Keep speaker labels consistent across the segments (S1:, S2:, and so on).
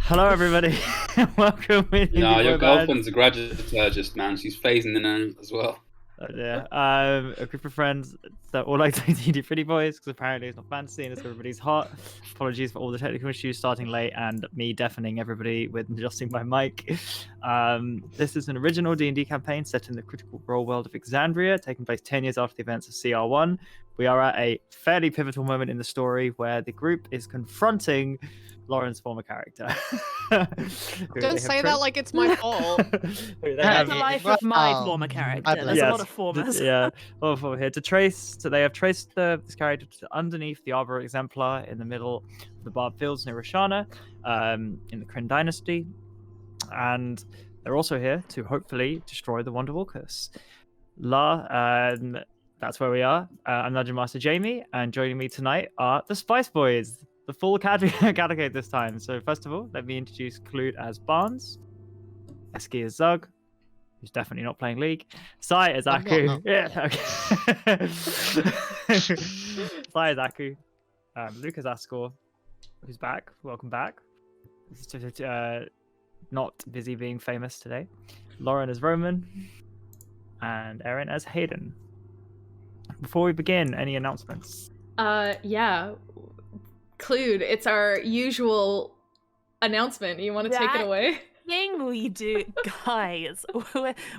S1: Hello, everybody. Welcome with
S2: No, your
S1: Boyband.
S2: girlfriend's a graduate man. She's phasing in and as well.
S1: Yeah, a group of friends that all like D&D Pretty Boys because apparently it's not fantasy and it's everybody's hot. Apologies for all the technical issues starting late and me deafening everybody with adjusting my mic. This is an original D&D campaign set in the critical role world of Exandria, taking place 10 years after the events of CR1. We are at a fairly pivotal moment in the story where the group is confronting Lauren's former character.
S3: Don't say that like it's my fault.
S4: That's the life of my former character. There's a lot of formers.
S1: Yeah, a lot of former here to trace. So they have traced this character to underneath the Arbor Exemplar in the middle of the Barb Fields near Rasha, in the Kryn Dynasty, and they're also here to hopefully destroy the Wanderwalkers. That's where we are. I'm Dungeon Master Jamie, and joining me tonight are the Spice Boys, the full category this time. So first of all, let me introduce Clued as Barnes, Eski as Zug, who's definitely not playing League, Sai as Aku. Yeah, okay. Sai as Aku, Luke as Ascor, who's back. Welcome back. Not busy being famous today. Lauren as Roman, and Erin as Hayden. Before we begin, any announcements?
S3: Yeah. Clued, it's our usual announcement. You want to take it away?
S4: Thing we do, guys,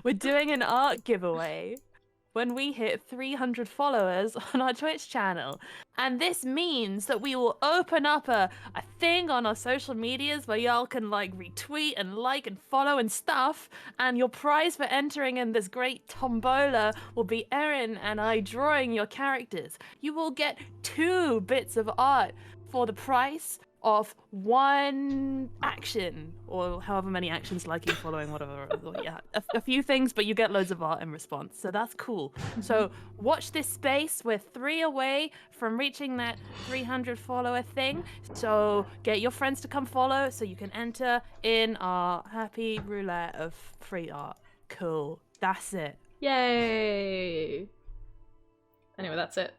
S4: we're doing an art giveaway when we hit 300 followers on our Twitch channel, and this means that we will open up a thing on our social medias where y'all can like retweet and like and follow and stuff, and your prize for entering in this great tombola will be Erin and I drawing your characters. You will get 2 bits of art for the price of 1 action, or however many actions, liking, following, whatever. Yeah, a few things, but you get loads of art in response, so that's cool. So watch this space. We're 3 away from reaching that 300 follower thing, so get your friends to come follow so you can enter in our happy roulette of free art. Cool, that's it.
S3: Yay! Anyway, that's it.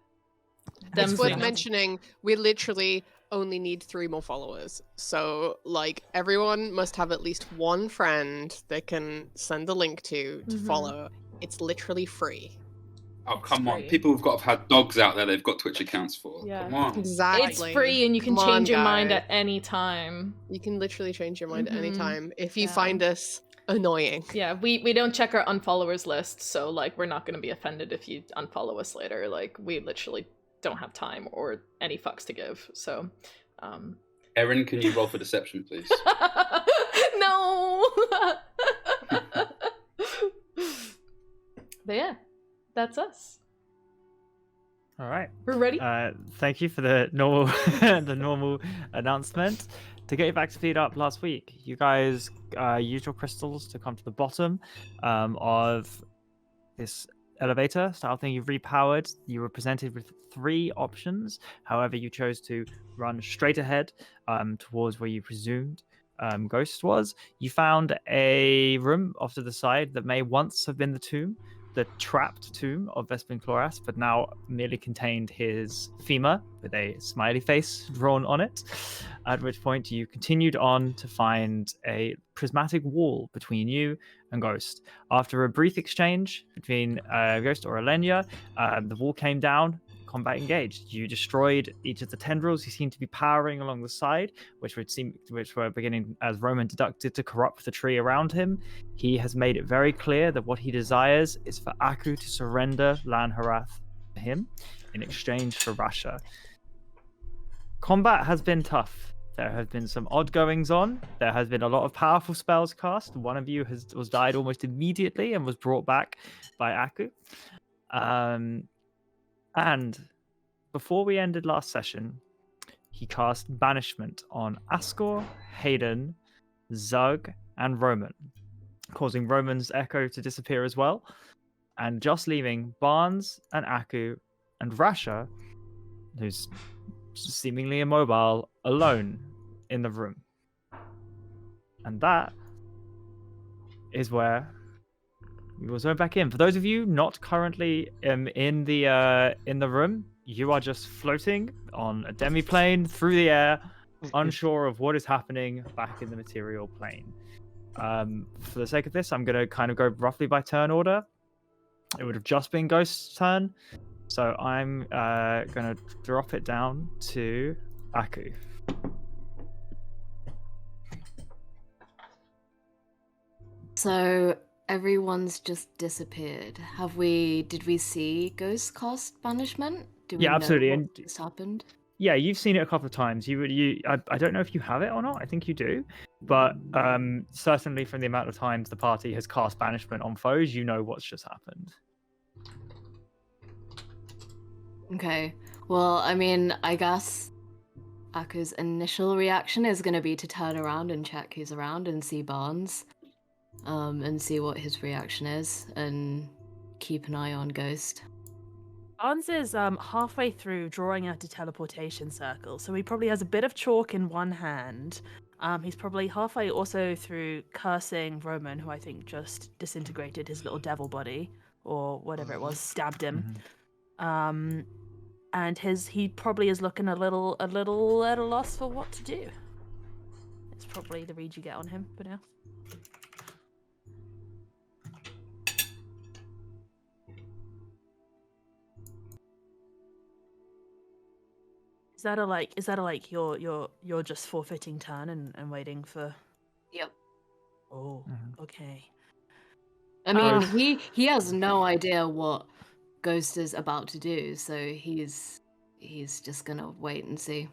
S5: It's worth mentioning, we literally only need 3 more followers. So, like, everyone must have at least 1 friend they can send a link to follow. It's literally free.
S2: Oh, come on. People have got to have had dogs out there they've got Twitch accounts for.
S3: Yeah.
S2: Come on.
S5: Exactly.
S3: It's free and you can change your mind at any time.
S5: You can literally change your mind at any time if you find us annoying.
S3: Yeah, we don't check our unfollowers list, so, like, we're not going to be offended if you unfollow us later. Like, we literally don't have time or any fucks to give, so
S2: Erin, can you roll for deception, please?
S3: No. But yeah, that's us.
S1: All right,
S3: we're ready.
S1: Thank you for the normal the normal announcement. To get you back to speed up, last week you guys used your crystals to come to the bottom of this elevator style thing. You've repowered. You were presented with 3 options. However, you chose to run straight ahead towards where you presumed Ghost was. You found a room off to the side that may once have been the trapped tomb of Vespin Chloras, but now merely contained his femur with a smiley face drawn on it. At which point you continued on to find a prismatic wall between you and Ghost. After a brief exchange between Ghost or Elenia, the wall came down. Combat engaged. You destroyed each of the tendrils he seemed to be powering along the side, which were beginning, as Roman deducted, to corrupt the tree around him. He has made it very clear that what he desires is for Aku to surrender Lan Harath to him in exchange for Rasha. Combat has been tough. There have been some odd goings on. There has been a lot of powerful spells cast. One of you was died almost immediately and was brought back by Aku. And before we ended last session, he cast Banishment on Ascor, Hayden, Zug, and Roman, causing Roman's echo to disappear as well, and just leaving Barnes and Aku and Rasha, who's seemingly immobile, alone in the room. And that is where we will zone back in. For those of you not currently in the room, you are just floating on a demi-plane through the air unsure of what is happening back in the material plane. For the sake of this, I'm going to kind of go roughly by turn order. It would have just been Ghost's turn, so I'm going to drop it down to Aku.
S6: So everyone's just disappeared. Did we see Ghost cast banishment? Do we
S1: Yeah, absolutely.
S6: know
S1: And
S6: what just happened?
S1: yeah, you've seen it a couple of times. I don't know if you have it or not. I think you do, but certainly from the amount of times the party has cast banishment on foes, you know what's just happened.
S6: Okay. Well, I mean, I guess Aku's initial reaction is going to be to turn around and check who's around and see Barnes, and see what his reaction is, and keep an eye on Ghost.
S4: Barnes is halfway through drawing out a teleportation circle, so he probably has a bit of chalk in one hand. He's probably halfway also through cursing Roman, who I think just disintegrated his little devil body, or whatever it was, stabbed him. And he probably is looking a little at a loss for what to do. It's probably the read you get on him for now. Is that a like you're just forfeiting turn and waiting for?
S6: Yep.
S4: Oh, okay.
S6: I mean, he has no idea what Ghost is about to do, so he's just gonna wait and see.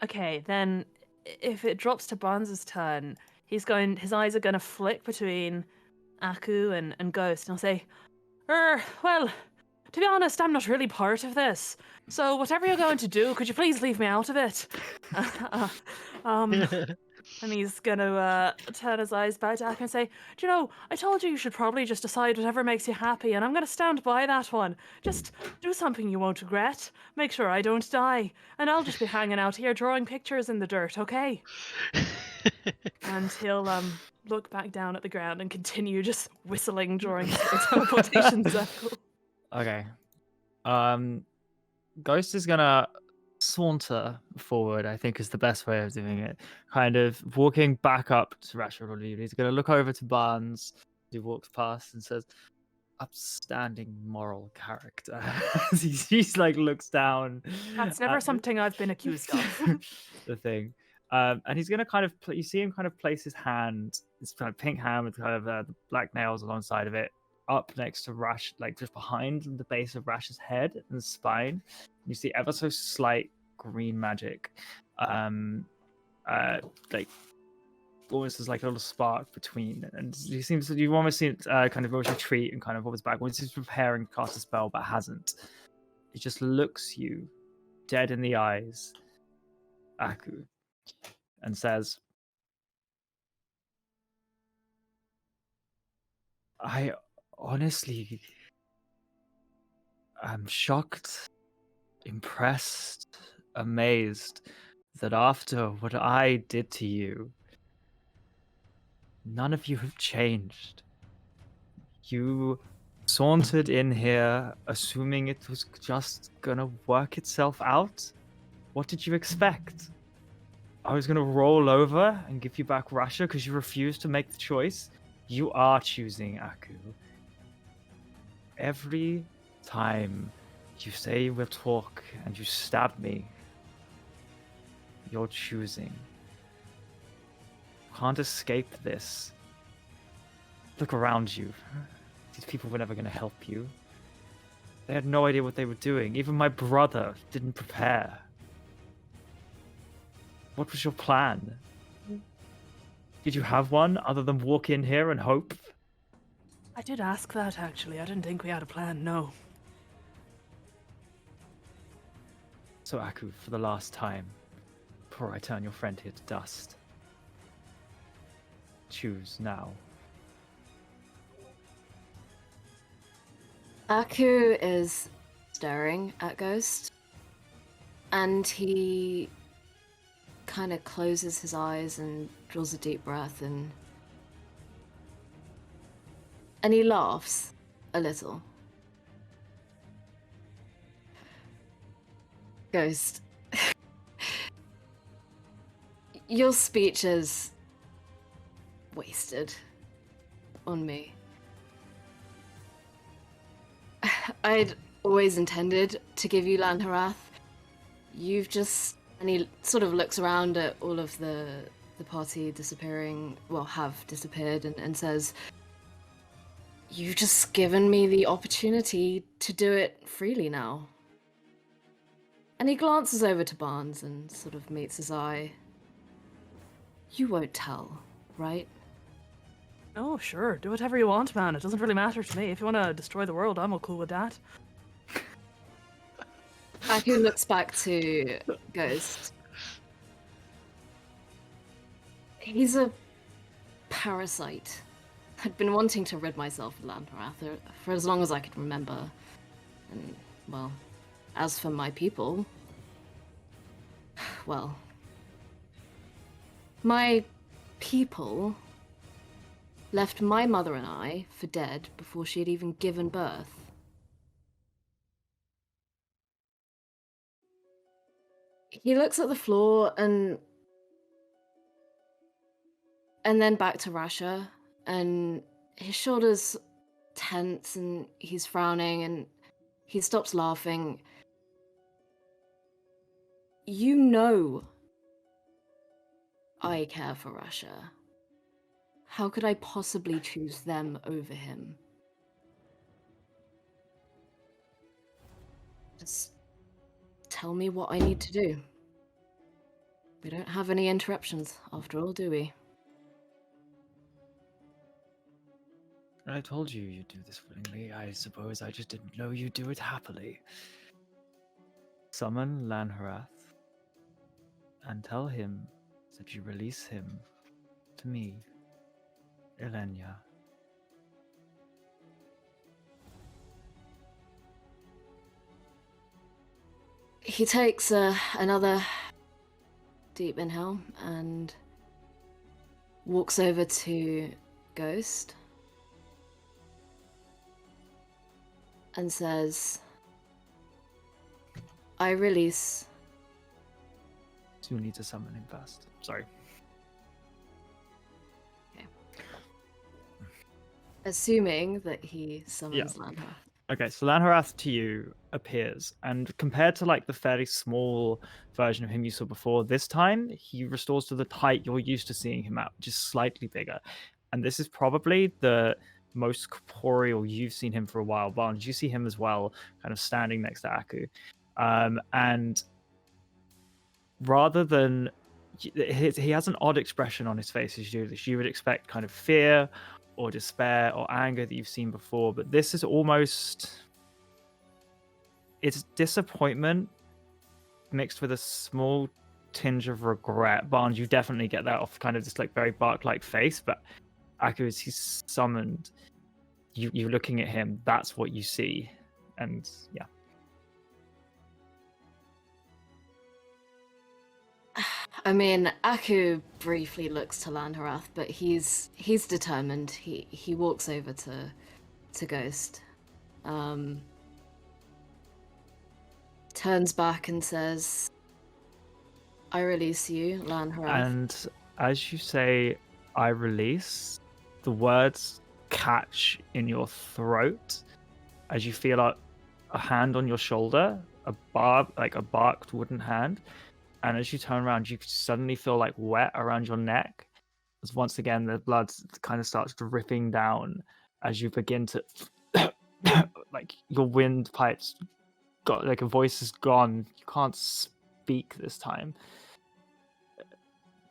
S4: Okay, then if it drops to Barnes's turn, his eyes are gonna flick between Aku and Ghost, and I'll say, well, to be honest, I'm not really part of this. So whatever you're going to do, could you please leave me out of it? And he's gonna turn his eyes back to Aku and say, do you know, I told you should probably just decide whatever makes you happy, and I'm gonna stand by that one. Just do something you won't regret. Make sure I don't die. And I'll just be hanging out here drawing pictures in the dirt, okay? And he'll look back down at the ground and continue just whistling, drawing his little teleportation circle.
S1: Okay. Ghost is gonna saunter forward, I think is the best way of doing it. Kind of walking back up to Rasha. He's gonna look over to Barnes, who walks past and says, upstanding moral character. He's like looks down.
S4: That's never something I've been accused of.
S1: The thing. And he's gonna kind of you see him kind of place his hand, his kind of pink hand with kind of the black nails alongside of it, up next to Rash, like just behind the base of Rash's head and spine. You see ever so slight green magic, like almost as like a little spark between, and you almost see it kind of almost retreat and kind of almost back once he's preparing to cast a spell but hasn't. He just looks you dead in the eyes, Aku, and says, I honestly am shocked, impressed, amazed that after what I did to you, none of you have changed. You sauntered in here assuming it was just gonna work itself out. What did you expect? I was gonna roll over and give you back Rasha because you refused to make the choice? You are choosing, Aku. Every time you say we'll talk and you stab me, you're choosing. You can't escape this. Look around you. These people were never going to help you. They had no idea what they were doing. Even my brother didn't prepare. What was your plan? Did you have one other than walk in here and hope?
S4: I did ask that, actually. I didn't think we had a plan, no.
S1: So, Aku, for the last time, before I turn your friend here to dust, choose now.
S6: Aku is staring at Ghost, and he kind of closes his eyes and draws a deep breath, and he laughs a little. Ghost, Your speech is wasted on me. I'd always intended to give you Lanharath. You've just... And he sort of looks around at all of the party disappearing, well, have disappeared, and says, you've just given me the opportunity to do it freely now. And he glances over to Barnes and sort of meets his eye. You won't tell, right?
S4: Oh, sure. Do whatever you want, man. It doesn't really matter to me. If you want to destroy the world, I'm all cool with that.
S6: Aku looks back to Ghost. He's a parasite. I'd been wanting to rid myself of Lanharath for as long as I could remember. And, well, as for my people... Well... My people left my mother and I for dead before she had even given birth. He looks at the floor and then back to Rasha, and his shoulders tense and he's frowning and he stops laughing. You know I care for Rasha. How could I possibly choose them over him? Just tell me what I need to do. We don't have any interruptions, after all, do we?
S1: I told you you'd do this willingly. I suppose I just didn't know you'd do it happily. Summon Lanharath and tell him that you release him to me, Elenia.
S6: He takes another deep inhale and walks over to Ghost and says, I release...
S1: So you need to summon him first. Sorry.
S6: Okay. Assuming that he summons Lanharath.
S1: Okay, so Lanharath to you appears, and compared to like the fairly small version of him you saw before, this time he restores to the height you're used to seeing him at, which is slightly bigger. And this is probably the most corporeal you've seen him for a while. Barnes, you see him as well, kind of standing next to Aku. And rather than... he has an odd expression on his face as you do this. You would expect kind of fear or despair or anger that you've seen before, but this is almost... it's disappointment mixed with a small tinge of regret. Barnes, you definitely get that off kind of this like very bark-like face, but Aku, as he's summoned, you looking at him, that's what you see. And yeah.
S6: I mean, Aku briefly looks to Lanharath, but he's determined. He walks over to Ghost, turns back and says, I release you, Lanharath.
S1: And as you say, I release, the words catch in your throat as you feel a hand on your shoulder, a barked wooden hand. And as you turn around, you suddenly feel like wet around your neck. As once again, the blood kind of starts dripping down as you begin to, like your windpipes got like a voice is gone. You can't speak this time.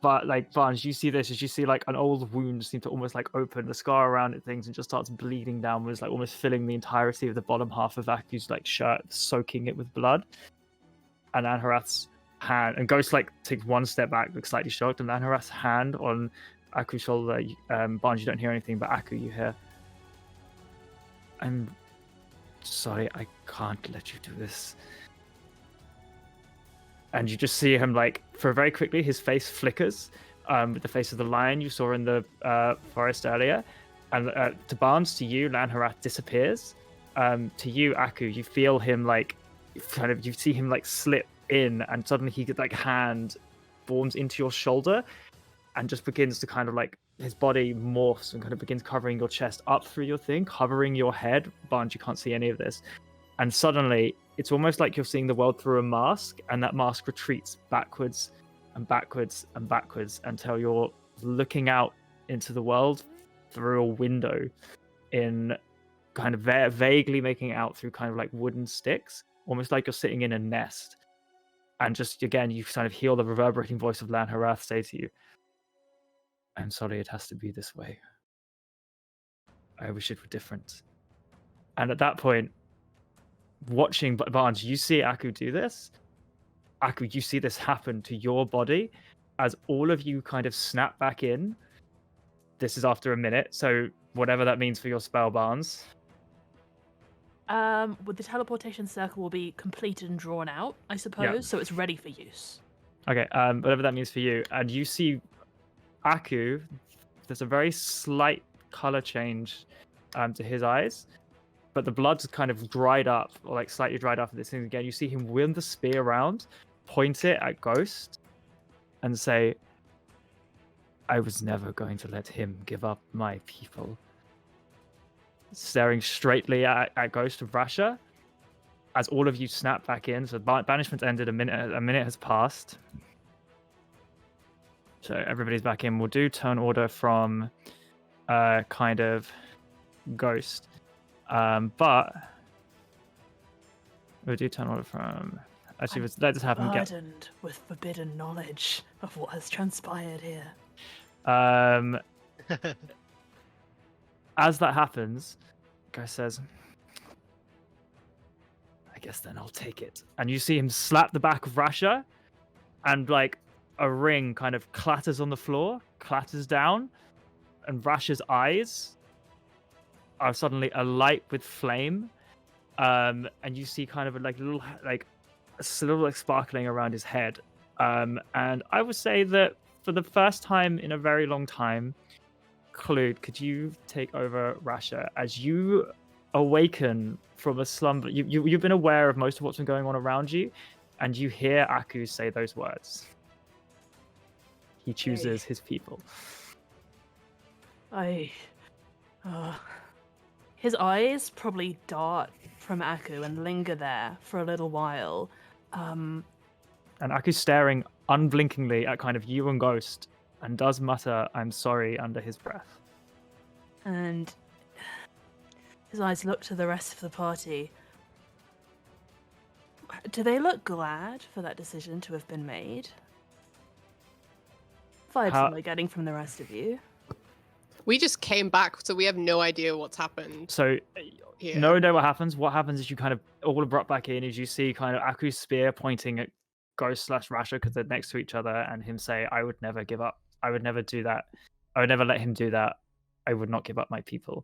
S1: But like Barnes, you see this as you see like an old wound seem to almost like open the scar around it, things, and just starts bleeding downwards, like almost filling the entirety of the bottom half of Aku's like shirt, soaking it with blood. And Lanharath's hand, and Ghost like takes one step back, looks slightly shocked, and Lanharath's hand on Aku's shoulder. Barnes, you don't hear anything, but Aku, you hear, I'm sorry, I can't let you do this. And you just see him like, for very quickly, his face flickers with the face of the lion you saw in the forest earlier. And to Barnes, to you, Lanharath disappears. To you, Aku, you feel him like, kind of, you see him like slip in, and suddenly he gets like hand forms into your shoulder and just begins to kind of like, his body morphs and kind of begins covering your chest up through your thing, covering your head. Barnes, you can't see any of this. And suddenly, it's almost like you're seeing the world through a mask, and that mask retreats backwards and backwards and backwards until you're looking out into the world through a window in kind of vaguely making out through kind of like wooden sticks, almost like you're sitting in a nest. And just, again, you kind of hear the reverberating voice of Lanharath say to you, I'm sorry it has to be this way. I wish it were different. And at that point, watching Barnes, you see Aku do this. Aku, you see this happen to your body as all of you kind of snap back in. This is after a minute, so whatever that means for your spell, Barnes.
S4: With the teleportation circle will be completed and drawn out, I suppose, so it's ready for use.
S1: Okay, whatever that means for you. And you see Aku, there's a very slight color change to his eyes, but the blood's kind of dried up, or like slightly dried up. This thing again, you see him wheel the spear around, point it at Ghost, and say, I was never going to let him give up my people. Staring straightly at Ghost of Rasha, as all of you snap back in. So banishment ended, a minute has passed. So everybody's back in. We'll do turn order from kind of Ghost. But we'll do turn order from... Actually, let's just have him get...
S4: Burdened with forbidden knowledge of what has transpired here.
S1: As that happens, guy says, I guess then I'll take it. And you see him slap the back of Rasha, and like a ring kind of clatters on the floor, clatters down, and Rasha's eyes are suddenly alight with flame. And you see kind of like a little sparkling around his head. And I would say that for the first time in a very long time, Clued, could you take over Rasha as you awaken from a slumber? You've been aware of most of what's been going on around you, and you hear Aku say those words. He chooses his people.
S4: His eyes probably dart from Aku and linger there for a little while.
S1: And Aku's staring unblinkingly at kind of you and Ghost, and does mutter, I'm sorry, under his breath.
S4: And his eyes look to the rest of the party. Do they look glad for that decision to have been made? Vibes am I getting from the rest of you?
S5: We just came back, so we have no idea what's happened.
S1: So, no idea what happens. What happens is you kind of all brought back in, is you see kind of Aku's spear pointing at Ghost/Rasha because they're next to each other, and him say, I would never give up. I would never do that. I would never let him do that. I would not give up my people.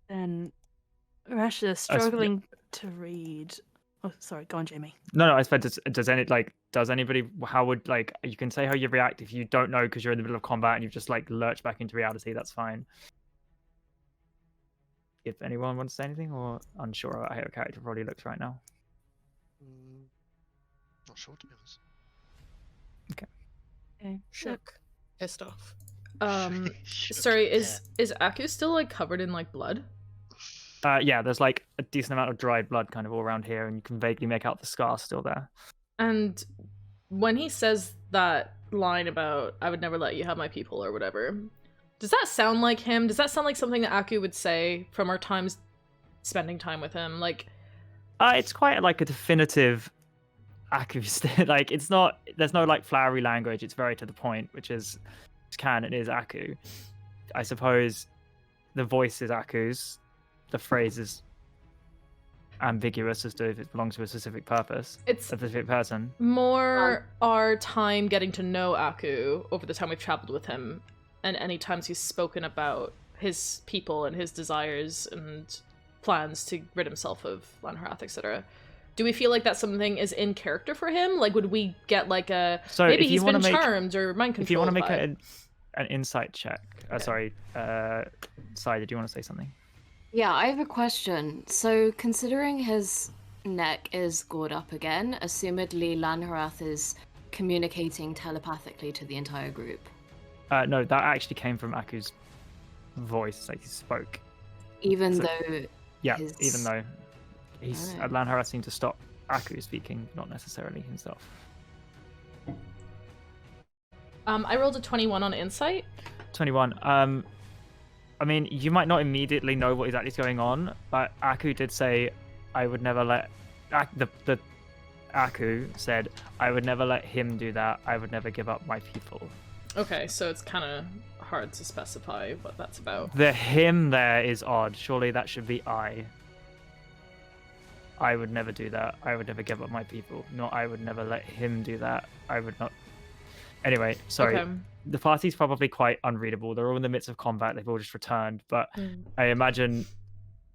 S4: Then Rasha struggling to read. Oh, sorry. Go on, Jamie.
S1: No. I said, does anybody? How would like you can say how you react if you don't know because you're in the middle of combat and you've just like lurched back into reality. That's fine. If anyone wants to say anything or unsure about how your character probably looks right now.
S7: Not sure, to be honest.
S4: Okay.
S5: Shook. Pissed off.
S3: Sorry, is Aku still like covered in like blood?
S1: Yeah, there's like a decent amount of dried blood kind of all around here, and you can vaguely make out the scar still there.
S3: And when he says that line about I would never let you have my people or whatever, does that sound like him? Does that sound like something that Aku would say from our times spending time with him? Like,
S1: it's quite like a definitive Aku. Like, it's not. There's no like flowery language. It's very to the point, which is canon. It is Aku. I suppose the voice is Aku's. The phrase is ambiguous as to if it belongs to a specific purpose.
S3: It's
S1: a specific person.
S3: More our time getting to know Aku over the time we've traveled with him, and any times he's spoken about his people and his desires and plans to rid himself of Lanharath, etc. Do we feel like that something is in character for him? Like, would we get like a maybe he's been charmed or mind controlled?
S1: If you want to make an insight check, sorry, Sai, did you want to say something?
S6: Yeah, I have a question. So, considering his neck is gored up again, assumedly Lanharath is communicating telepathically to the entire group.
S1: No, that actually came from Aku's voice, like he spoke.
S6: Even
S1: So-
S6: though
S1: Yeah,
S6: his...
S1: even though he's
S6: Alright.
S1: Lanharath seemed to stop Aku speaking, not necessarily himself.
S3: I rolled a 21 on insight.
S1: 21. I mean, you might not immediately know what exactly is going on, but Aku did say, "I would never let." The Aku said, "I would never let him do that. I would never give up my people."
S3: Okay, so it's kind of hard to specify what that's about.
S1: The him there is odd. Surely that should be I. I would never do that. I would never give up my people. Not I would never let him do that. I would not. Anyway, sorry.
S3: Okay.
S1: The party's probably quite unreadable. They're all in the midst of combat. They've all just returned, but I imagine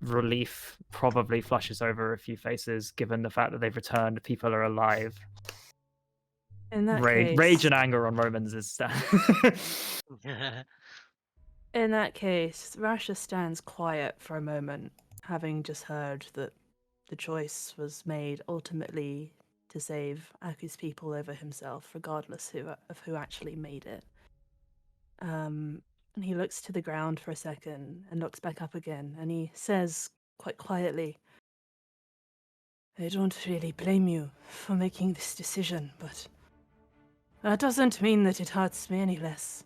S1: relief probably flushes over a few faces, given the fact that they've returned. People are alive.
S4: In that
S1: Rage,
S4: case,
S1: and anger on Romans is.
S4: in that case, Rasha stands quiet for a moment, having just heard that the choice was made ultimately to save Aku's people over himself, regardless of who actually made it. And he looks to the ground for a second and looks back up again, and he says quite quietly, "I don't really blame you for making this decision, but that doesn't mean that it hurts me any less.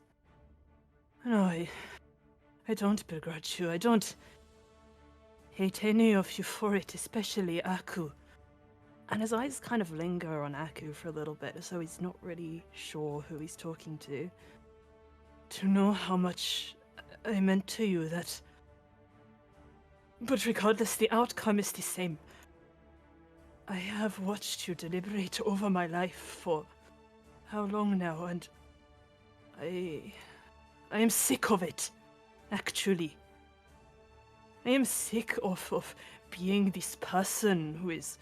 S4: No, I don't begrudge you. I don't hate any of you for it, especially Aku." And his eyes kind of linger on Aku for a little bit, so he's not really sure who he's talking to. To know how much I meant to you, that... But regardless, the outcome is the same. I have watched you deliberate over my life for how long now, and I am sick of it, actually. I am sick of being this person who is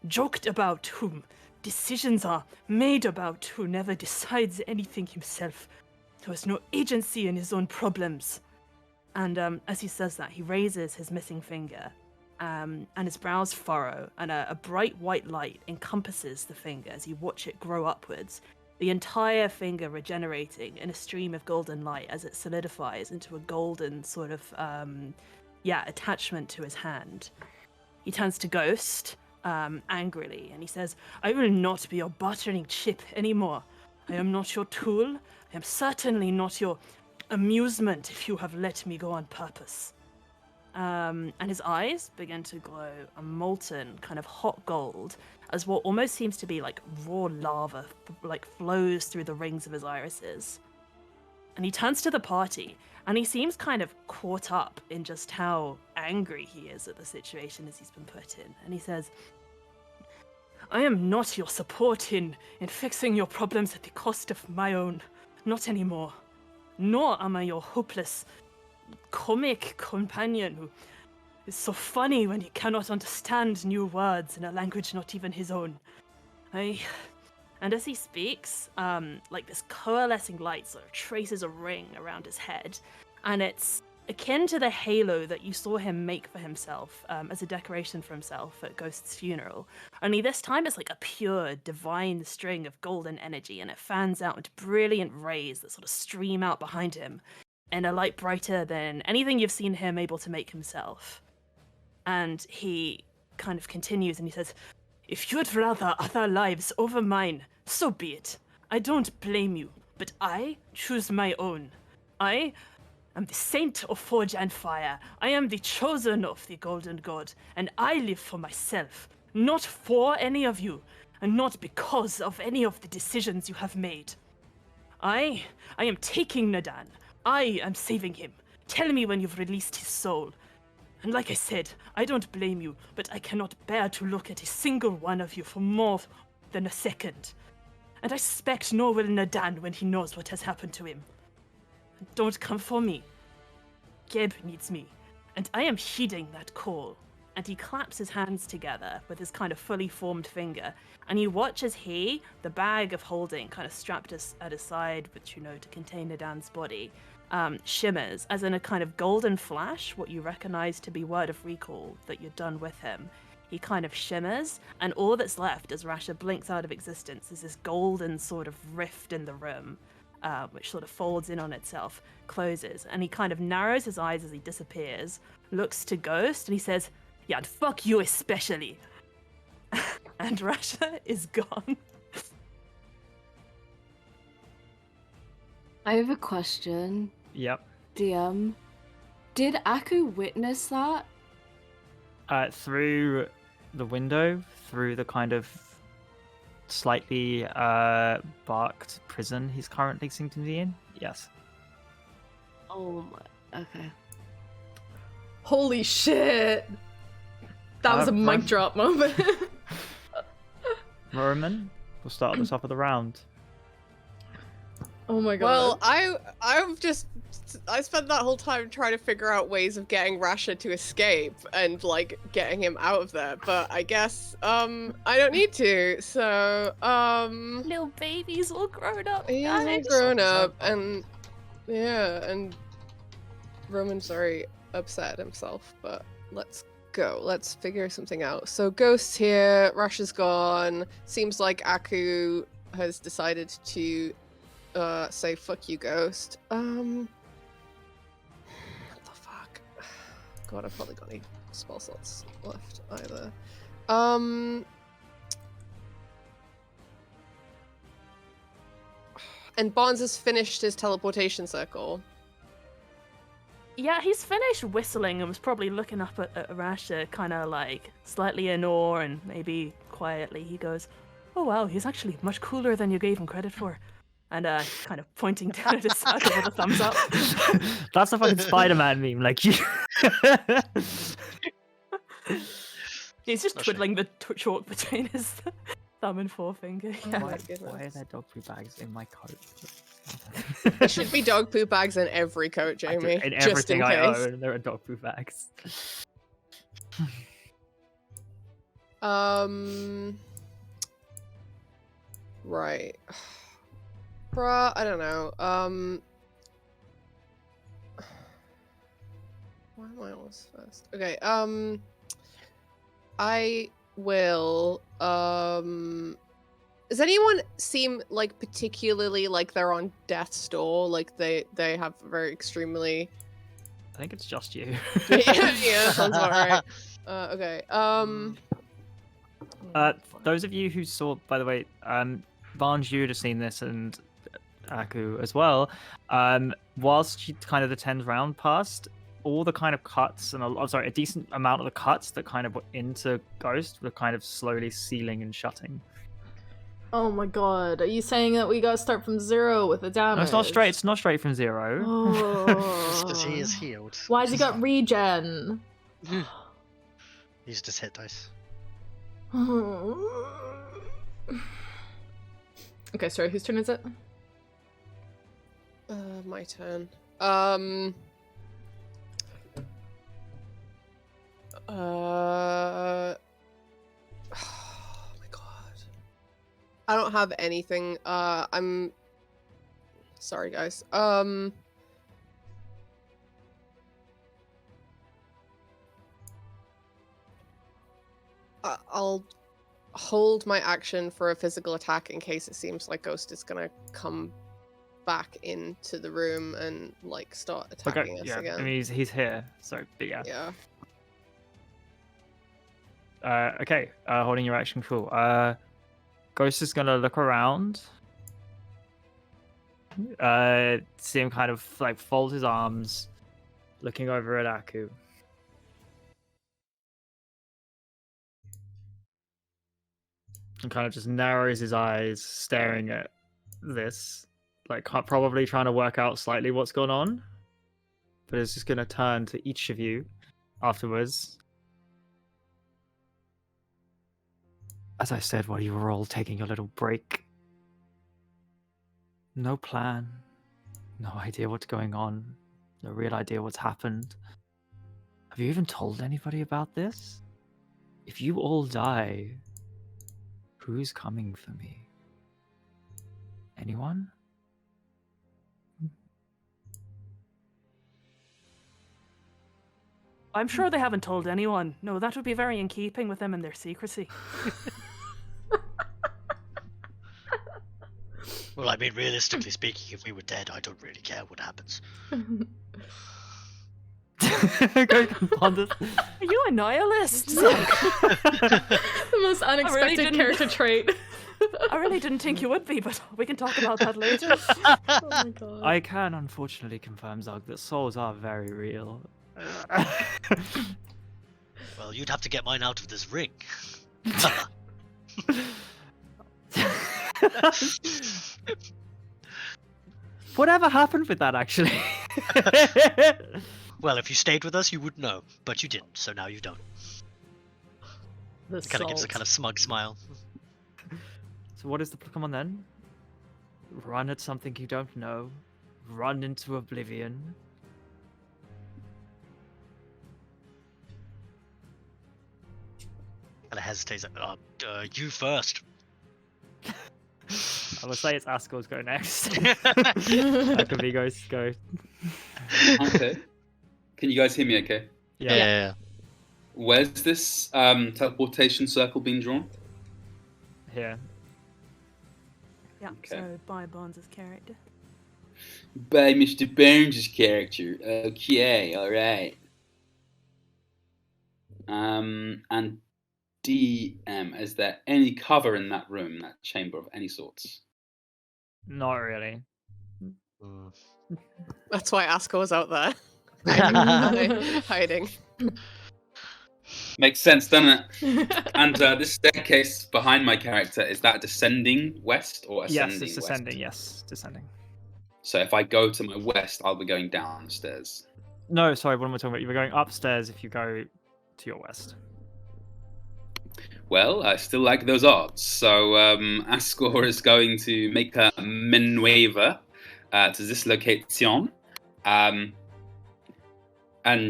S4: joked about, whom decisions are made about, who never decides anything himself, who has no agency in his own problems. And as he says that, he raises his missing finger, and his brows furrow, and a bright white light encompasses the finger as you watch it grow upwards, the entire finger regenerating in a stream of golden light as it solidifies into a golden sort of, attachment to his hand. He turns to Ghost, angrily, and he says, "I will not be your bartering chip anymore. I am not your tool. I am certainly not your amusement if you have let me go on purpose." And his eyes begin to glow a molten, kind of hot gold, as what almost seems to be like raw lava, flows through the rings of his irises. And he turns to the party, and he seems kind of caught up in just how angry he is at the situation as he's been put in. And he says, "I am not your support in fixing your problems at the cost of my own. Not anymore. Nor am I your hopeless comic companion who is so funny when he cannot understand new words in a language not even his own. And as he speaks, this coalescing light sort of traces a ring around his head, and it's akin to the halo that you saw him make for himself as a decoration for himself at Ghost's funeral. Only this time it's like a pure, divine string of golden energy, and it fans out into brilliant rays that sort of stream out behind him in a light brighter than anything you've seen him able to make himself. And he kind of continues and he says, "If you'd rather other lives over mine, so be it. I don't blame you, but I choose my own. I am the saint of Forge and Fire. I am the chosen of the Golden God, and I live for myself, not for any of you, and not because of any of the decisions you have made. I am taking Nadan. I am saving him. Tell me when you've released his soul. And like I said, I don't blame you, but I cannot bear to look at a single one of you for more than a second. And I suspect nor will Nadan when he knows what has happened to him. Don't come for me. Geb needs me, and I am heeding that call." And he claps his hands together with his kind of fully formed finger, and you watch as the bag of holding kind of strapped at his side, which to contain Nadan's body, shimmers, as in a kind of golden flash, what you recognize to be Word of Recall that you're done with him. He kind of shimmers, and all that's left as Rasha blinks out of existence is this golden sort of rift in the room, which sort of folds in on itself, closes, and he kind of narrows his eyes as he disappears, looks to Ghost, and he says, "Yeah, and fuck you especially." And Rasha is gone.
S6: I have a question.
S1: Yep.
S6: DM, did Aku witness that?
S1: Through the window, through the kind of slightly barked prison he's currently seemed to be in. Yes.
S6: Oh my. Okay.
S3: Holy shit! That was a mic
S1: Ram-
S3: drop moment.
S1: Roman, we'll start this off of the round.
S3: Oh my god.
S5: Well, I spent that whole time trying to figure out ways of getting Rasha to escape and like getting him out of there, but I guess I don't need to. So
S4: Little baby's all grown up.
S5: he's all
S4: guys.
S5: grown up, and yeah, and Roman's very upset at himself. But let's go. Let's figure something out. So Ghost's here. Rasha's gone. Seems like Aku has decided to say fuck you, Ghost. What the fuck? God, I've probably got any spell slots left either. And Barnes has finished his teleportation circle.
S4: Yeah, he's finished whistling and was probably looking up at Rasha, kind of like slightly in awe, and maybe quietly he goes, "Oh wow, he's actually much cooler than you gave him credit for." And kind of pointing down at his side with a thumbs up.
S1: That's a fucking Spider-Man meme, like you.
S4: He's just
S7: Rasha.
S4: twiddling the chalk between his thumb and forefinger. Yeah.
S5: my
S1: Why
S5: goodness.
S1: are there dog food bags in my coat?
S5: There should be dog poo bags in every coat,
S1: I do-
S5: Jamie.
S1: in
S5: Just
S1: everything
S5: in
S1: I
S5: case.
S1: own, there are dog food bags.
S5: Right. Bruh, I don't know. Why am I always first? Okay, I will, does anyone seem like particularly like they're on death's door? Like they have very extremely...
S1: I think it's just you.
S5: yeah, sounds about right. Okay,
S1: Those of you who saw, by the way, Barnes, you'd have seen this, and Aku as well. Whilst kind of the 10th round passed, all the kind of cuts and a decent amount of the cuts that kind of were into Ghost were kind of slowly sealing and shutting.
S3: Oh my god, are you saying that we gotta start from 0 with the damage?
S1: No, it's not straight. It's not straight from 0.
S7: Because he is
S3: Oh.
S7: healed.
S3: Why's he got regen?
S7: He's just hit dice.
S3: Okay, sorry, whose turn is it?
S5: my turn. Oh my god. I don't have anything. I'm sorry, guys. I'll hold my action for a physical attack in case it seems like Ghost is gonna come back into the room and like start attacking us
S1: yeah,
S5: again.
S1: I mean he's here, so but yeah.
S5: Yeah.
S1: Okay, holding your action, cool. Ghost is gonna look around. See him kind of like fold his arms, looking over at Aku. And kind of just narrows his eyes, staring at this, like probably trying to work out slightly what's going on. But it's just gonna turn to each of you afterwards. As I said while you were all taking a little break, no plan, no idea what's going on, no real idea what's happened. Have you even told anybody about this? If you all die, who's coming for me? Anyone?
S4: I'm sure they haven't told anyone. No, that would be very in keeping with them and their secrecy.
S7: Well, I mean, realistically speaking, if we were dead, I don't really care what happens.
S1: Go ponder.
S4: Are you a nihilist?
S3: The most unexpected
S4: didn't-
S3: character trait.
S4: I really didn't think you would be, but we can talk about that later.
S3: Oh my god.
S1: I can unfortunately confirm, Zug, that souls are very real.
S7: Well, you'd have to get mine out of this ring.
S1: Whatever happened with that, actually?
S7: Well, if you stayed with us, you would know, but you didn't, so now you don't.
S3: The
S7: It kind of gives a
S3: salt.
S7: kind of smug smile.
S1: So what is the come on then? Run at something you don't know. Run into oblivion.
S7: Kind of hesitates. You first.
S1: I would say it's Askel's go next. That could be go.
S2: Okay. Can you guys hear me okay?
S1: Yeah.
S2: Where's this teleportation circle being drawn?
S1: Here.
S4: Yeah,
S2: Okay.
S4: so by Barnes' character.
S2: By Mr. Burns' character. Okay, alright. And DM, is there any cover in that room, that chamber of any sorts?
S1: Not really.
S7: Mm.
S5: That's why Asko was out there. Hiding.
S2: Makes sense, doesn't it? And this staircase behind my character, is that descending west or ascending
S1: Yes, it's
S2: west?
S1: descending. Yes, descending.
S2: So if I go to my west, I'll be going downstairs.
S1: No, sorry. What am I talking about? You were going upstairs if you go to your west.
S2: Well, I still like those odds. So Ascor is going to make a maneuver to this location and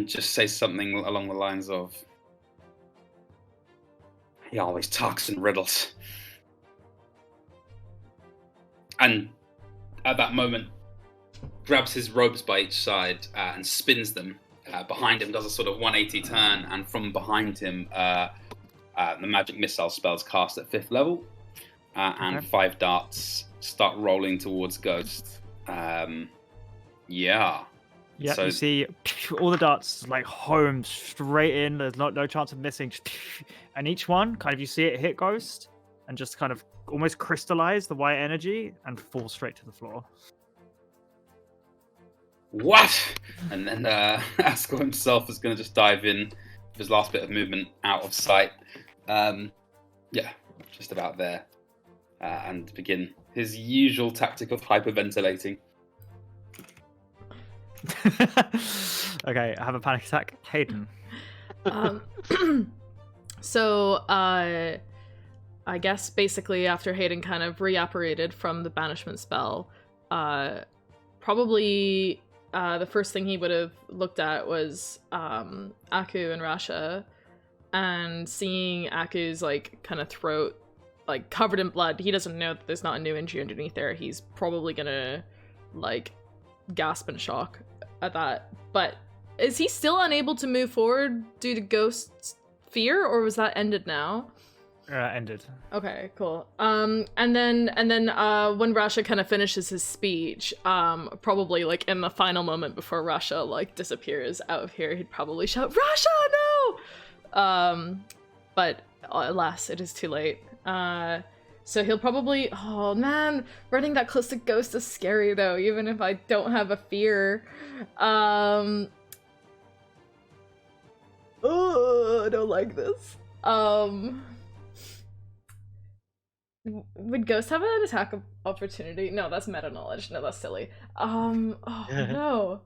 S2: just say something along the lines of, he always talks in riddles. And at that moment, grabs his robes by each side and spins them behind him, does a sort of 180 turn, and from behind him, the magic missile spells cast at 5th level, and
S1: Okay.
S2: 5 darts start rolling towards Ghost. Yeah.
S1: Yeah,
S2: So-
S1: you see all the darts like home straight in. There's no chance of missing, and each one kind of you see it hit Ghost and just kind of almost crystallize the white energy and fall straight to the floor.
S2: What? And then Asco himself is going to just dive in with his last bit of movement out of sight. Yeah, just about there. And begin his usual tactic of hyperventilating.
S1: Okay, I have a panic attack. Hayden.
S3: So, I guess basically after Hayden kind of reapparated from the banishment spell, probably the first thing he would have looked at was Aku and Rasha, and seeing Aku's like kind of throat like covered in blood. He doesn't know that there's not a new injury underneath there. He's probably gonna like gasp in shock at that. But is he still unable to move forward due to Ghost's fear, or was that ended now?
S1: Ended.
S3: Okay, cool. And then when Rasha kind of finishes his speech, probably like in the final moment before Rasha like disappears out of here, he'd probably shout, "Rasha, no!" But alas, it is too late. So he'll probably, oh man, running that close to Ghost is scary though, even if I don't have a fear. Oh, I don't like this. Would Ghost have an attack of opportunity? No, that's meta knowledge. No, that's silly. Oh no.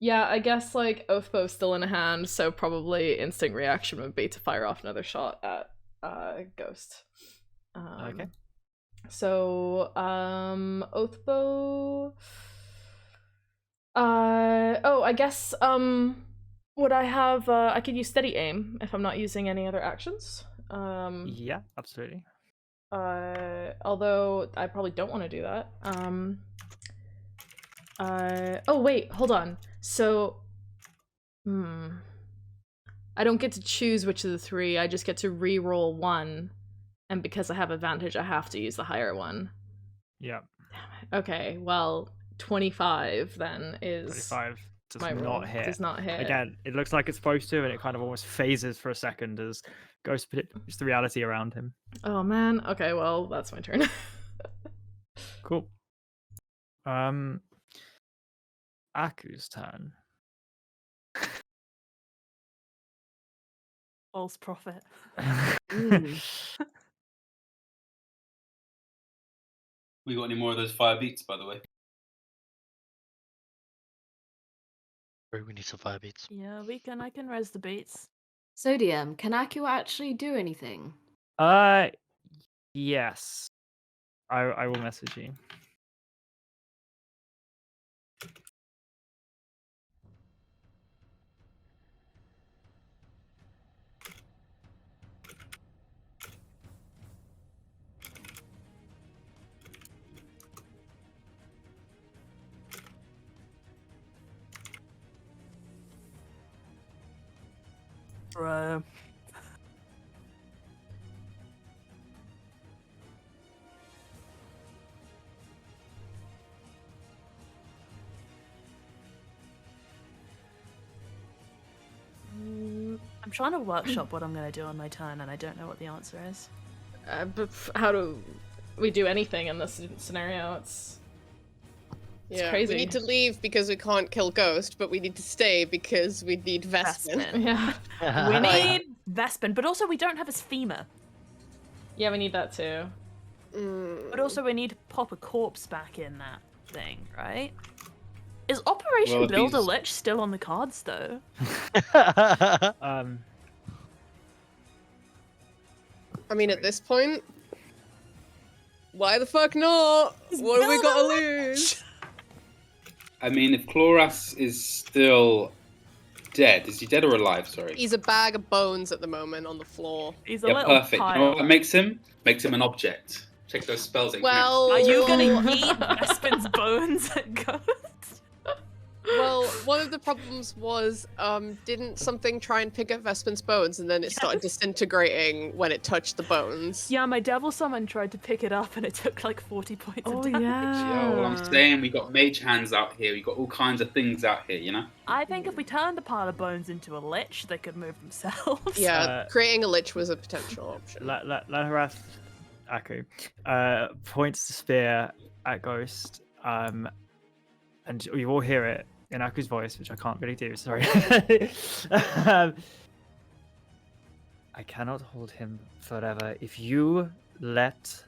S3: Yeah, I guess like Oathbow's still in a hand, so probably instinct reaction would be to fire off another shot at Ghost.
S1: Okay.
S3: So Oathbow. Oh, I guess would I have I could use steady aim if I'm not using any other actions.
S1: Yeah, absolutely.
S3: Although I probably don't want to do that. Oh wait, hold on. So I don't get to choose which of the three. I just get to re-roll one, and because I have advantage, I have to use the higher one.
S1: Yeah.
S3: Okay, well, 25 then is
S1: 25 does
S3: my roll.
S1: not hit.
S3: Does not hit.
S1: Again, it looks like it's supposed to, and it kind of almost phases for a second as Ghost puts the reality around him.
S3: Oh man. Okay, well, that's my turn.
S1: Cool. Aku's turn.
S4: False prophet.
S2: We got any more of those fire beats, by the way?
S7: We need some fire beats.
S4: Yeah, we can. I can res the beats.
S6: So DM, can Aku actually do anything?
S1: Yes. I will message you.
S4: Bro. I'm trying to workshop what I'm going to do on my turn, and I don't know what the answer is.
S3: But how do we do anything in this scenario? It's crazy.
S5: We need to leave because we can't kill Ghost, but we need to stay because we need Vespin.
S3: Yeah.
S4: We need Vespin, but also we don't have his femur.
S3: Yeah, we need that too.
S4: But also we need to pop a corpse back in that thing, right? Is Operation Build a Lich still on the cards, though?
S5: I mean, at this point, why the fuck not? What have we got to lose?
S2: I mean, if Chloras is still dead, is he dead or alive? Sorry.
S5: He's a bag of bones at the moment on the floor.
S4: He's a little
S2: perfect.
S4: pile.
S2: You know what that makes him? Makes him an object. Check those spells.
S5: Well,
S4: are you gonna eat Vespin's bones at Ghost?
S5: Well, one of the problems was, didn't something try and pick up Vespin's bones and then it started disintegrating when it touched the bones?
S4: Yeah, my devil summon tried to pick it up and it took like 40 points of damage.
S2: Yeah, well, I'm saying we got mage hands out here. We got all kinds of things out here, you know?
S4: I think if we turned the pile of bones into a lich, they could move themselves.
S5: Yeah, creating a lich was a potential option.
S1: Lanharath Aku points the spear at Ghost, and you all hear it in Aku's voice, which I can't really do, sorry. I cannot hold him forever. If you let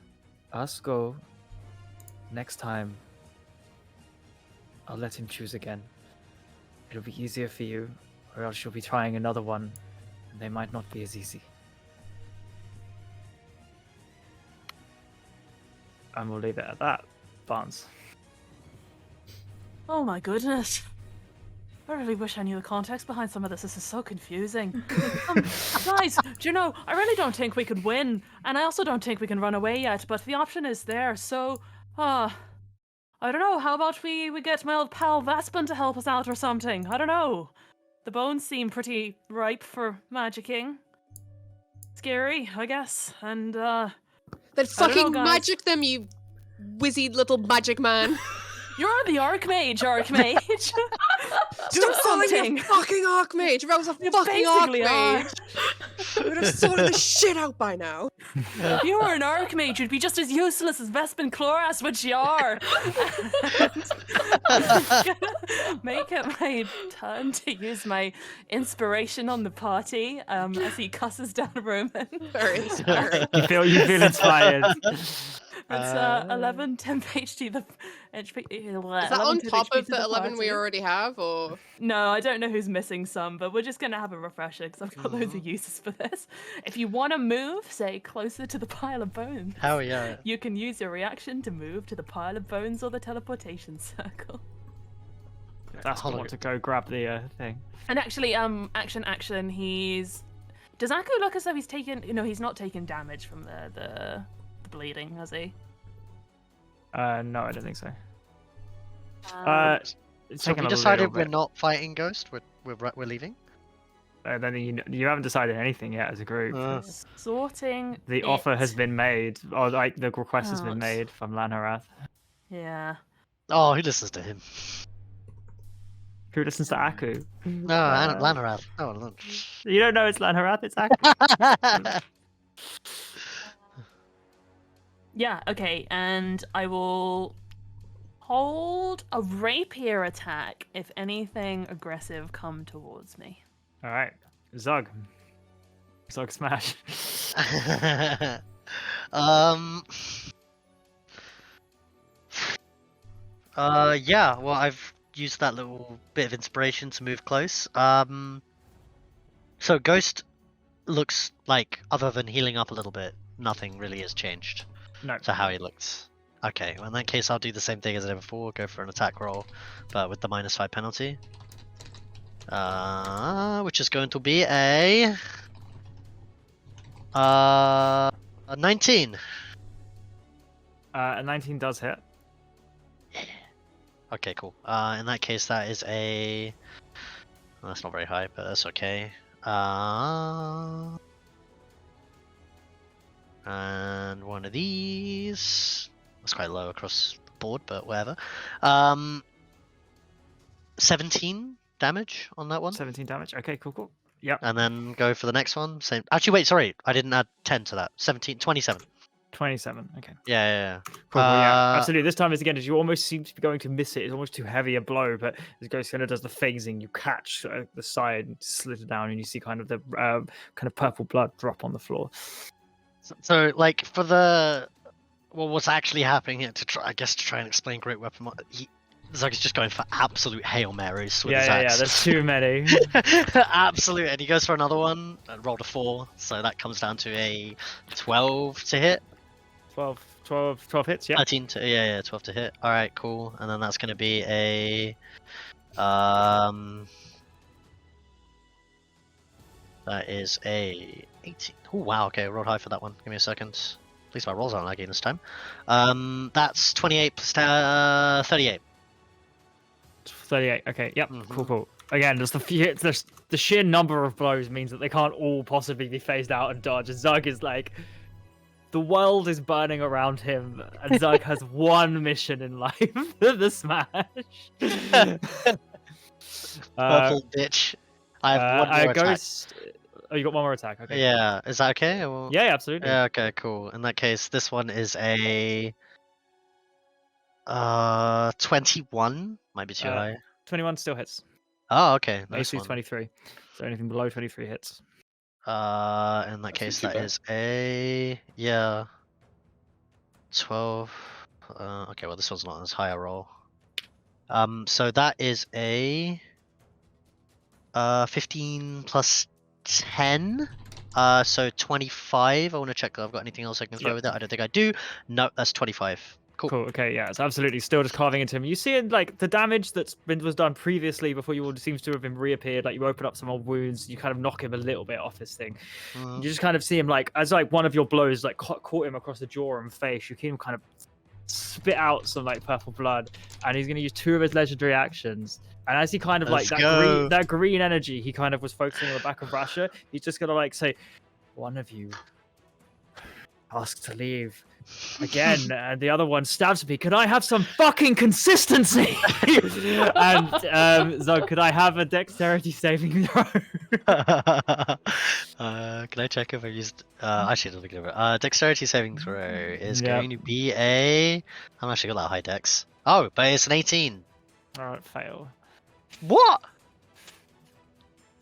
S1: us go next time, I'll let him choose again. It'll be easier for you, or else you'll be trying another one, and they might not be as easy. And we'll leave it at that, Barnes.
S4: Oh my goodness. I really wish I knew the context behind some of this. This is so confusing. Guys, do you know, I really don't think we could win, and I also don't think we can run away yet, but the option is there, so, I don't know, how about we get my old pal Vespin to help us out or something? I don't know. The bones seem pretty ripe for magicking. Scary, I guess, and,
S5: Then fucking magic them, you wizzy little magic man.
S4: You're the Archmage. Do something.
S5: Fucking Archmage. If I was a fucking Archmage, I would have sorted this shit out by now.
S4: If you were an Archmage, you'd be just as useless as Vespin Chloras, which you are. Make it my turn to use my inspiration on the party as he cusses down Roman.
S5: Very inspiring.
S1: You feel inspired.
S4: It's 11 temp HP. The HP.
S5: Is that on top of the 11 we already have, or?
S4: No, I don't know who's missing some, but we're just gonna have a refresher because I've got loads of uses for this. If you want to move, say closer to the pile of bones.
S7: Hell yeah!
S4: You can use your reaction to move to the pile of bones or the teleportation circle.
S1: That's what to go grab the thing.
S4: And actually, action. He's. Does Aku look as though he's taken? No, he's not taken damage from the bleeding, has he?
S1: No, I don't think so.
S7: So we decided we're not fighting Ghost. We're we're leaving.
S1: Then you haven't decided anything yet as a group.
S4: Sorting.
S1: The offer has
S4: it
S1: been made, or like the request has been
S4: out.
S1: made from Lanharath.
S4: Yeah.
S7: Oh, who listens to him?
S1: Who listens to Aku?
S7: No, Lanarath. Oh, no.
S1: You don't know it's Lanharath, it's Aku.
S4: Yeah, okay, and I will hold a rapier attack if anything aggressive come towards me.
S1: All right, Zug smash.
S7: Yeah, well, I've used that little bit of inspiration to move close. So Ghost looks like, other than healing up a little bit, nothing really has changed
S1: No.
S7: to how he looks. Okay, well in that case I'll do the same thing as I did before, go for an attack roll, but with the -5 penalty. Which is going to be a 19.
S1: A 19 does hit.
S7: Okay, cool. In that case, that is a. Well, that's not very high, but that's okay. And one of these. That's quite low across the board, but whatever. 17 damage on that one.
S1: 17 damage. Okay, cool. Yep.
S7: And then go for the next one. Same. Actually, wait, sorry. I didn't add 10 to that. 27.
S1: 27. Okay.
S7: Yeah.
S1: Cool. Yeah. Absolutely. This time is again, as you almost seem to be going to miss it. It's almost too heavy a blow, but as Ghost kind of does the phasing, you catch the side and slid it down, and you see kind of the kind of purple blood drop on the floor.
S7: So like for the what's actually happening here to try and explain Great Weapon. Zug is just going for absolute Hail Marys with his axe.
S1: Yeah, there's too many.
S7: Absolute, and he goes for another one and rolled a 4, so that comes down to a 12 to hit.
S1: 12 hits, yeah.
S7: 13 to, yeah, 12 to hit. Alright, cool. And then that's going to be a, that is a 18. Oh, wow, okay, I rolled high for that one. Give me a second. At least my rolls aren't lagging this time. That's 28 plus 38.
S1: 38. Okay. Yep. Cool. Again, just the sheer number of blows means that they can't all possibly be phased out and dodge. And Zug is like, the world is burning around him, and Zug has one mission in life: the smash.
S7: Purple bitch. I have one more attack.
S1: Oh, you got one more attack. Okay.
S7: Yeah. Is that okay? Or...
S1: Yeah, absolutely.
S7: Yeah. Okay. Cool. In that case, this one is a 21. Might be too high.
S1: 21 still hits.
S7: Oh, okay. Nice
S1: AC
S7: one.
S1: 23. So anything below 23 hits.
S7: In that case, that is a 12. Okay, well this one's not as high a roll. So that is a 15 plus 10. So 25. I want to check if I've got anything else I can throw with that. I don't think I do. No, that's 25. Cool.
S1: Okay, yeah, it's absolutely still just carving into him. You see, like the damage that was done previously before you all seems to have been reappeared. Like you open up some old wounds, you kind of knock him a little bit off his thing. You just kind of see him like as like one of your blows like caught him across the jaw and face. You see him kind of spit out some like purple blood, and he's going to use 2 of his legendary actions. And as he kind of that green energy, he kind of was focusing on the back of Rasha. He's just going to like say, "One of you asked to leave." Again, and the other one stabs me. Could I have some fucking consistency? And Zog, could I have a dexterity saving throw?
S7: Can I check if I used? Actually, I don't think I have it. Dexterity saving throw is going to be a. I'm actually got that high dex. Oh, but it's an 18.
S1: Alright, fail.
S7: What?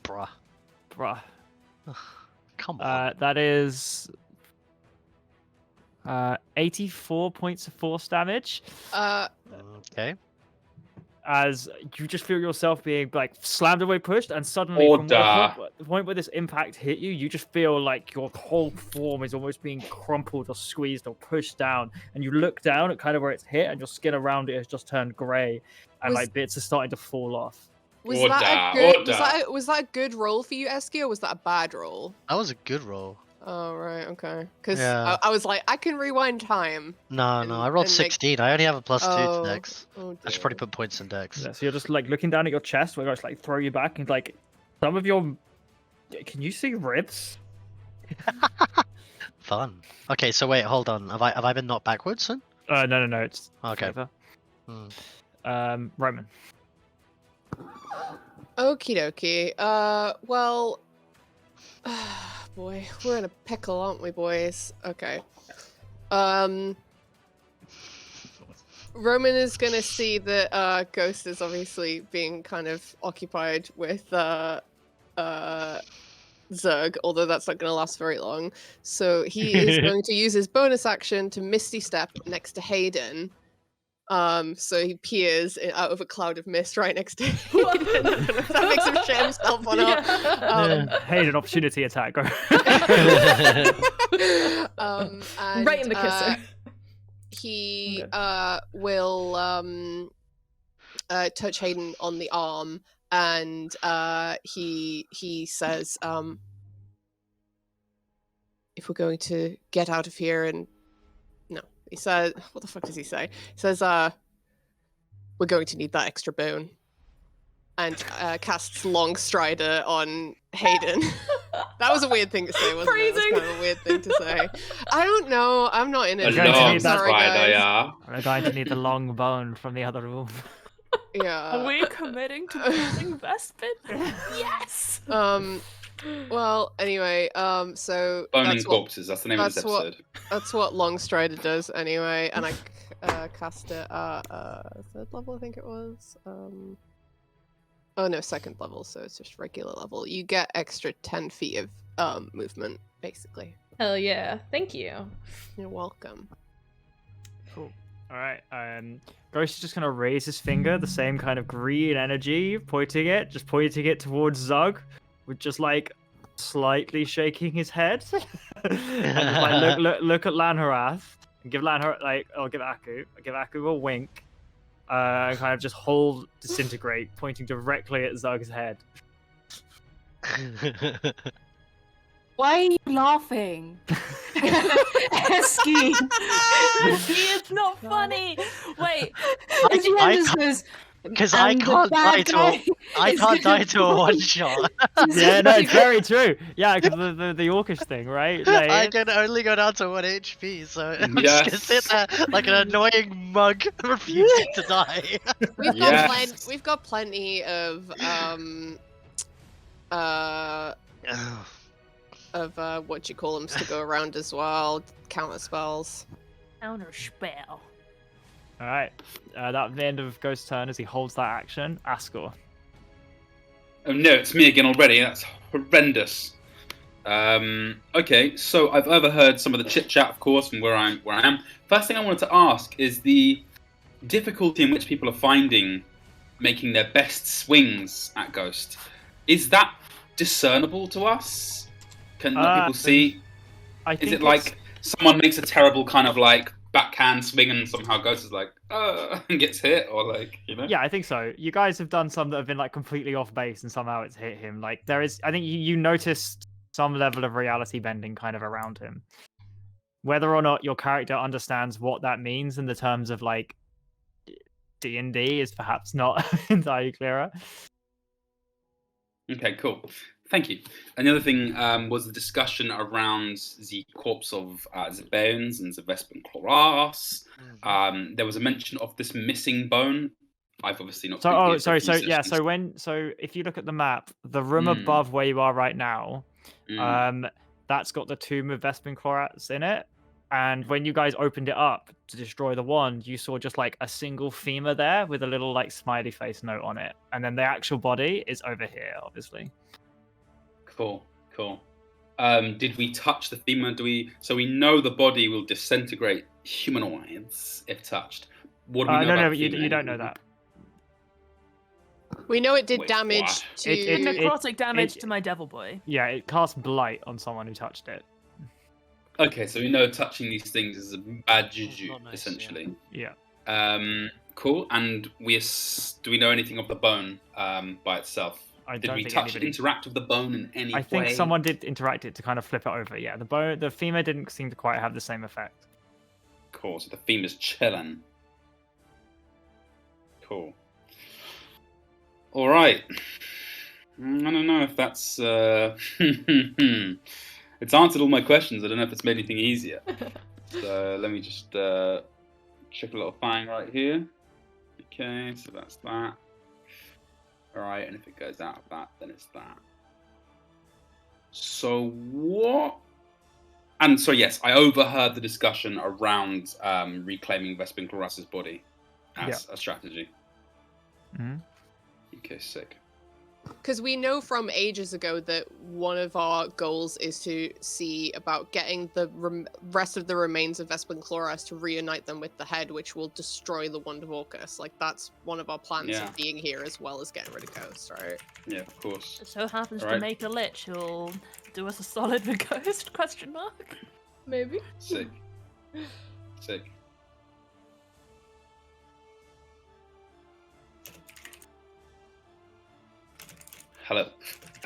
S7: Bruh. Come on.
S1: That is 84 points of force damage.
S7: Okay.
S1: As you just feel yourself being like slammed away, pushed, and suddenly from the point where this impact hit you, you just feel like your whole form is almost being crumpled or squeezed or pushed down. And you look down at kind of where it's hit, and your skin around it has just turned grey, and like bits are starting to fall off.
S5: Was that a good roll for you, Eski, or was that a bad roll?
S7: That was a good roll.
S5: Oh, right, okay. Because
S7: Yeah.
S5: I was like, I can rewind time.
S7: No,
S5: And-
S7: I rolled
S5: and make-
S7: 16. I only have a +2
S5: Oh,
S7: to Dex.
S5: oh
S7: I should probably
S5: dear.
S7: put points in Dex.
S1: Yeah, so you're just like looking down at your chest, where guys like throw you back, and like some of your. Can you see ribs?
S7: Fun. Okay, so wait, hold on. Have I been knocked backwards then?
S1: No. It's
S7: Okay.
S1: flavor.
S7: Hmm.
S1: Roman.
S5: Okie dokie. Well. Boy, we're in a pickle, aren't we, boys? Okay. Roman is gonna see that Ghost is obviously being kind of occupied with Zerg, although that's not gonna last very long. So he is going to use his bonus action to Misty Step next to Hayden. So he peers out of a cloud of mist right next to Hayden. I don't know if that makes him shit himself or not.
S1: Hey, an opportunity attack. Go.
S5: And,
S3: Right in the kisser.
S5: He
S1: Okay.
S5: will touch Hayden on the arm, and he says, if we're going to get out of here and he says, what the fuck does he say? He says, we're going to need that extra bone. And casts Long Strider on Hayden. That was a weird thing to say, wasn't it? It was kind of a weird thing to say. I don't know. I'm not in it.
S1: You're going to need that
S5: Sorry, guys.
S1: We're going to need the long bone from the other room.
S5: Yeah.
S4: Are we committing to using Vespin? Yes!
S5: Well, anyway, so
S2: Boning corpses, that's the name of this episode.
S5: That's what Long Strider does anyway, and I cast it at 3rd level, I think it was. Oh no, 2nd level, so it's just regular level. You get extra 10 feet of movement, basically.
S3: Hell yeah. Thank you.
S5: You're welcome.
S1: Cool. All right. Ghost is just gonna raise his finger, the same kind of green energy, pointing it towards Zug, with just like slightly shaking his head, and just like look at Lanharath, and give Lanharath I'll give Aku a wink, and kind of just hold disintegrate, pointing directly at Zug's head.
S6: Why are you laughing? Esky!
S4: It's not funny! Wait,
S7: Because I can't die to a one shot.
S1: Yeah, no, it's very true. Yeah, because the orcish thing, right? Like,
S7: I can only go down to 1 HP, so I'm just
S2: Yes.
S7: gonna sit there like an annoying mug, refusing to die.
S5: We've got plenty of what you call them to go around as well. Counter spells.
S4: counter spell.
S1: all right. That's the end of Ghost's turn as he holds that action. Ascor.
S2: Oh no, it's me again already. That's horrendous. Okay, so I've overheard some of the chit chat, of course, from where I am. First thing I wanted to ask is the difficulty in which people are finding making their best swings at Ghost. Is that discernible to us? Can people see?
S1: I
S2: Is
S1: think
S2: it like someone makes a terrible kind of like backhand swing and somehow Ghost is like, and gets hit, or like, you know?
S1: Yeah, I think so. You guys have done some that have been like completely off base, and somehow it's hit him. Like there is, I think you noticed some level of reality bending kind of around him. Whether or not your character understands what that means in the terms of like D&D is perhaps not entirely clearer.
S2: Okay, cool. Thank you. And the other thing was the discussion around the corpse of the bones and the Vespin Chloras. There was a mention of this missing bone. I've obviously not.
S1: So, so if you look at the map, the room above where you are right now, that's got the tomb of Vespin Chloras in it. And when you guys opened it up to destroy the wand, you saw just like a single femur there with a little like smiley face note on it. And then the actual body is over here, obviously.
S2: Cool. Did we touch the femur? So we know the body will disintegrate humanoids if touched. What do we know about
S1: but
S2: femur?
S1: you don't know that.
S5: We know it did
S2: Wait,
S5: damage
S2: what?
S5: to.
S4: Necrotic damage to my devil boy.
S1: Yeah, it cast blight on someone who touched it.
S2: Okay, so we know touching these things is a bad juju,
S7: Not nice,
S2: essentially.
S1: Yeah.
S2: Cool. And do we know anything of the bone by itself?
S1: I
S2: Did
S1: don't
S2: we
S1: think
S2: touch,
S1: anybody.
S2: interact with the bone in any way?
S1: I think someone did interact it to kind of flip it over. Yeah, the femur didn't seem to quite have the same effect.
S2: Cool. So the femur's chilling. Cool. All right. I don't know if that's. It's answered all my questions. I don't know if it's made anything easier. So let me just check a little thing right here. Okay, so that's that. All right, and if it goes out of that, then it's that. So what? And so yes, I overheard the discussion around reclaiming Vespin Chloras' body as a strategy.
S1: Mm-hmm.
S2: Okay, sick.
S5: Because we know from ages ago that one of our goals is to see about getting the rest of the remains of Vespin Chloras to reunite them with the head, which will destroy the Wand of Orcus. Like, that's one of our plans of being here, as well as getting rid of Ghost, right?
S2: Yeah, of course.
S4: It so happens to make a lich who'll do us a solid with Ghost, question mark?
S3: Maybe.
S2: Sick. Sick. Hello.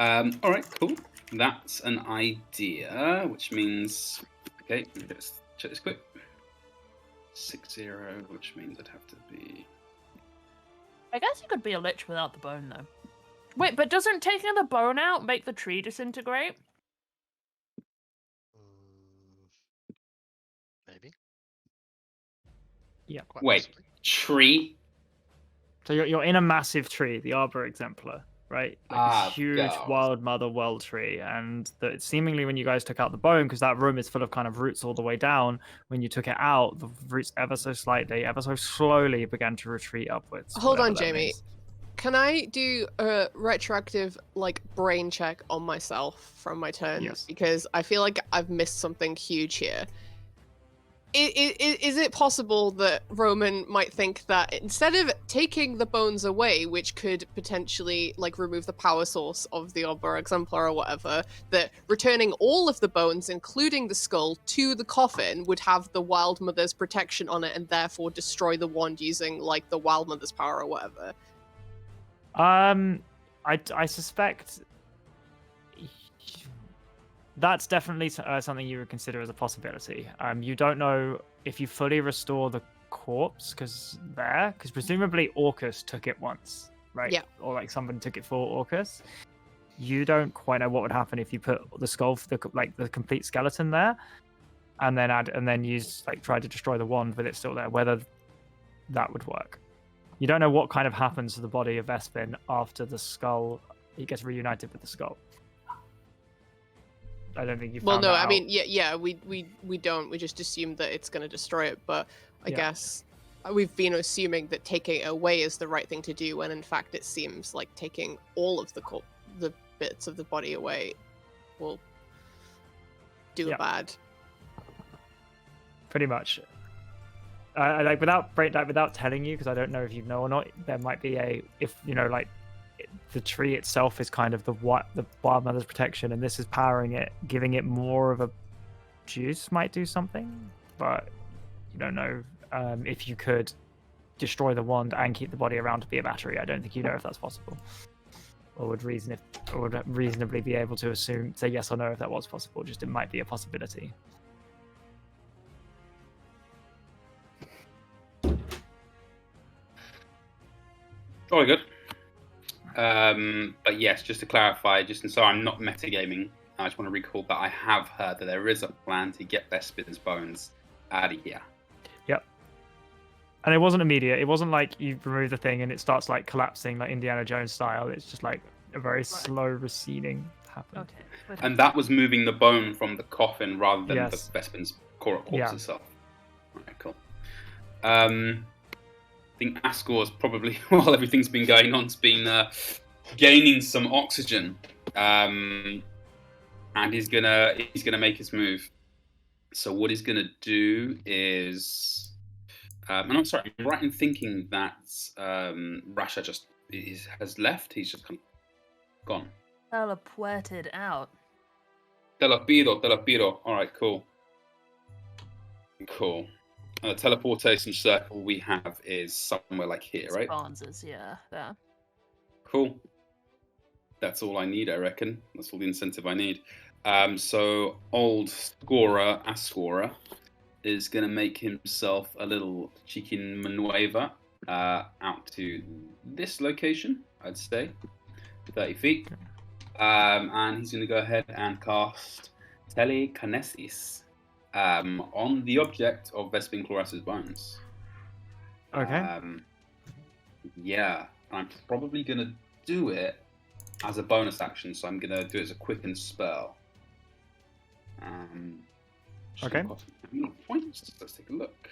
S2: All right, cool. That's an idea, which means... Okay, let's check this quick. 6-0, which means I'd have to be...
S4: I guess you could be a lich without the bone, though. Wait, but doesn't taking the bone out make the tree disintegrate?
S7: Maybe.
S1: Yeah.
S2: Wait, tree?
S1: So you're in a massive tree, the Arbor Exemplar, right? Like this huge
S2: God.
S1: wild mother world tree, and seemingly when you guys took out the bone, because that room is full of kind of roots all the way down, when you took it out, the roots ever so slightly, ever so slowly began to retreat upwards.
S5: Hold on,
S1: whatever that
S5: Jamie.
S1: means.
S5: Can I do a retroactive, like, brain check on myself from my turn?
S1: Yes.
S5: Because I feel like I've missed something huge here. Is it possible that Roman might think that instead of taking the bones away, which could potentially, like, remove the power source of the Arbor Exemplar or whatever, that returning all of the bones, including the skull, to the coffin would have the Wild Mother's protection on it and therefore destroy the wand using, like, the Wild Mother's power or whatever?
S1: I suspect that's definitely something you would consider as a possibility. You don't know if you fully restore the corpse because presumably Orcus took it once, right?
S5: Yeah.
S1: Or like someone took it for Orcus. You don't quite know what would happen if you put the skull, the complete skeleton there, and then use try to destroy the wand with it still there. Whether that would work. You don't know what kind of happens to the body of Vespin after the skull. He gets reunited with the skull. I don't think you.
S5: Well,
S1: found
S5: no,
S1: that
S5: I
S1: out.
S5: mean, yeah, we don't. We just assume that it's going to destroy it. But I guess we've been assuming that taking it away is the right thing to do, when in fact it seems like taking all of the bits of the body away will do a bad.
S1: Pretty much. Without telling you, because I don't know if you know or not, there might be the tree itself is kind of the Wild Mother's protection, and this is powering it, giving it more of a juice might do something, but you don't know if you could destroy the wand and keep the body around to be a battery. I don't think you know if that's possible, or would reasonably be able to say yes or no if that was possible. Just it might be a possibility.
S2: Very good. But yes, just to clarify, so I'm not metagaming, I just want to recall that I have heard that there is a plan to get Vespin's bones out of here.
S1: Yep. And it wasn't immediate. It wasn't like you remove the thing and it starts like collapsing like Indiana Jones style. It's just like a very slow receding happened.
S4: Okay.
S2: And that was moving the bone from the coffin rather than the Vespin's corpse itself. Okay, cool. I think Ascor's probably, while everything's been going on, has been gaining some oxygen, and he's gonna make his move. So what he's gonna do is, and I'm sorry, I'm right in thinking that Rasha has left. He's just kind of gone.
S4: Teleported out.
S2: Te lo pido. All right, cool. The teleportation circle we have is somewhere like here, right?
S4: Spawns, yeah, there.
S2: Cool. that's all I need, I reckon. That's all the incentive I need. So old Ascora, is going to make himself a little chicken manueva out to this location, I'd say, 30 feet. And he's going to go ahead and cast Telekinesis on the object of Vespin Chloris's bones.
S1: Okay.
S2: Yeah, I'm probably going to do it as a bonus action, so I'm going to do it as a quicken spell.
S1: Okay.
S2: How many points? Let's take a look.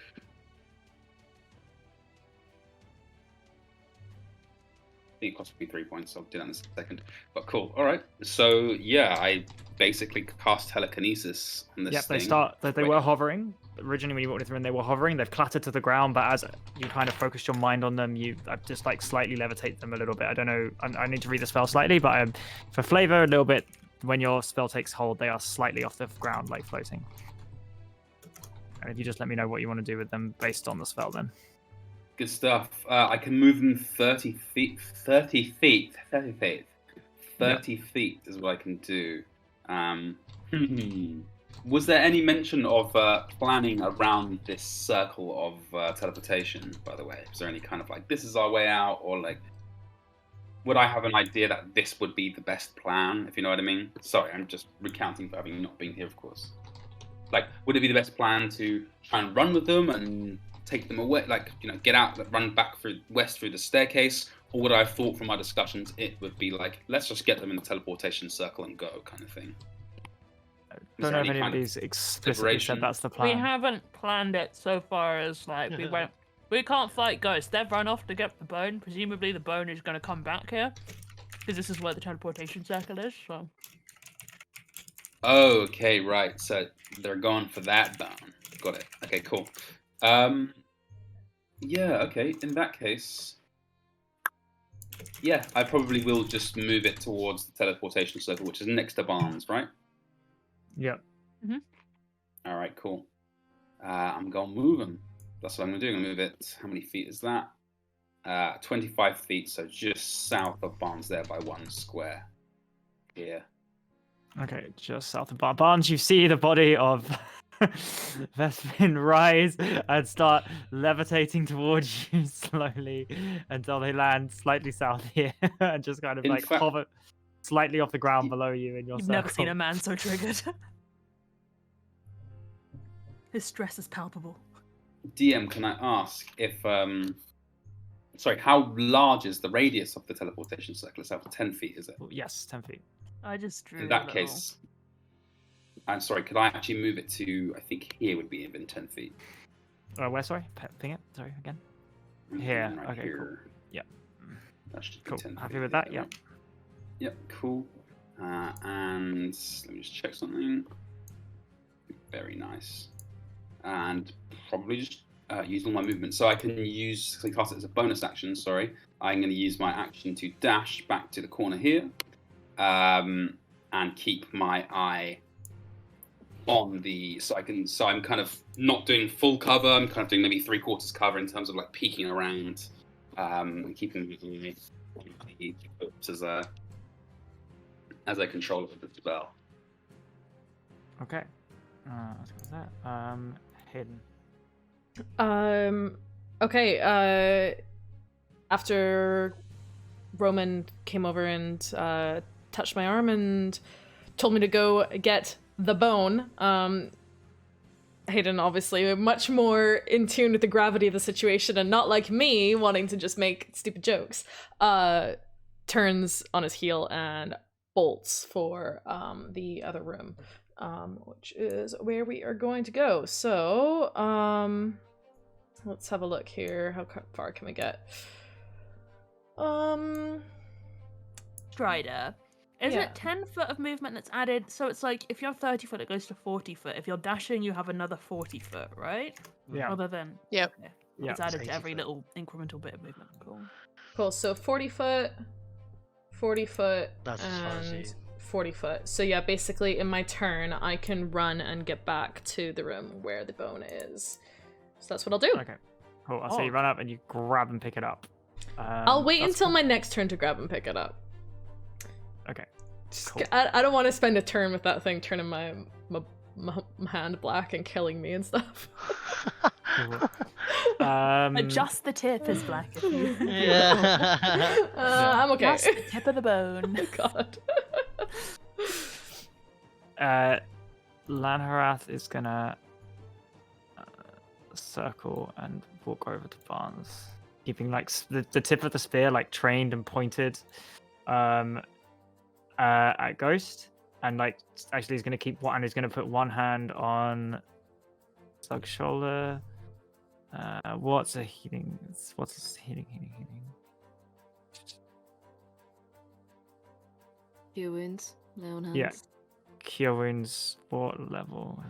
S2: I think it cost me 3 points. I'll do that in a second. But cool. All right. So yeah, I basically cast telekinesis on this thing.
S1: They were hovering. Originally, when you walked in, they were hovering. They've clattered to the ground, but as you kind of focused your mind on them, you just like slightly levitate them a little bit. I don't know. I need to read the spell slightly, but for flavor, a little bit. When your spell takes hold, they are slightly off the ground, like floating. And if you just let me know what you want to do with them based on the spell, then.
S2: Good stuff. I can move them 30 feet. 30 feet. 30 feet. 30 feet is what I can do. Was there any mention of planning around this circle of teleportation, by the way? Was there any kind of like, this is our way out, or like, would I have an idea that this would be the best plan, if you know what I mean? Sorry, I'm just recounting for having not been here, of course. Like, would it be the best plan to try and run with them and take them away, like, you know, get out, run back west through the staircase? Or would I have thought from our discussions it would be like, let's just get them in the teleportation circle and go, kind of thing?
S1: I don't know if anybody's explicitly said that's the plan.
S4: We haven't planned it so far as, like, we can't fight ghosts. They've run off to get the bone. Presumably the bone is going to come back here. Because this is where the teleportation circle is, so...
S2: Oh, okay, right. So they're going for that bone. Got it. Okay, cool. Yeah, okay. In that case... Yeah, I probably will just move it towards the teleportation circle, which is next to Barnes, right?
S1: Yep.
S2: All right, cool. I'm going to move them. That's what I'm going to do. I'm going to move it. How many feet is that? 25 feet, so just south of Barnes there by 1 square. Here.
S1: Okay, just south of Barnes. You see the body of Vespin rise and start levitating towards you slowly until they land slightly south here and just kind of hover slightly off the ground below you in your
S4: You've
S1: circle.
S4: never seen a man so triggered. His stress is palpable.
S2: DM, can I ask if, sorry, how large is the radius of the teleportation circle? It's out 10 feet, is it?
S1: Yes, 10 feet.
S4: I just drew
S2: in that case, I'm sorry, could I actually move it to, I think here would be even 10 feet.
S1: Where, sorry? Ping it, sorry, again. Here,
S2: right
S1: okay,
S2: here.
S1: cool. Yep.
S2: That should be
S1: Cool,
S2: 10
S1: happy
S2: feet,
S1: with that,
S2: yeah.
S1: yep.
S2: Yep, cool. And let me just check something. Very nice. And probably just use all my movement. So I can cast it as a bonus action, sorry. I'm going to use my action to dash back to the corner here. And keep my eye on so I'm kind of not doing full cover. I'm kind of doing maybe 3/4 cover in terms of like peeking around, and keeping the as I control the spell.
S1: Okay. What was that? Hidden.
S3: Okay. After Roman came over and touched my arm and told me to go get the bone, Hayden, obviously much more in tune with the gravity of the situation and not like me wanting to just make stupid jokes, turns on his heel and bolts for the other room, which is where we are going to go. So let's have a look here. How far can we get?
S4: Strider. Is it 10 foot of movement that's added? So it's like, if you're 30 foot, it goes to 40 foot. If you're dashing, you have another 40 foot, right?
S1: Yeah.
S4: Other than...
S5: Yep.
S4: Okay.
S1: Yeah.
S4: It's added to every
S7: 80
S4: little incremental bit of movement. Cool.
S3: Cool, so 40 foot, 40 foot,
S7: That's as far as
S3: and
S7: you-
S3: 40 foot. So yeah, basically in my turn, I can run and get back to the room where the bone is. So that's what I'll do.
S1: Okay. Cool. I'll say you run up and you grab and pick it up.
S3: I'll wait
S1: that's
S3: until
S1: cool.
S3: my next turn to grab and pick it up.
S1: Cool.
S3: I don't want to spend a turn with that thing turning my hand black and killing me and stuff.
S1: Cool.
S4: Just the tip is black. If you...
S7: Yeah.
S3: I'm okay.
S4: Just the tip of the bone.
S3: Oh, God.
S1: Lanharath is gonna circle and walk over to Barnes, keeping like the tip of the spear like trained and pointed at Ghost, and like actually he's gonna keep one, and he's gonna put one hand on Zug's shoulder. What's a healing? What's healing?
S6: Cure wounds, lay on hands.
S1: Yeah. Cure wounds. What level?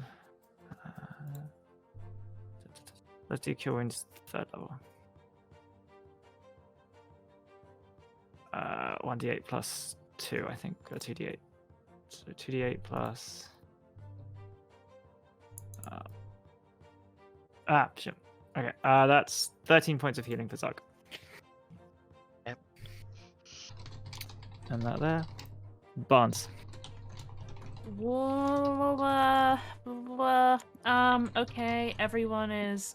S1: Let's do cure wounds 3rd level. 1d8 plus 2, I think, or 2d8. So 2d8 plus. Shit. Okay, that's 13 points of healing for Zug.
S7: Yep.
S1: And that there. Barnes.
S4: Okay, everyone is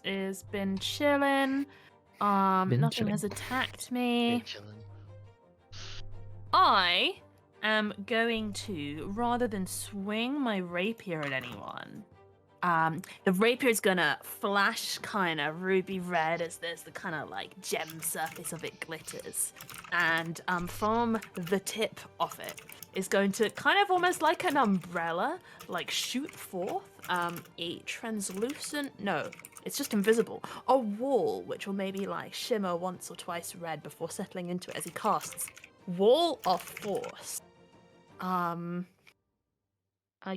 S4: been chilling. Nothing
S1: chilling.
S4: has attacked me.
S7: Chilling.
S4: I am going to, rather than swing my rapier at anyone, the rapier is gonna flash kind of ruby red as there's the kind of like gem surface of it glitters, and from the tip of it is going to kind of almost like an umbrella, like shoot forth a translucent, no, it's just invisible, a wall which will maybe like shimmer once or twice red before settling into it as he casts Wall of Force. I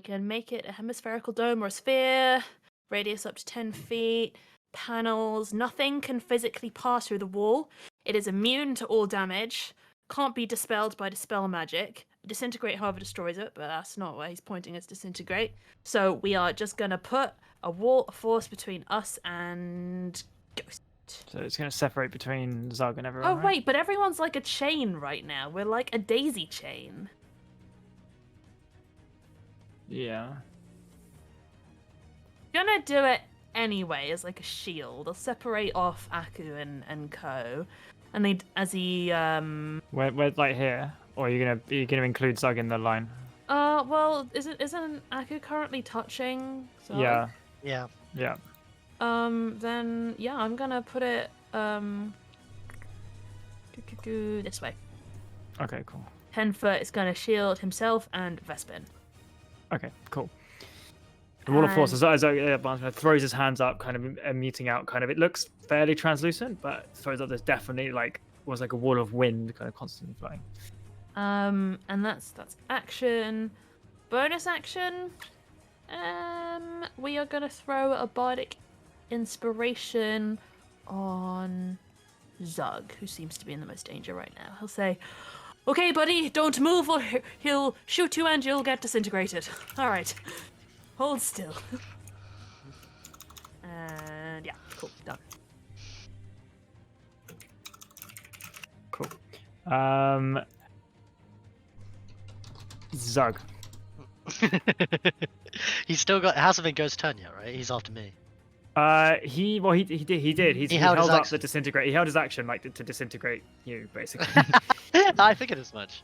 S4: can make it a hemispherical dome or a sphere, radius up to 10 feet, panels, nothing can physically pass through the wall. It is immune to all damage, can't be dispelled by dispel magic. Disintegrate, however, destroys it, but that's not where he's pointing as disintegrate. So we are just going to put a wall of force between us and Ghost.
S1: So it's going to separate between Zug and everyone.
S4: Oh,
S1: right?
S4: wait, but everyone's like a chain right now. We're like a daisy chain.
S1: Yeah.
S4: Gonna do it anyway as like a shield. I'll separate off Aku and Co. And they, as he
S1: We're like here, or are you gonna include Zug in the line?
S4: well, isn't Aku currently touching Zug?
S1: Yeah.
S7: Yeah.
S1: Yeah.
S4: Then yeah, I'm gonna put it this way.
S1: Okay. Cool.
S4: 10 foot is gonna shield himself and Vespin.
S1: Okay. Cool. The wall of force as Barnes throws his hands up, kind of muting out. Kind of, it looks fairly translucent, but throws up. There's definitely like was like a wall of wind, kind of constantly flowing.
S4: And that's action. Bonus action. We are gonna throw a bardic inspiration on Zug, who seems to be in the most danger right now. He'll say, "Okay, buddy, don't move, or he'll shoot you and you'll get disintegrated." All right, hold still. And yeah, cool, done.
S1: Cool. Zug.
S7: He's still got. It hasn't been Ghost's turn yet, right? He's after me.
S1: He did. He
S7: held his
S1: held up
S7: action.
S1: the disintegrate. He held his action like to disintegrate you, basically.
S7: I figured as much.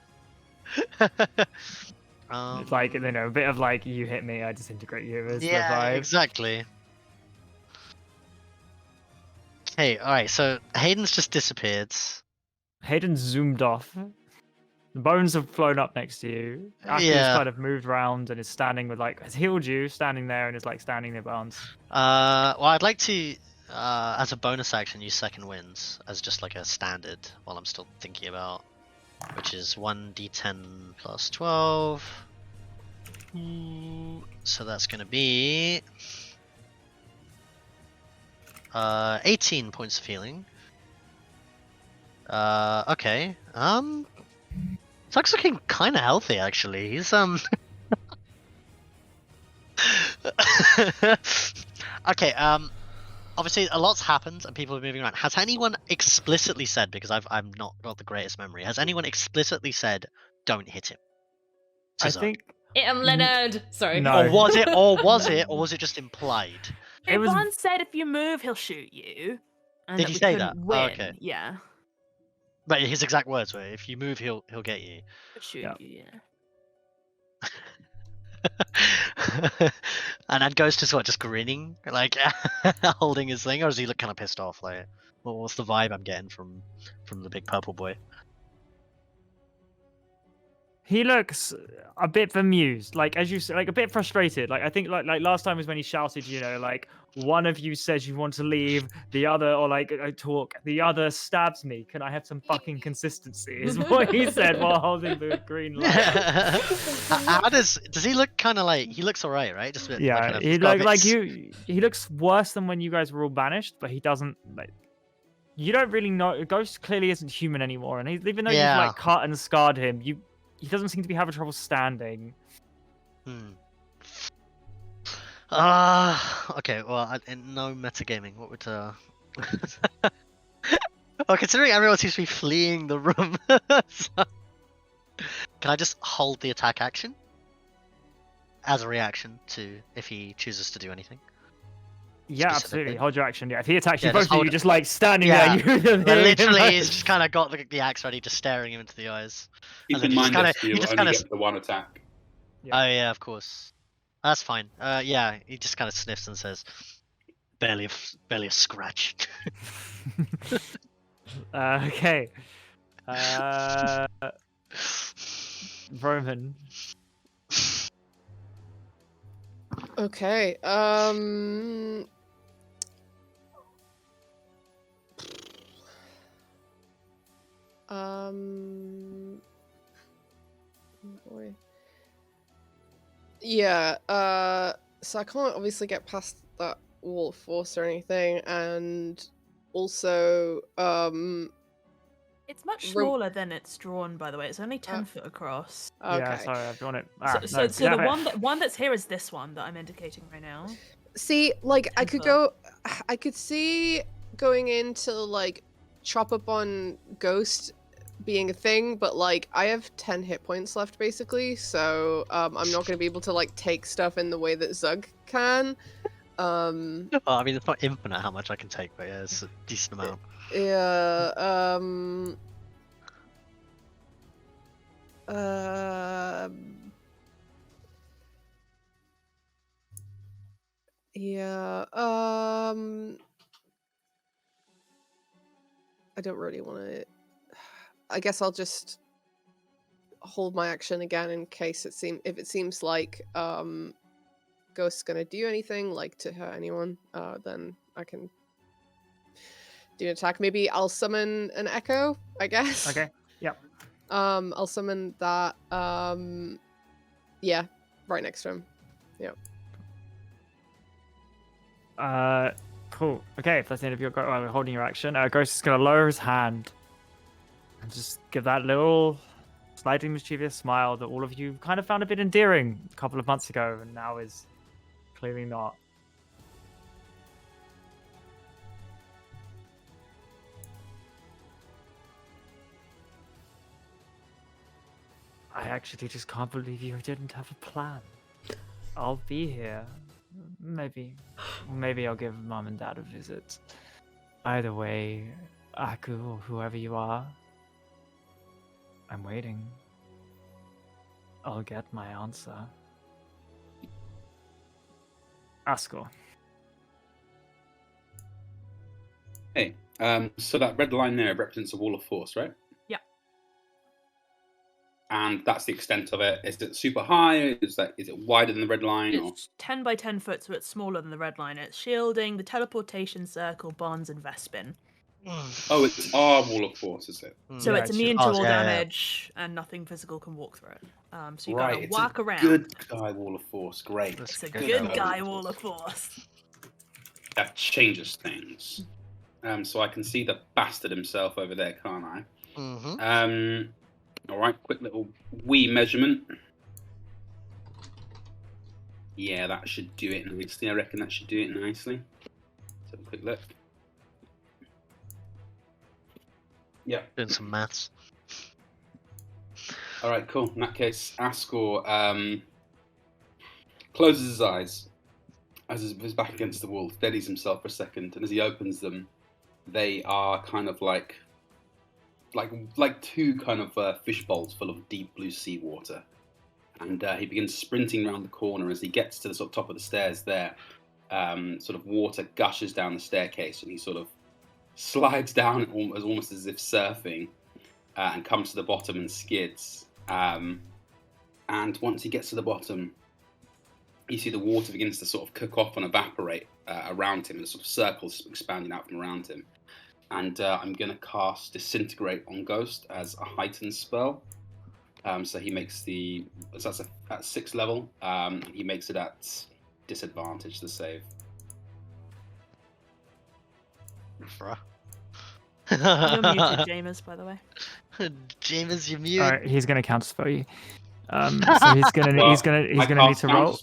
S1: It's like, you know, a bit of like, you hit me, I disintegrate you. Is
S7: Yeah,
S1: the vibe.
S7: exactly. Okay, alright, so Hayden's just disappeared.
S1: Hayden zoomed off. The bones have flown up next to you. Aku's
S7: Yeah.
S1: kind of moved around and is standing with like, has healed you, standing there and is like standing near Barnes.
S7: Well, I'd like to, as a bonus action, use second winds as just like a standard while I'm still thinking about, which is 1d10 plus 12. So that's going to be 18 points of healing. Okay. Zug's looking kind of healthy actually. He's Okay, obviously a lot's happened and people are moving around. Has anyone explicitly said, because I'm not got the greatest memory, has anyone explicitly said don't hit him?
S1: I
S7: Zug.
S1: think
S3: Hit him, Leonard. Sorry.
S1: No.
S7: Or was it? Or was it just implied?
S1: It was-
S4: Barnes said if you move, he'll shoot you. And
S7: Did
S4: that
S7: he
S4: we
S7: say
S4: couldn't
S7: that? Oh,
S4: Win.
S7: okay.
S4: Yeah.
S7: But his exact words were, "If you move, he'll get you."
S4: He'll shoot
S1: Yeah.
S4: you. Yeah.
S7: And then Ghost is what, just grinning, like holding his thing, or does he look kind of pissed off? Like, what's the vibe I'm getting from the big purple boy?
S1: He looks a bit bemused, like as you said, like a bit frustrated. Like I think, like last time was when he shouted, you know, like one of you says you want to leave, the other, or like talk, the other stabs me. Can I have some fucking consistency? Is what he said while holding the green light.
S7: How does he look? Kind of like he looks alright, right? Just a bit,
S1: Yeah,
S7: kind of,
S1: he
S7: he's got a
S1: like
S7: bit
S1: like
S7: s-
S1: you. He looks worse than when you guys were all banished, but he doesn't like. You don't really know. Ghost clearly isn't human anymore, and even though you've
S7: Yeah.
S1: like cut and scarred him, he doesn't seem to be having trouble standing.
S7: Okay. Well, in no metagaming, what would well, considering everyone seems to be fleeing the room, so... can I just hold the attack action as a reaction to if he chooses to do anything?
S1: Yeah, absolutely.
S7: Specifically.
S1: Hold your action. Yeah, if he attacks you,
S7: Yeah,
S1: both
S7: just
S1: of you
S7: hold it.
S1: just like standing
S7: Yeah.
S1: there. You
S7: But literally, he's just kind of got the axe ready, just staring him into the eyes.
S2: Keep
S7: And then
S2: in
S7: he just
S2: mind
S7: kinda-
S2: that
S7: he
S2: you
S7: just
S2: only
S7: kinda
S2: get the one attack.
S1: Yeah.
S7: Oh yeah, of course. That's fine. Yeah, he just kind of sniffs and says, "Barely a scratch."
S1: Okay. Roman.
S5: Okay. Boy. Yeah. So I can't obviously get past that wall of force or anything, and also,
S4: It's much
S5: Ro-
S4: smaller than it's drawn, by the way. It's only 10 foot across.
S5: okay.
S1: Yeah, sorry, I've drawn it.
S4: So
S1: no,
S4: the one that's here is this one that I'm indicating right now.
S5: See, like I
S4: 10
S5: could
S4: foot.
S5: go, I could see going into like chop up on Ghost being a thing, but like I have 10 hit points left basically, so I'm not gonna be able to like take stuff in the way that Zug can.
S7: Well, I mean, it's not infinite how much I can take, but yeah, it's a decent amount.
S5: Yeah. Yeah. I don't really want to. I guess I'll just hold my action again in case if it seems like Ghost's gonna do anything like to hurt anyone, then I can do an attack. Maybe I'll summon an echo, I guess.
S1: Okay. Yep.
S5: I'll summon that. Yeah, right next to him. Yep.
S1: Cool. Okay, if that's the end of your holding your action, Ghost is gonna lower his hand and just give that little slightly mischievous smile that all of you kind of found a bit endearing a couple of months ago, and now is clearly not. I actually just can't believe you didn't have a plan. I'll be here. Maybe I'll give Mom and Dad a visit. Either way, Aku or whoever you are, I'm waiting. I'll get my answer. Askell.
S2: Hey, so that red line there represents a wall of force, right?
S4: Yeah.
S2: And that's the extent of it. Is it super high? Is it wider than the red line? Or...
S4: It's 10 by 10 foot, so it's smaller than the red line. It's shielding, the teleportation circle, bonds, and Vespin.
S2: Oh, it's our wall of force, is it?
S4: So
S1: Yeah,
S4: it's
S1: it's
S4: immune to
S7: yours.
S4: all
S7: Oh, yeah, yeah.
S4: damage, and nothing physical can walk through it. So you
S2: Right,
S4: gotta
S2: it's
S4: walk
S2: a
S4: around.
S2: good guy wall of force. Great.
S7: That's
S4: It's a
S7: good
S4: good
S7: guy
S4: guy wall of force.
S2: That changes things. So I can see the bastard himself over there, can't I?
S7: Mm-hmm.
S2: All right, quick little wee measurement. Yeah, that should do it nicely. I reckon that should do it nicely. Let's have a quick look. Yeah.
S7: Doing some maths.
S2: All right, cool. In that case, Ascor closes his eyes as his back against the wall, steadies himself for a second, and as he opens them, they are kind of like two kind of fish bowls full of deep blue seawater. And he begins sprinting around the corner. As he gets to the sort of top of the stairs there, sort of water gushes down the staircase, and he sort of slides down almost as if surfing, and comes to the bottom and skids. And once he gets to the bottom, you see the water begins to sort of cook off and evaporate around him, and sort of circles expanding out from around him. And I'm going to cast Disintegrate on Ghost as a heightened spell. So he makes that's at 6th level. He makes it at disadvantage to save.
S7: Bruh.
S4: You're muted, James, by the way.
S7: James, you're muted.
S1: Alright, he's gonna counterspell you. So he's gonna need to roll.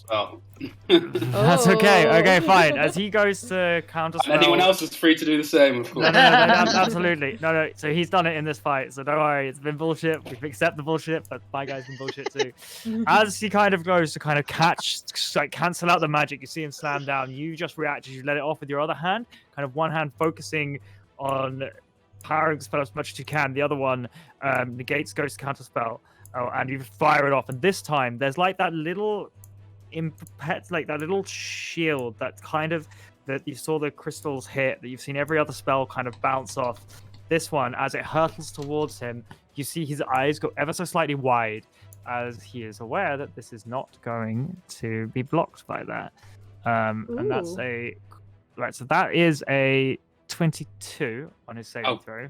S1: That's okay. Okay, fine. As he goes to counterspell.
S2: Anyone else is free to do the same, of course.
S1: No, absolutely. No. So he's done it in this fight. So don't worry. It's been bullshit. We accept the bullshit, but my guy's been bullshit too. As he kind of goes to kind of cancel out the magic, you see him slam down. You just react as you let it off with your other hand. Kind of one hand focusing on powering the spell as much as you can. The other one negates Ghost counterspell. Oh, and you fire it off, and this time there's like that little shield that you saw the crystals hit, that you've seen every other spell kind of bounce off. This one, as it hurtles towards him, you see his eyes go ever so slightly wide, as he is aware that this is not going to be blocked by that. And that's so that is a 22 on his saving throw.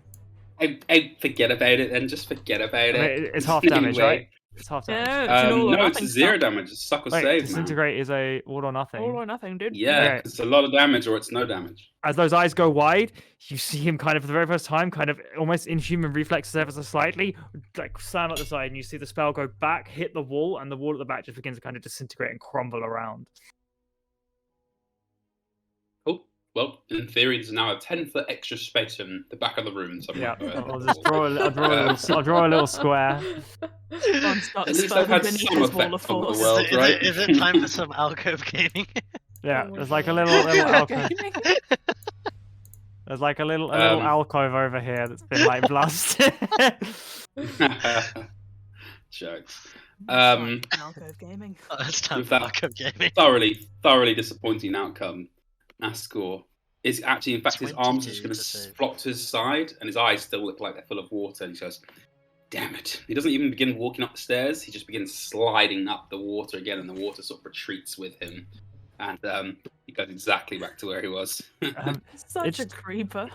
S2: I forget about it then. Just forget about it.
S1: It's half damage, right? It's half damage.
S2: No, it's 0 damage. It's suck or save,
S1: Disintegrate
S2: man.
S1: is a all or nothing.
S4: All or nothing, dude.
S2: Yeah, it's a lot of damage or it's no damage.
S1: As those eyes go wide, you see him kind of for the very first time, kind of almost inhuman reflexes ever so slightly, like slam at the side, and you see the spell go back, hit the wall, and the wall at the back just begins to kind of disintegrate and crumble around.
S2: Well, in theory, there's now a 10-foot extra space in the back of the room.
S1: Yeah, I'll just draw a little square.
S2: At least I've had some effect on the world, right?
S7: Is it time for some alcove gaming?
S1: Yeah, there's like a little alcove. There's like a little alcove over here that's been like blasted.
S2: Jokes.
S4: Alcove gaming.
S7: Oh, it's time for alcove gaming.
S2: Thoroughly disappointing outcome. Ascor is actually, in fact, his arms are just going to flop to his side, and his eyes still look like they're full of water. And he goes, "Damn it!" He doesn't even begin walking up the stairs. He just begins sliding up the water again, and the water sort of retreats with him, and he goes exactly back to where he was.
S4: Such a creeper.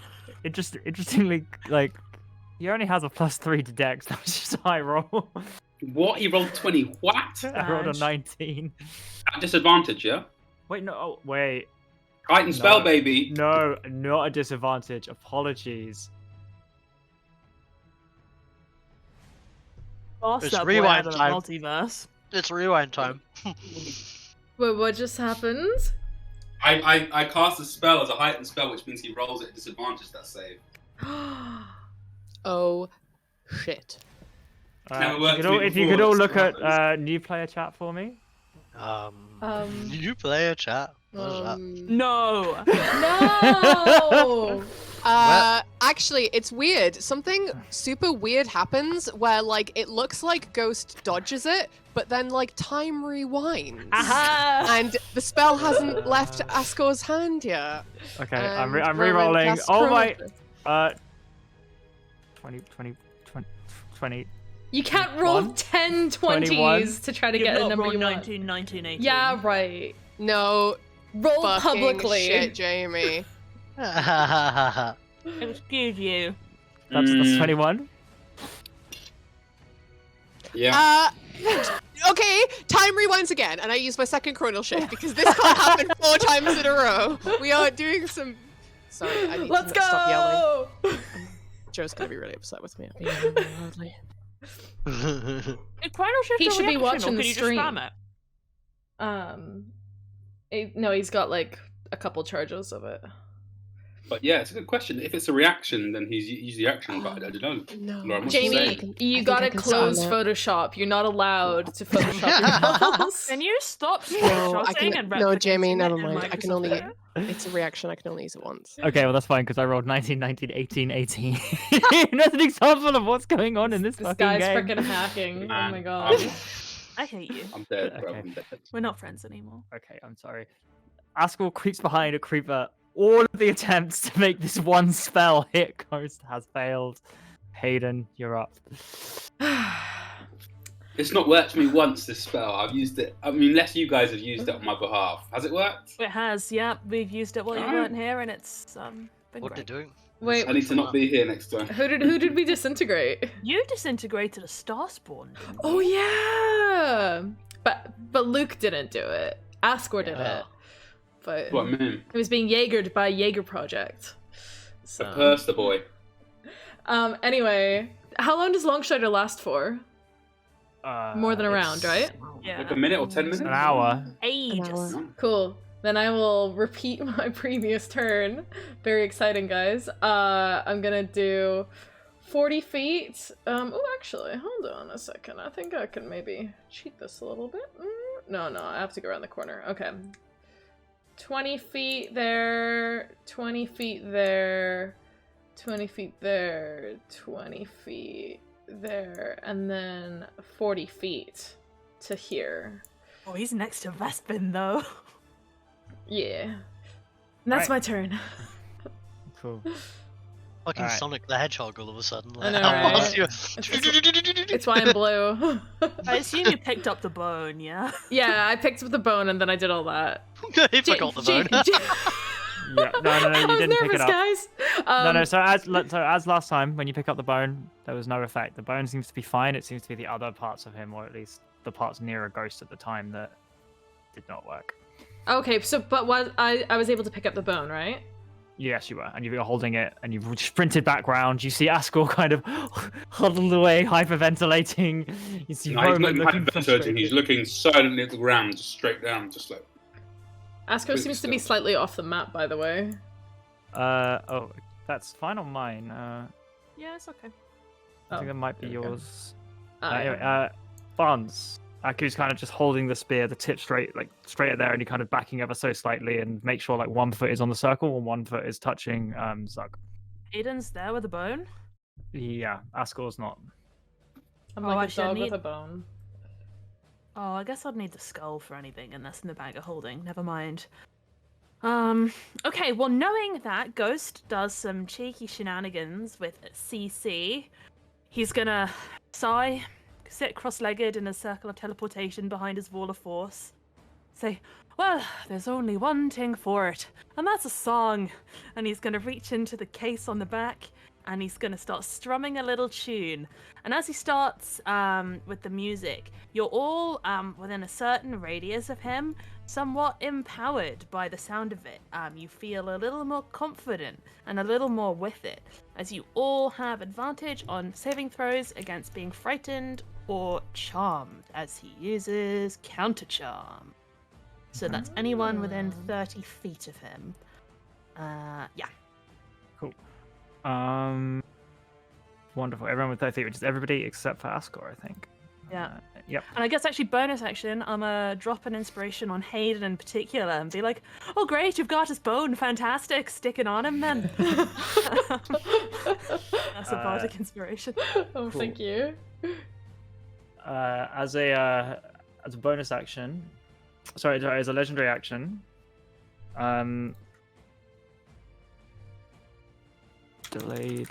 S1: Interestingly, like he only has a +3 to Dex. That was just a high roll.
S2: What? He rolled 20. What?
S1: I rolled a 19.
S2: At disadvantage, yeah.
S1: Wait, no. Oh, wait.
S2: Heightened spell, baby.
S1: No, not a disadvantage. Apologies.
S7: It's rewind time.
S4: Multiverse.
S7: It's rewind time.
S3: Wait, what just happened?
S2: I cast a spell as a heightened spell, which means he rolls at disadvantage that save.
S5: Oh, shit.
S1: If you could all look at new player chat for me.
S7: New player chat. What is that?
S4: No.
S3: No.
S5: Actually, it's weird. Something super weird happens where, like, it looks like Ghost dodges it, but then, like, time rewinds.
S4: Aha!
S5: And the spell hasn't left Ascor's hand yet.
S1: Okay, I'm re-rolling. Oh my. 20.
S3: You can't roll 10 20s to try to get a number you want.
S4: 19, 19, 18.
S3: Yeah, right.
S5: No.
S3: Roll
S5: Fucking
S3: publicly.
S5: shit, Jamie.
S4: Excuse you.
S1: That's 21.
S2: Yeah.
S5: Okay, time rewinds again, and I use my second chronal shift because this can't happen 4 times in a row. We are doing some. Sorry, I need
S3: Let's
S5: to stop yelling.
S3: go.
S5: Joe's gonna be really upset with me. I'm being really loudly.
S4: Is Chronal Shift
S3: He
S4: a
S3: should be
S4: reaction,
S3: watching
S4: or
S3: the
S4: can you
S3: stream.
S4: just spam it?
S3: No, he's got like a couple charges of it.
S2: But yeah, it's a good question. If it's a reaction, then he's usually action. But I don't know.
S5: No.
S2: Laura, what's he
S3: Jamie,
S2: saying?
S3: you
S5: think
S3: gotta
S5: I can
S3: close
S5: solve it.
S3: Photoshop. You're not allowed to Photoshop your mouse.
S4: Can you stop
S5: No,
S4: screenshotting and
S5: no, Jamie,
S4: replicating
S5: never
S4: it in
S5: mind. I can
S4: Microsoft
S5: only.
S4: Edit?
S5: It's a reaction. I can only use it once.
S1: Okay, well that's fine because I rolled 19, 19, 18, 18. That's an example of what's going on in this
S3: This
S1: fucking
S3: guy's
S1: game.
S3: freaking hacking. Oh
S2: Man,
S3: my god.
S4: I hate you.
S2: I'm dead, bro.
S1: Okay.
S2: I'm dead.
S4: We're not friends anymore.
S1: Okay, I'm sorry. Askel creeps behind a creeper. All of the attempts to make this one spell hit Ghost has failed. Hayden, you're up.
S2: It's not worked for me once, this spell. I've used it. I mean, unless you guys have used it on my behalf. Has it worked?
S4: It has, yeah. We've used it while you weren't here, and it's been
S7: What
S4: great.
S7: they're doing?
S3: Wait,
S2: I need to not be here next time.
S3: who did we disintegrate?
S4: You disintegrated a star spawn. Didn't
S3: Oh
S4: you?
S3: yeah, but Luke didn't do it. Ascor did
S7: Yeah.
S3: it, but
S2: That's what I mean.
S3: it was being Jaegered by Jaeger Project. So
S2: The purse, the boy.
S3: anyway, how long does Longstrider last for? More than a round, right?
S4: Yeah.
S2: Like a minute or 10 minutes?
S1: An hour.
S4: Ages.
S5: hour.
S3: Cool. Then I will repeat my previous turn. Very exciting, guys. I'm gonna do 40 feet. Oh, actually, hold on a second. I think I can maybe cheat this a little bit. No, I have to go around the corner. Okay. 20 feet there, 20 feet there, 20 feet there, 20 feet there, and then 40 feet to here.
S4: Oh, he's next to Vespin, though.
S3: Yeah. And that's
S1: Right.
S3: my turn.
S1: Cool.
S7: Fucking
S1: Alright.
S7: Sonic the Hedgehog all of a sudden.
S3: I know,
S7: How
S3: right?
S7: fast you-
S3: It's why I'm blue.
S4: I assume you picked up the bone, yeah?
S3: Yeah, I picked up the bone and then I did all that.
S7: He forgot the bone.
S1: Yeah, no,
S3: I
S1: you
S3: was
S1: didn't pick
S3: nervous,
S1: it up.
S3: guys.
S1: No. So as last time, when you pick up the bone, there was no effect. The bone seems to be fine. It seems to be the other parts of him, or at least the parts near a ghost at the time, that did not work.
S3: Okay, so but I was able to pick up the bone, right?
S1: Yes, you were, and you were holding it, and you sprinted back round. You see Askel kind of huddled away, hyperventilating. You see
S2: No, he's
S1: Roman
S2: not
S1: looking
S2: hyperventilating.
S1: frustrated.
S2: He's looking silently at the ground, just straight down, just like.
S3: Asco
S2: Good
S3: seems to be
S2: stuff.
S3: slightly off the map, by the way.
S1: Oh, that's fine on mine.
S4: Yeah, it's okay.
S1: I think
S3: Oh,
S1: that might be
S3: there we go.
S1: yours.
S3: Ah,
S1: Anyway, Barnes. Aku's kind of just holding the spear, the tip straight at there, and you're kind of backing ever so slightly, and make sure like one foot is on the circle and one foot is touching Zug.
S4: Aiden's there with a bone?
S1: Yeah, Askel's not.
S3: I'm
S4: Oh,
S3: like a
S4: actually, I
S3: dog with
S4: need-
S3: a bone.
S4: Oh, I guess I'd need the skull for anything, and that's in the bag of holding. Never mind. Okay, well, knowing that Ghost does some cheeky shenanigans with CC, he's gonna sigh, sit cross-legged in a circle of teleportation behind his wall of force, say, well, there's only one thing for it, and that's a song. And he's gonna reach into the case on the back, and he's gonna start strumming a little tune. And as he starts with the music, you're all within a certain radius of him, somewhat empowered by the sound of it. You feel a little more confident and a little more with it, as you all have advantage on saving throws against being frightened or charmed, as he uses counter charm. So that's anyone within 30 feet of him. Yeah.
S1: Cool. Wonderful. Everyone with 30 feet, which is everybody except for Ascor, I think.
S4: Yeah.
S1: Yep.
S4: And I guess actually bonus action, I'm gonna drop an inspiration on Hayden in particular and be like, oh great, you've got his bone, fantastic, stick it on him then. That's a bardic inspiration.
S3: Oh, thank you.
S1: As a bonus action, sorry, as a legendary action, delayed.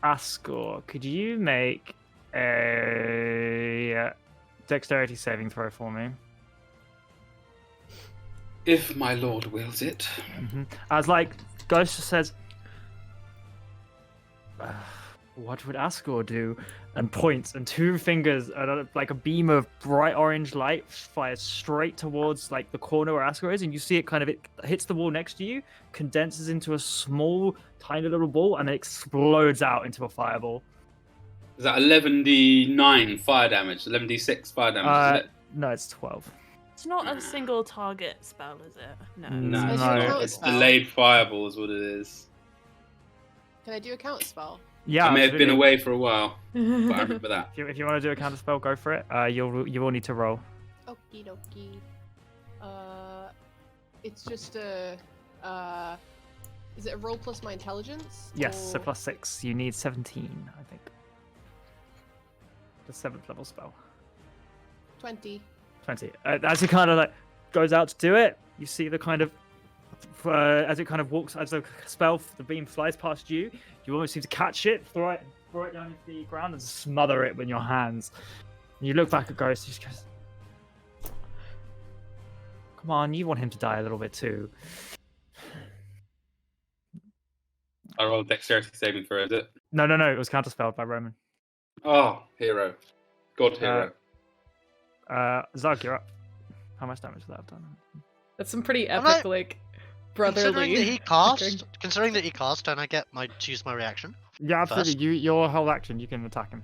S1: Ascor, could you make a dexterity saving throw for me?
S2: If my lord wills it.
S1: As like Ghost just says, what would Ascor do? And points, and two fingers, like a beam of bright orange light fires straight towards like the corner where Ascor is, and you see it kind of, it hits the wall next to you, condenses into a small, tiny little ball, and it explodes out into a fireball.
S2: Is that 11d9 fire damage? 11d6 fire damage, isn't it?
S1: No, it's 12.
S4: It's not a single target spell, is it? No.
S2: No, it's
S5: No.
S2: not. It's delayed fireball is what it is.
S5: Can I do a counter spell?
S1: Yeah,
S2: I may have been
S1: absolutely.
S2: away for a while, but I remember that.
S1: If you want to do a counter spell, go for it. You will need to roll.
S5: Okie dokie. It's just a. Is it a roll plus my intelligence?
S1: Yes, so
S5: or-
S1: +6. You need 17, I think. The 7th level spell.
S5: 20.
S1: 20. As it kind of like goes out to do it, you see the kind of as it kind of walks, as the spell, the beam flies past you, you almost seem to catch it, throw it down into the ground, and smother it with your hands. And you look back at Ghost, he just goes, "Come on, you want him to die a little bit too."
S2: I rolled dexterity saving throw, is it?
S1: No, it was counterspelled by Roman.
S2: Oh, hero. God hero.
S1: Zug, you're up. How much damage would that have done?
S3: That's some pretty
S7: I'm
S3: epic,
S7: not-
S3: like,
S7: Considering
S3: brotherly.
S7: that he cast, don't I get choose my reaction?
S1: Yeah, absolutely. Your whole action, you can attack him.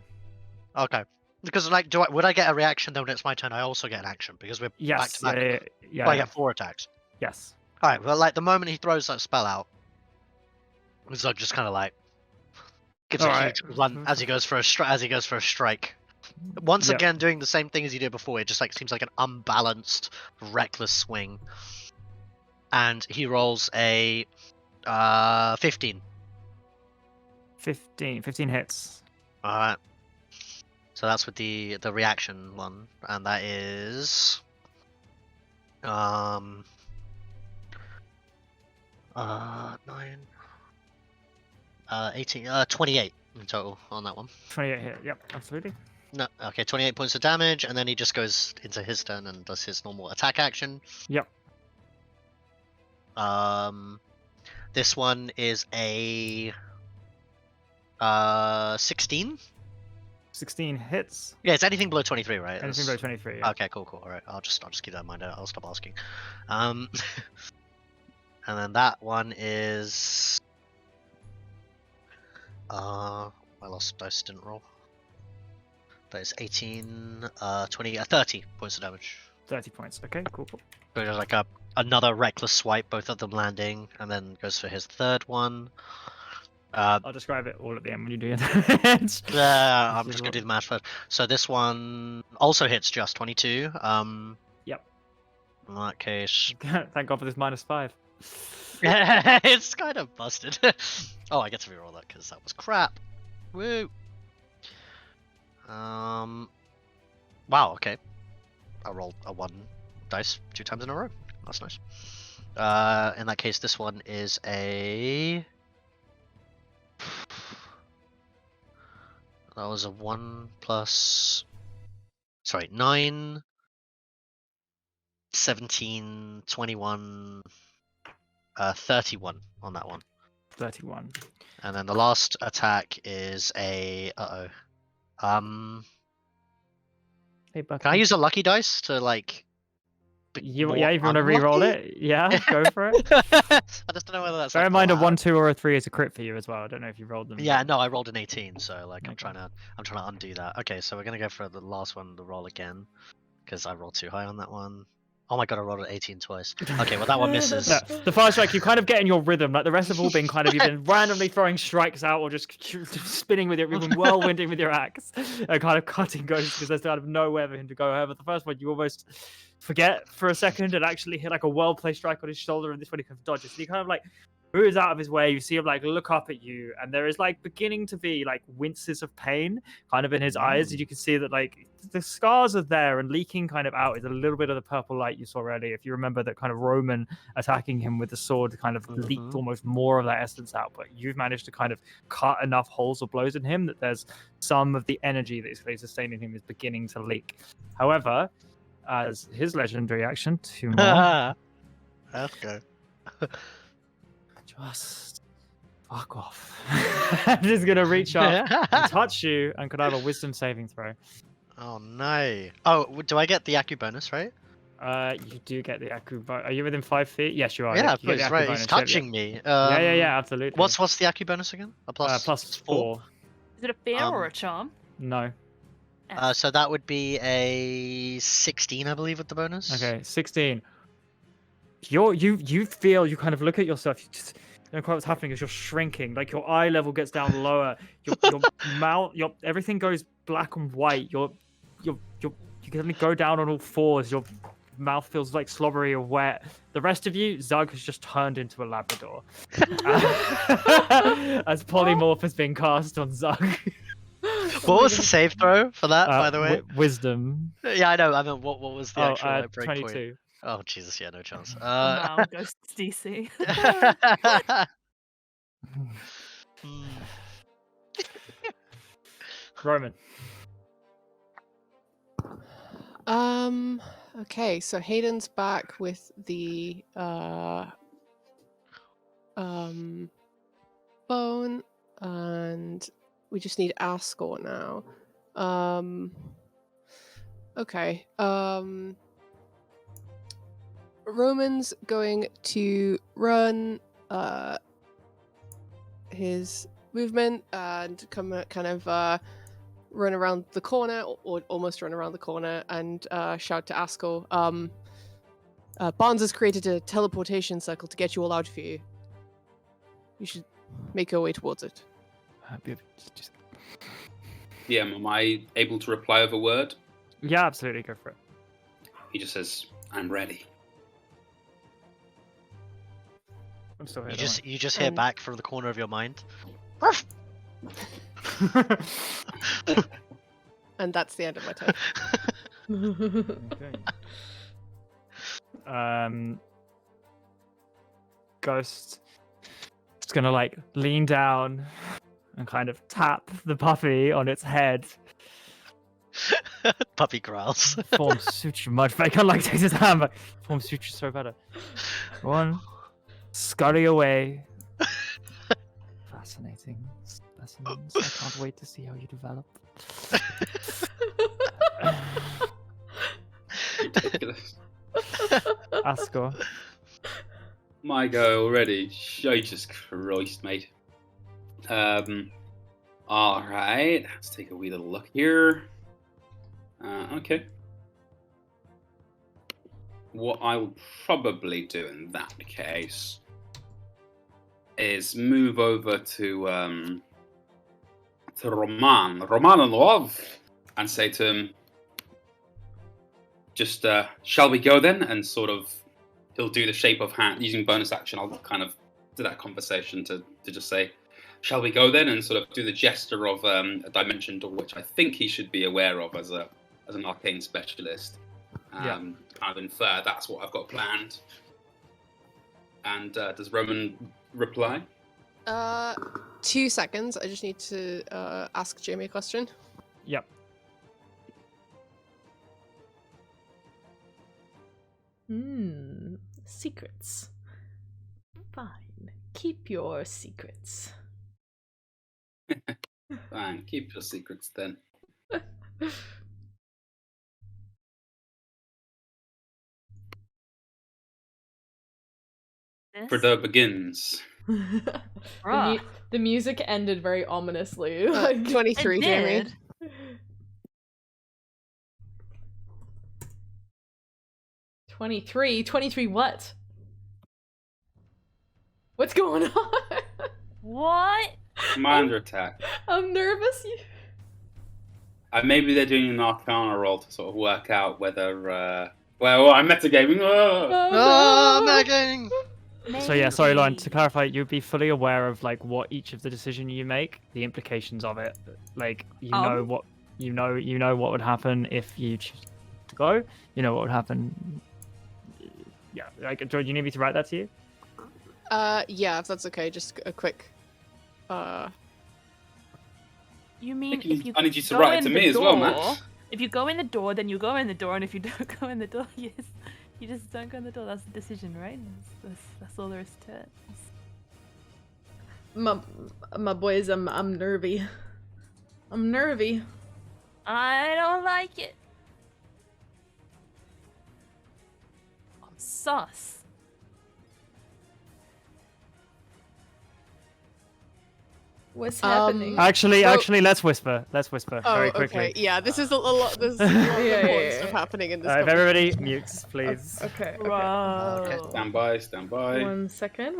S7: Okay. Because like, would I get a reaction then when it's my turn? I also get an action because we're back
S1: Yes.
S7: to back.
S1: Yeah.
S7: Well, I get 4 attacks.
S1: Yes.
S7: All right. Well, like the moment he throws that spell out, Zug just kind of like gives a
S1: Alright.
S7: huge run as he goes for a strike. Once
S1: Yep.
S7: again, doing the same thing as he did before. It just like seems like an unbalanced, reckless swing. And he rolls a 15.
S1: 15 hits.
S7: All right. So that's with the reaction one, and that is 9 18 28 in total on that one.
S1: 28 hit. Yep, absolutely.
S7: No, okay, 28 points of damage, and then he just goes into his turn and does his normal attack action.
S1: Yep.
S7: This one is a 16.
S1: 16 hits.
S7: Yeah, it's anything below 23, right?
S1: Anything
S7: That's-
S1: below 23. Yeah.
S7: Okay, cool. All right, I'll just keep that in mind. I'll stop asking. And then that one is my last dice didn't roll. That is 18, 20, 30 points of damage.
S1: 30 points. Okay, cool.
S7: So there's like another reckless swipe, both of them landing, and then goes for his third one.
S1: I'll describe it all at the end when you do your damage.
S7: I'm just gonna do the math first. So this one also hits just 22.
S1: Yep.
S7: In that case,
S1: Thank God for this -5.
S7: it's kind of busted. Oh, I get to reroll that because that was crap. Woo. Wow. Okay. I rolled a 1 dice 2 times in a row. That's nice. In that case, this one is a. That was a 1 plus. Sorry, 9, 17, 21, 31 on that one.
S1: 31.
S7: And then the last attack is a.
S1: Hey, Bucky.
S7: Can I use a lucky dice to like?
S1: Yeah, if you want to re-roll it, yeah, go for it.
S7: I just don't know whether that's.
S1: Bear
S7: like,
S1: in mind, a
S7: allowed.
S1: 1, 2, or a 3 is a crit for you as well. I don't know if you rolled them.
S7: Yeah, no, I rolled an 18, so like I'm
S1: Okay.
S7: trying to undo that. Okay, so we're gonna go for the last one, the roll again, because I rolled too high on that one. Oh my god, I rolled an 18 twice. Okay, well that one misses.
S1: No, the fire strike, you kind of get in your rhythm. Like the rest have all been kind of, you've been randomly throwing strikes out or just spinning with it, you've been whirlwinding with your axe and kind of cutting Ghost because there's kind of nowhere for him to go. However, the first one you almost forget for a second and actually hit like a well placed strike on his shoulder, and this one he kind of dodges. And he kind of like moves out of his way. You see him like look up at you, and there is like beginning to be like winces of pain kind of in his eyes, and you can see that like the scars are there, and leaking kind of out is a little bit of the purple light you saw earlier. If you remember that kind of Roman attacking him with the sword kind of leaked almost more of that essence out, but you've managed to kind of cut enough holes or blows in him that there's some of the energy that is sustaining him is beginning to leak. However, as his legendary action, 2 more.
S7: Let's go.
S1: Just fuck off. I'm just gonna reach up and touch you, and could I have a wisdom saving throw?
S7: Oh no. Oh, do I get the Aku bonus, right?
S1: You do get the Aku bonus. Are you within 5 feet? Yes, you are.
S7: Yeah,
S1: you get the
S7: please,
S1: Aku
S7: right.
S1: bonus.
S7: He's
S1: Yeah,
S7: touching me.
S1: yeah, absolutely.
S7: What's the Aku bonus again? A plus
S1: plus 4?
S4: Is it a fear
S7: Um,
S4: or a charm?
S1: No.
S7: So that would be a 16, I believe, with the bonus.
S1: Okay, 16. You feel, you kind of look at yourself, you just don't know quite what's happening as you're shrinking, like your eye level gets down lower, your mouth, everything goes black and white, you can go down on all fours, your mouth feels like slobbery or wet. The rest of you, Zug has just turned into a Labrador. As polymorph has been cast on Zug.
S7: What was the save throw for that, by the way?
S1: Wisdom.
S7: Yeah, I know. I mean, what was the actual like, break
S1: 22.
S7: point? Oh, Jesus, yeah, no chance.
S4: Wow, Ghost DC.
S1: Roman.
S5: Okay, so Hayden's back with the bone, and we just need Ascot now. Okay. Roman's going to run his movement and kind of run around the corner, or almost run around the corner, and shout to Ascot. Barnes has created a teleportation circle to get you all out of here. You should make your way towards it.
S2: Yeah, am I able to reply over word?
S1: Yeah, absolutely, go for it.
S2: He just says, "I'm ready."
S1: I'm still here.
S7: You just hear back from the corner of your mind.
S5: And that's the end of my turn.
S1: Okay. Ghost is gonna like lean down and kind of tap the puppy on its head.
S7: Puppy growls.
S1: Form suture much better. I can't like take his hand, but form suture so better. One, scurry away. Fascinating specimens. I can't wait to see how you develop.
S2: Ridiculous.
S1: Ascot.
S2: My go already. Jesus Christ, mate. Alright, let's take a wee little look here. Okay. What I will probably do in that case is move over to Romanov, and say to him, just, shall we go then? And sort of, he'll do the shape of hand, using bonus action, I'll kind of do that conversation to just say, shall we go then? And sort of do the gesture of a dimension door, which I think he should be aware of as an arcane specialist. Kind of infer that's what I've got planned. And does Roman reply?
S5: 2 seconds. I just need to ask Jamie a question.
S1: Yep.
S3: Secrets. Fine. Keep your secrets.
S2: Fine, keep your secrets then. Frodo begins.
S3: The music ended very ominously.
S5: 23, Jamie.
S3: 23 what? What's going on?
S4: What?
S2: Am I under attack?
S3: I'm nervous.
S2: Maybe they're doing an Arcana roll to sort of work out whether. Well, I'm metagaming.
S7: Oh, metagaming.
S1: So yeah, sorry, Lauren. To clarify, you'd be fully aware of like what each of the decision you make, the implications of it. Like you know what you know what would happen if you choose to go. You know what would happen. Yeah, like, do you need me to write that to you?
S5: Yeah, if that's okay. Just a quick.
S4: You mean if you
S2: I need you to
S4: go
S2: write it
S4: in
S2: to
S4: the
S2: me as well,
S4: door-
S2: Max.
S4: If you go in the door, then you go in the door, and if you don't go in the door, you just don't go in the door. That's the decision, right? That's all there is to it.
S3: My boys, I'm nervy. I'm nervy.
S4: I don't like it. I'm sus.
S3: What's happening?
S1: Actually,
S5: Ro-
S1: let's whisper. Let's whisper
S5: Oh,
S1: very quickly.
S5: okay. Yeah, this is a lot. There's a lot of
S3: Yeah,
S5: important
S3: yeah.
S5: stuff happening in this.
S1: If everybody mutes, please.
S3: Okay.
S4: Whoa.
S2: Stand by, stand by.
S3: One second.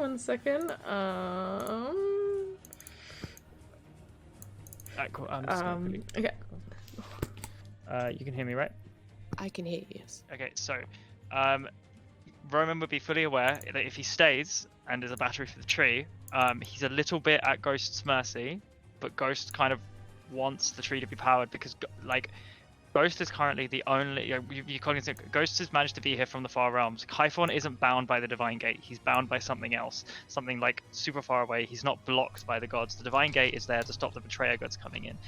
S1: Alright, cool. I'm just gonna quickly-
S3: Okay.
S1: you can hear me, right?
S5: I can hear you. Yes.
S1: Okay, so Roman would be fully aware that if he stays and there's a battery for the tree, he's a little bit at Ghost's mercy, but Ghost kind of wants the tree to be powered because, like, Ghost is currently the only. You cognizant. Ghost has managed to be here from the far realms. Kyphon isn't bound by the Divine Gate. He's bound by something else, something like super far away. He's not blocked by the gods. The Divine Gate is there to stop the Betrayer gods coming in.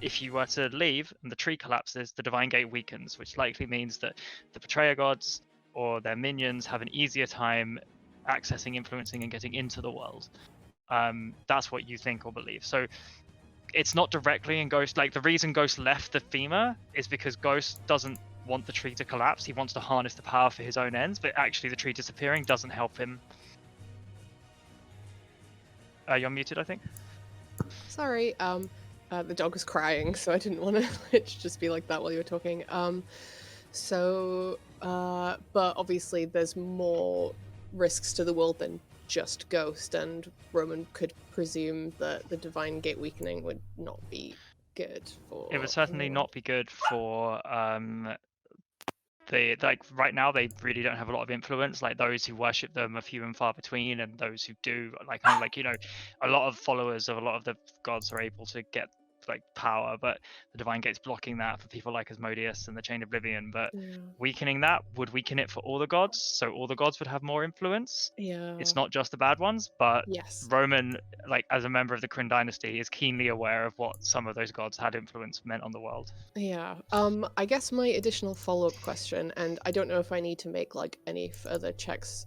S1: If you were to leave and the tree collapses, the Divine Gate weakens, which likely means that the Betrayer gods or their minions have an easier time accessing, influencing, and getting into the world. That's what you think or believe. So it's not directly in Ghost. Like, the reason Ghost left the femur is because Ghost doesn't want the tree to collapse. He wants to harness the power for his own ends, but actually the tree disappearing doesn't help him. You're muted, I think.
S5: Sorry. The dog was crying, so I didn't want to just be like that while you were talking. But obviously there's more risks to the world than just Ghost, and Roman could presume that the Divine Gate weakening would not be good for...
S1: It would certainly not be good for right now they really don't have a lot of influence. Like, those who worship them are few and far between, and those who do, like, kind of like, a lot of followers of a lot of the gods are able to get like power, but the Divine Gate's blocking that for people like Asmodeus and the Chain of Oblivion. But weakening that would weaken it for all the gods, so all the gods would have more influence.
S5: Yeah.
S1: It's not just the bad ones, but
S5: Yes.
S1: Roman, like, as a member of the Kryn dynasty, is keenly aware of what some of those gods had influence meant on the world.
S5: Yeah. I guess my additional follow-up question, and I don't know if I need to make like any further checks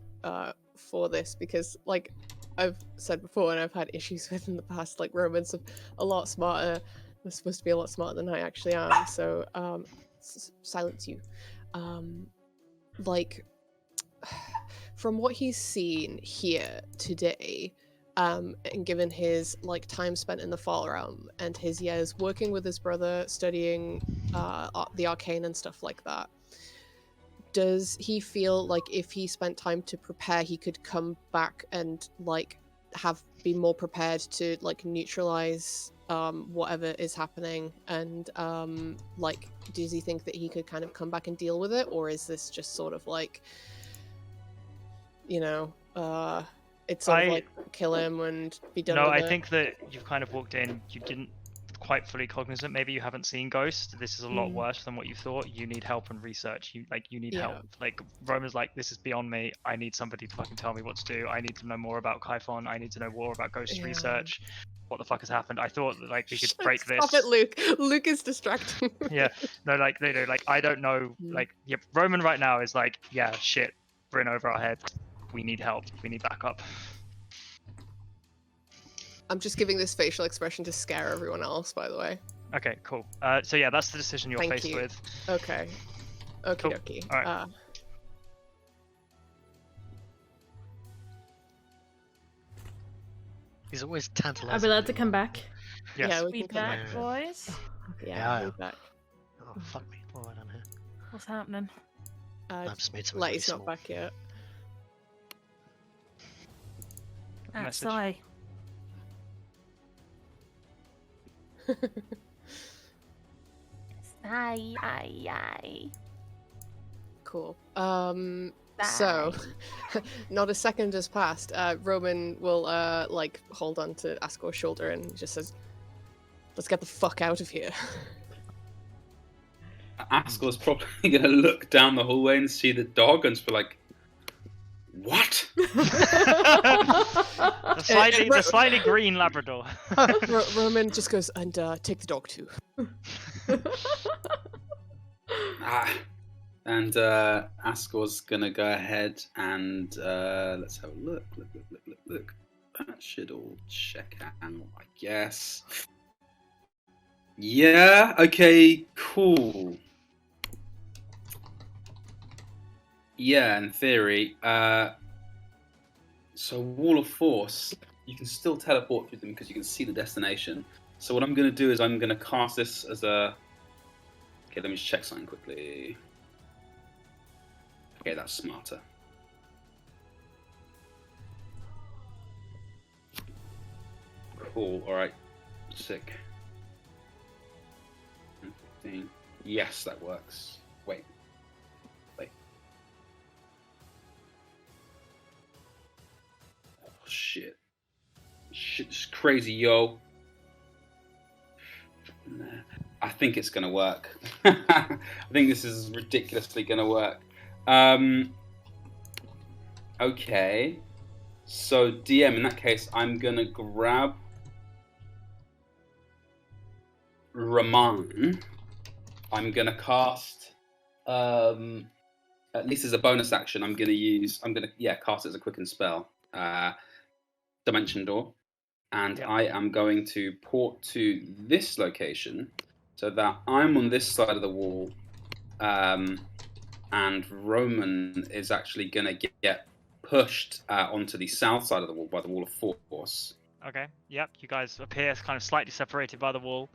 S5: for this, because like I've said before and I've had issues with in the past, like, Romans are a lot smarter. They're supposed to be a lot smarter than I actually am, so silence you. Like, from what he's seen here today, and given his like time spent in the Fall Realm and his years working with his brother, studying the arcane and stuff like that, does he feel like if he spent time to prepare, he could come back and like be more prepared to like neutralize whatever is happening? And like, does he think that he could kind of come back and deal with it, or is this just sort of like, it's sort of like kill him and be done with it?
S1: No, I think that you've kind of walked in, you didn't quite fully cognizant. Maybe you haven't seen Ghost. This is a lot worse than what you thought. You need help and research. You need help. Like, Roman's like, this is beyond me. I need somebody to fucking tell me what to do. I need to know more about Kyphon. I need to know more about Ghost research. What the fuck has happened? I thought that, like, we could break this.
S5: Stop it, Luke. Luke is distracting.
S1: Yeah. No, like, like, I don't know. Like, Roman right now is like, yeah, shit, we're in over our head. We need help. We need backup.
S5: I'm just giving this facial expression to scare everyone else, by the way.
S1: Okay, cool. So yeah, that's the decision you're
S5: Thank
S1: faced
S5: you.
S1: with.
S5: Okay. Okay,
S1: Cool.
S5: okay.
S1: All right.
S7: He's always
S3: Are
S7: tantalizing.
S3: we allowed to come back?
S1: Yes.
S5: Yeah, we
S4: We
S5: can come
S4: back,
S5: back.
S4: boys.
S5: Yeah,
S7: Yeah.
S5: we're back.
S7: Oh, fuck me. What have I done here?
S4: What's happening?
S7: I've just made something really
S5: Letty's not
S7: small.
S5: back yet.
S1: Message.
S4: Outside. Aye.
S5: Cool. So, not a second has passed. Roman will, like, hold on to Askor's shoulder and just says, let's get the fuck out of here.
S2: Askor's probably gonna look down the hallway and see the dog and just be like, "What?"
S1: The slightly green Labrador.
S5: Roman just goes, and take the dog too.
S2: And Askor's gonna go ahead and let's have a look. Look. That should all check out, I guess. Yeah. Okay. Cool. Yeah, in theory. So Wall of Force. you can still teleport through them because you can see the destination. So what I'm going to do is I'm going to cast this as a... Okay, let me just check something quickly. Okay, that's smarter. Cool, alright. Sick. 15. Yes, that works. Wait. Oh, shit. Shit's crazy, yo. I think it's gonna work. I think this is ridiculously gonna work. Okay. So, DM, in that case, I'm gonna grab Raman. I'm gonna cast, at least as a bonus action, I'm gonna cast it as a quicken spell. Dimension Door. And
S1: Yep.
S2: I am going to port to this location so that I'm on this side of the wall, and Roman is actually gonna get pushed onto the south side of the wall by the wall of force.
S1: Okay. Yep. You guys appear kind of slightly separated by the wall,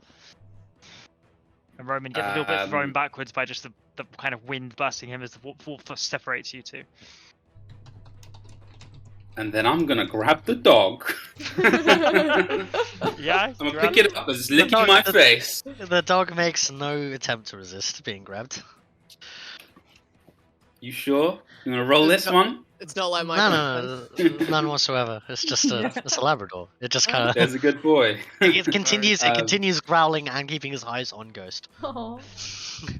S1: and Roman gets a little bit thrown backwards by just the kind of wind bursting him as the wall force separates you two.
S2: And then I'm gonna grab the dog.
S1: Yeah.
S2: I'm gonna pick it up as it's licking my face.
S7: The dog makes no attempt to resist being grabbed.
S2: You sure? You wanna roll this one?
S5: It's not like my
S7: No, none whatsoever. It's just it's a Labrador. It just kind of
S2: There's a good boy.
S7: it continues growling and keeping his eyes on Ghost.
S3: Aw.
S1: Okay.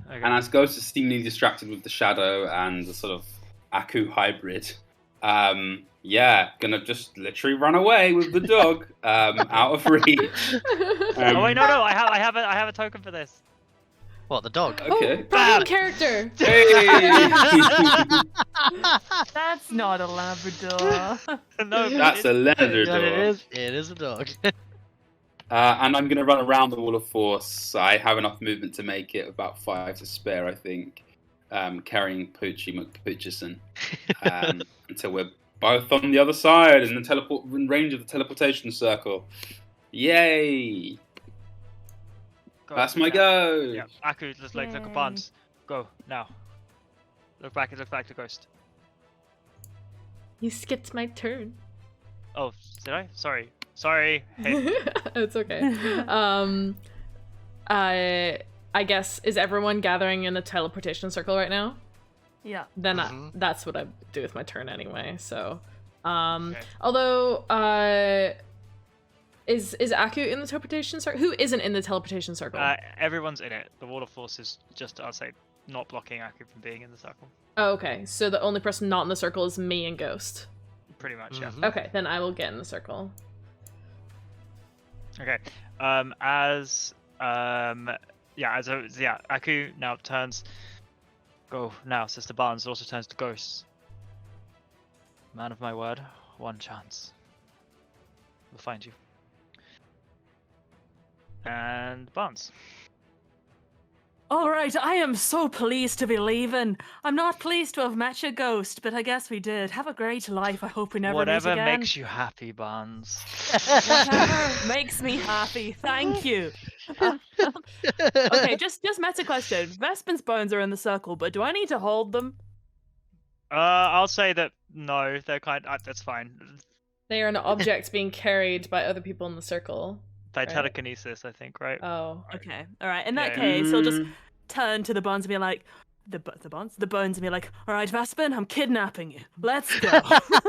S2: And as Ghost is seemingly distracted with the shadow and the sort of Aku hybrid, gonna just literally run away with the dog, out of reach.
S1: Oh wait, no, I have a token for this.
S7: What, the dog?
S2: Okay.
S3: Oh, prime character.
S2: Hey!
S4: That's not a Labrador.
S1: No,
S2: That's a leather
S7: Yeah,
S2: dog.
S7: it is a dog.
S2: And I'm gonna run around the wall of force. I have enough movement to make it, about 5 to spare, I think. Carrying Poochie McPoochison until we're both on the other side in the range of the teleportation circle. Yay!
S1: Go.
S2: That's my
S1: Yeah.
S2: go.
S1: Yeah. Aku, just like look at Barnes. Go now. Look back to Ghost.
S3: You skipped my turn.
S1: Oh, did I? Sorry. Hey.
S3: It's okay. I guess, is everyone gathering in a teleportation circle right now?
S4: Yeah.
S3: Then
S7: Mhm.
S3: that's what I do with my turn anyway. So,
S1: Okay.
S3: although is Aku in the teleportation circle? Who isn't in the teleportation circle?
S1: Everyone's in it. The wall of force is just, I'll say, not blocking Aku from being in the circle.
S3: Oh, okay. So the only person not in the circle is me and Ghost.
S1: Pretty much, yeah.
S7: Mhm.
S3: Okay, then I will get in the circle.
S1: Okay. Aku now turns. Go now, Sister Barnes also turns to Ghost. Man of my word, one chance. We'll find you. And Barnes.
S4: All right, I am so pleased to be leaving. I'm not pleased to have met you, Ghost, but I guess we did. Have a great life. I hope we never
S1: Whatever
S4: meet again.
S1: makes you happy, Barnes.
S4: Whatever makes me happy. Thank you. Okay, just meta question. Vespin's bones are in the circle, but do I need to hold them?
S1: I'll say that no, they're that's fine.
S3: They are an object being carried by other people in the circle.
S1: By
S3: Right.
S1: telekinesis, I think, right?
S3: Oh.
S4: Okay, all right. In that
S1: Yeah.
S4: case, I'll just turn to the bones and be like, the bones and be like, all right, Vespin, I'm kidnapping you. Let's go.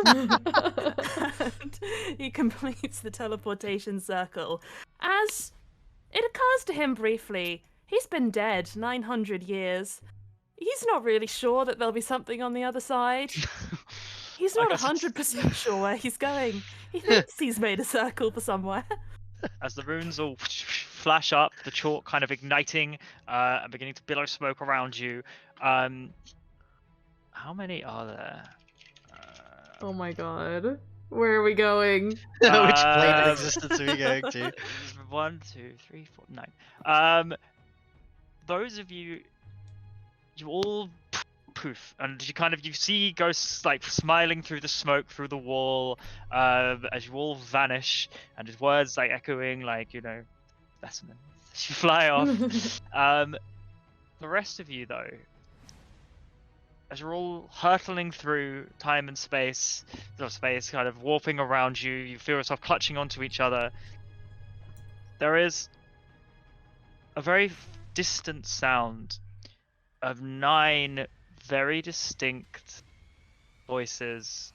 S4: And he completes the teleportation circle. As it occurs to him briefly, he's been dead 900 years. He's not really sure that there'll be something on the other side. He's
S1: I
S4: not
S1: guess it's-
S4: 100% sure where he's going. He thinks he's made a circle for somewhere.
S1: As the runes all flash up, the chalk kind of igniting and beginning to billow smoke around you. How many are there?
S3: Oh my god. Where are we going?
S7: Which plane of
S1: Um,
S7: existence are we going to?
S1: 1, 2, 3, 4, 9. Those of you, you all poof, and you see ghosts like smiling through the smoke through the wall as you all vanish, and his words like echoing like specimen as you fly off. The rest of you though, as you're all hurtling through time and space kind of warping around you, you feel yourself clutching onto each other. There is a very distant sound of 9 very distinct voices,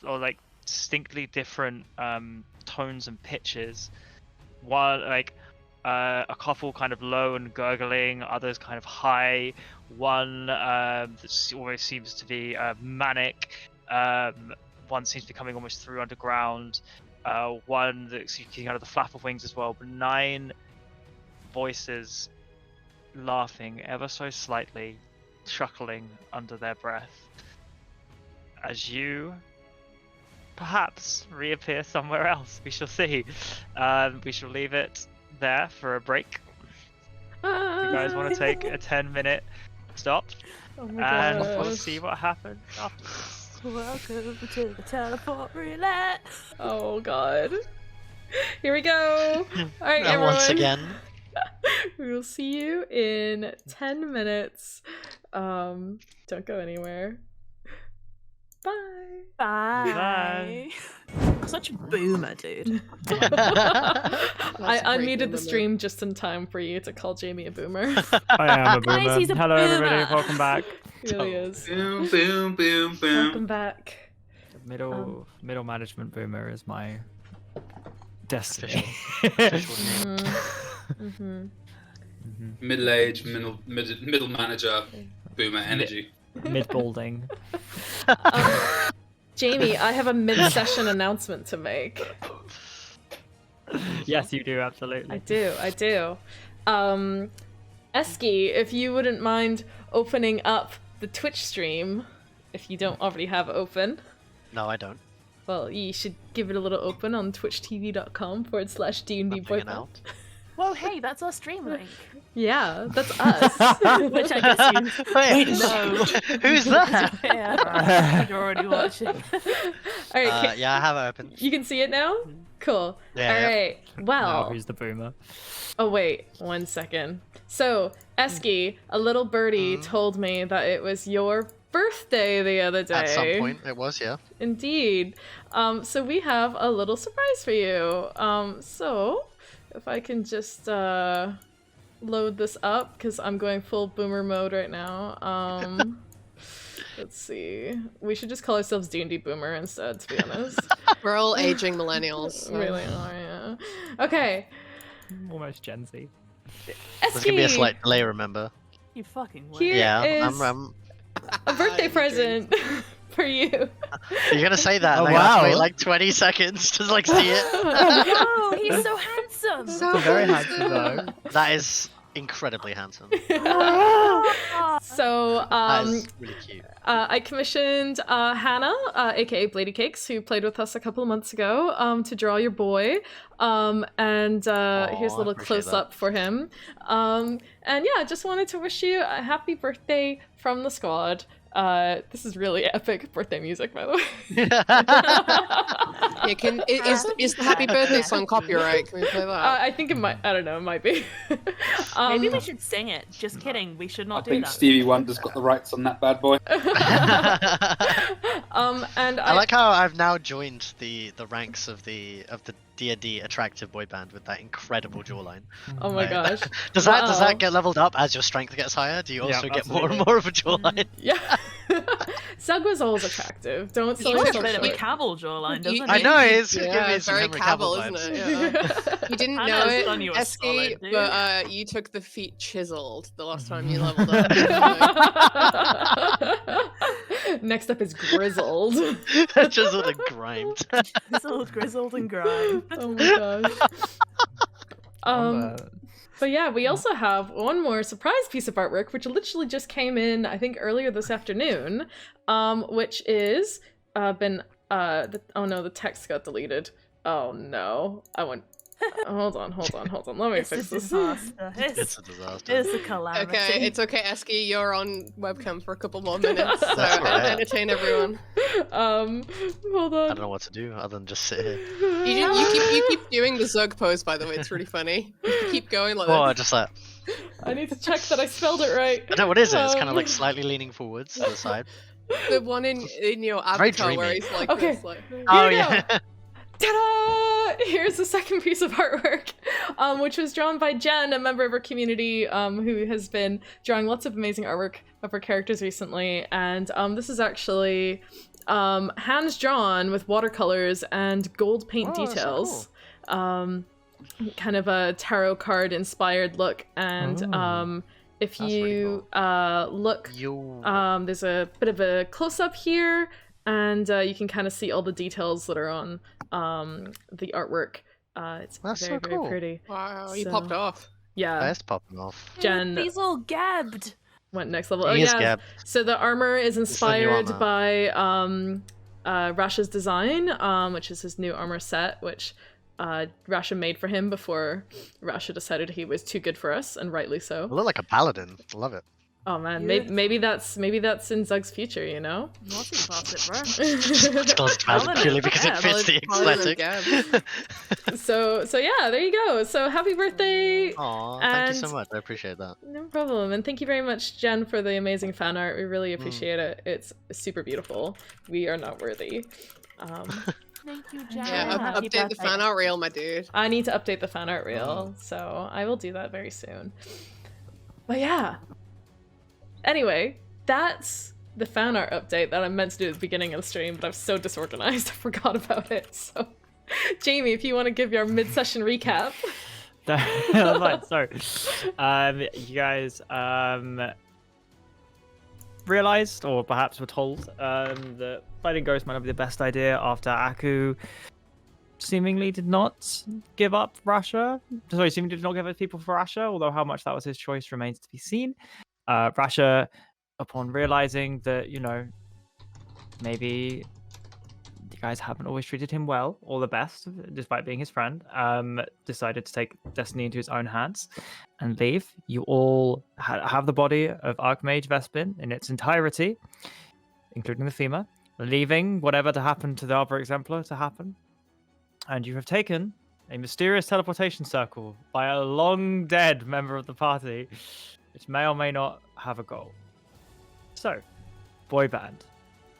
S1: or like distinctly different tones and pitches. One like a couple kind of low and gurgling, others kind of high. One that always seems to be manic. One seems to be coming almost through underground. One that's kind of the flap of wings as well. But 9 voices laughing ever so slightly, chuckling under their breath as you perhaps reappear somewhere else. We shall see. We shall leave it there for a break. If you guys want to take a 10-minute stop, and we'll see what happens afterwards.
S4: Welcome to the teleport roulette.
S3: Oh god. Here we go. Alright, everyone.
S7: Once again.
S3: We will see you in 10 minutes. Don't go anywhere. Bye.
S4: Bye. Such a boomer, dude.
S3: I unmuted the stream just in time for you to call Jamie a boomer.
S1: I am a boomer.
S4: Guys, he's a
S1: Hello
S4: boomer.
S1: everybody, welcome back.
S3: He really is.
S2: Boom, boom, boom, boom.
S3: Welcome back.
S1: Middle management boomer is my destiny.
S2: Middle-aged, middle manager, boomer energy.
S1: Mid-balding.
S3: Jamie, I have a mid-session announcement to make.
S1: Yes, you do, absolutely.
S3: I do. Eski, if you wouldn't mind opening up the Twitch stream, if you don't already have it open.
S7: No, I don't.
S3: Well, you should give it a little open on twitchtv.com/D&D Boyband.
S4: Whoa, hey, that's our stream link.
S3: Yeah, that's us.
S4: Which I guess you
S7: Wait,
S4: know.
S7: Who's that?
S4: Yeah, you're already watching.
S3: Alright,
S7: Yeah, I have it open.
S3: you can see it now? Cool.
S7: Yeah,
S3: Alright, well...
S1: Now who's the boomer?
S3: Oh wait, 1 second. So, Eski, a little birdie told me that it was your birthday the other day.
S7: At some point, it was, yeah.
S3: Indeed. So we have a little surprise for you. So, if I can just load this up, because I'm going full boomer mode right now. Let's see. We should just call ourselves D&D Boomer instead, to be honest.
S5: We're all aging millennials. So.
S3: Really are, yeah. Okay.
S1: Almost Gen Z.
S7: There's gonna be a slight delay, remember?
S4: You fucking would.
S3: Here
S7: Yeah,
S3: is
S7: I'm
S3: a birthday present for you.
S7: You're gonna say that,
S1: Oh,
S7: and I have to wait
S1: wow.
S7: like 20 seconds to like see it.
S4: Oh, he's so handsome.
S5: So
S1: Very handsome though.
S7: That is incredibly handsome.
S3: So,
S7: That is really cute.
S3: I commissioned Hannah, aka Blady Cakes, who played with us a couple of months ago, to draw your boy. And here's a little
S7: I appreciate
S3: close-up for him. And yeah, I just wanted to wish you a happy birthday from the squad. This is really epic birthday music, by the way.
S5: Yeah, is the happy birthday song copyright? Can we play that?
S3: I think it might. I don't know. It might be.
S4: Maybe we should sing it. Just kidding. We should
S2: I
S4: not do
S2: think
S4: that.
S2: Stevie Wonder's got the rights on that bad boy.
S3: And
S7: I like how I've now joined the ranks of the D&D attractive boy band with that incredible jawline.
S3: Oh my gosh.
S7: Does that
S3: Wow.
S7: get leveled up as your strength gets higher? Do you also get more and
S1: absolutely.
S7: more of a jawline?
S3: Yeah. Sugwa's attractive. Don't
S4: He
S3: sell
S4: has a
S3: yourself
S4: bit of a
S3: short.
S4: Cavill jawline, doesn't
S7: I
S4: he?
S7: know it's
S5: Yeah,
S7: giving me
S5: it's
S7: some
S5: very
S7: Henry
S5: Cavill,
S7: Cavill
S5: isn't
S7: vibes.
S5: it? Yeah. You didn't
S4: I
S5: know
S4: know
S5: it,
S4: Son, you were
S5: Eski,
S4: solid, dude.
S5: but you took the feet chiseled the last time you leveled up.
S3: Next up is Grizzled.
S7: Just sort of grimed.
S4: Grizzled and grime.
S3: Oh my gosh. But yeah, we also have one more surprise piece of artwork, which literally just came in, I think, earlier this afternoon, which is oh no, the text got deleted. Oh no, I went. Hold on. Let me
S4: It's a
S3: fix this.
S4: disaster.
S7: It's a disaster.
S4: It's a calamity.
S5: Okay, it's okay, Esky. You're on webcam for a couple more minutes, so
S7: That's
S5: I'll
S7: alright.
S5: entertain everyone.
S3: Hold on.
S7: I don't know what to do other than just sit here.
S5: You keep doing the Zug pose, by the way. It's really funny. You keep going like
S7: Oh, I
S5: that.
S7: just like.
S3: I need to check that I spelled it right.
S7: I know what is it? It's kind of like
S3: Um,
S7: slightly leaning forwards to the side.
S5: The one in your
S7: Very
S5: avatar where
S7: dreamy.
S5: he's like
S3: Okay.
S5: this, like.
S7: Oh
S3: we
S7: yeah.
S3: go. Ta-da! Here's the second piece of artwork, which was drawn by Jen, a member of our community, who has been drawing lots of amazing artwork of her characters recently. And this is actually hands drawn with watercolors and gold paint
S7: Oh, that's so
S3: details. Kind of a tarot card inspired look. And
S1: Oh.
S3: if
S7: That's really
S3: you look,
S7: Yo.
S3: there's a bit of a close up here. And you can kind of see all the details that are on the artwork. It's
S7: That's
S3: very,
S7: so
S3: very
S7: cool.
S3: pretty.
S5: Wow, he
S3: So-
S5: popped off.
S3: Yeah,
S7: That's popping off.
S3: Jen
S4: He's all gabbed.
S3: went next level. Oh
S7: He is
S3: yeah,
S7: Gab.
S3: so the armor is
S7: the new
S3: inspired
S7: armor.
S3: by Rasha's design, which is his new armor set, which Rasha made for him before Rasha decided he was too good for us, and rightly
S7: I
S3: so.
S7: look like a paladin. Love it.
S3: Oh man,
S4: Beautiful.
S3: maybe that's in Zug's future, you know?
S4: What's he past it, bro?
S7: It's called paladin purely because it fits the
S5: Paladin
S7: aesthetic.
S3: So yeah, there you go. So happy birthday!
S7: Aw, thank you so
S3: And-
S7: much. I appreciate that.
S3: No problem, and thank you very much, Jen, for the amazing fan art. We really appreciate it. It's super beautiful. We are not worthy.
S4: Thank you, Jen.
S5: Yeah,
S4: Happy
S5: update the
S4: birthday.
S5: fan art reel, my dude.
S3: I need to update the fan art reel, so I will do that very soon. But yeah. Anyway, that's the fan art update that I meant to do at the beginning of the stream, but I was so disorganized I forgot about it. So, Jamie, if you want to give your mid-session recap.
S1: Right, so, you guys realized, or perhaps were told, that fighting ghosts might not be the best idea after Aku seemingly did not give up Rasha. Sorry, seemingly did not give up people for Rasha, although how much that was his choice remains to be seen. Rasha, upon realizing that, maybe you guys haven't always treated him well or the best, despite being his friend, decided to take destiny into his own hands and leave. You all have the body of Archmage Vespin in its entirety, including the femur, leaving whatever to happen to the other exemplar to happen. And you have taken a mysterious teleportation circle by a long dead member of the party, which may or may not have a goal. So, Boyband,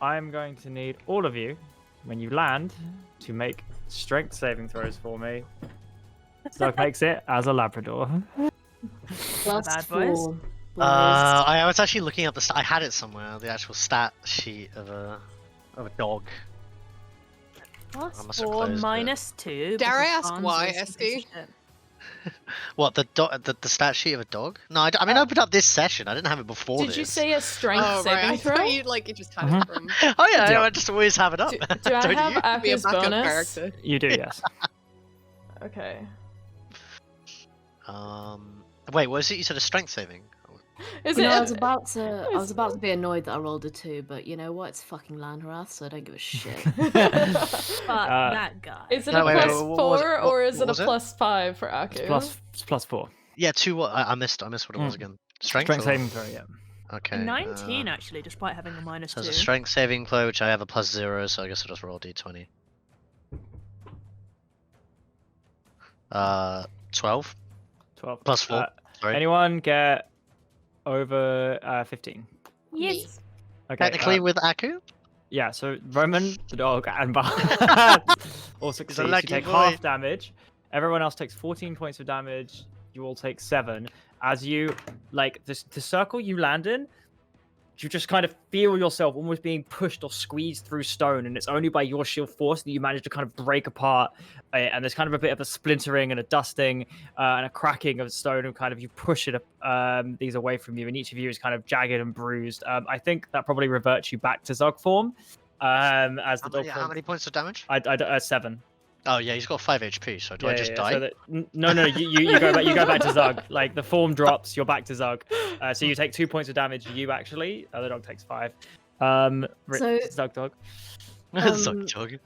S1: I'm going to need all of you, when you land, to make strength saving throws for me. Zug makes it as a Labrador.
S6: Plus
S4: Bad boys.
S6: 4.
S7: I was actually looking up I had it somewhere. The actual stat sheet of a dog.
S4: Plus
S7: must have
S4: 4
S7: closed it.
S4: minus 2.
S5: Dare I
S4: because
S5: ask
S4: Barnes
S5: why,
S4: is a piece
S5: Esty?
S4: of shit.
S7: What the stat sheet of a dog? No, I mean I opened up this session. I didn't have it before.
S3: Did you
S7: this.
S3: say a strength
S5: Oh,
S3: saving
S5: right. I
S3: throw?
S5: thought you just had it from
S7: Oh yeah,
S1: Yeah.
S7: I just always have it up.
S3: Do I
S7: Don't
S3: have
S7: you?
S5: be a
S3: Aku's
S5: backup
S3: bonus?
S5: character.
S1: You do, yes.
S3: Okay.
S7: Wait, what is it? You said a strength saving.
S3: Is
S6: No,
S3: it?
S6: I was about to be annoyed that I rolled a 2, but you know what? It's fucking Landwrath, so I don't give a shit.
S4: Fuck that guy.
S3: Is it
S7: No,
S3: a
S7: wait, wait,
S3: plus
S7: what was it?
S3: 4
S7: What-
S3: or is
S7: what
S3: it a
S7: was it?
S3: plus 5 for Aku?
S1: It's plus 4.
S7: Yeah, 2. What? I missed what it was again. Strength.
S1: Strength
S7: or-
S1: saving throw, yeah.
S7: Okay.
S4: 19 actually, despite having a minus
S7: So
S4: 2.
S7: there's a strength saving throw, which I have a plus 0, so I guess I'll just roll d20. 12
S1: 12.
S7: plus 4. Sorry.
S1: Anyone get over 15?
S4: Yes.
S1: Okay.
S7: Technically with Aku.
S1: Yeah, so Roman, the dog, and Bar all succeeds. You
S7: lucky
S1: take
S7: boy.
S1: half damage. Everyone else takes 14 points of damage. You all take 7. As you, the circle you land in, you just kind of feel yourself almost being pushed or squeezed through stone, and it's only by your sheer force that you manage to kind of break apart. And there's kind of a bit of a splintering and a dusting and a cracking of stone, and kind of you push it these away from you, and each of you is kind of jagged and bruised. I think that probably reverts you back to Zug form. As the dog
S7: How
S1: form.
S7: many points of damage?
S1: I 7.
S7: Oh yeah, he's got 5 HP. So do I just die?
S1: So no, you go back. You go back to Zug. Like the form drops, you're back to Zug. So you take 2 points of damage. You actually, the dog takes 5.
S6: So-
S1: Zug dog.
S7: Sorry, dog.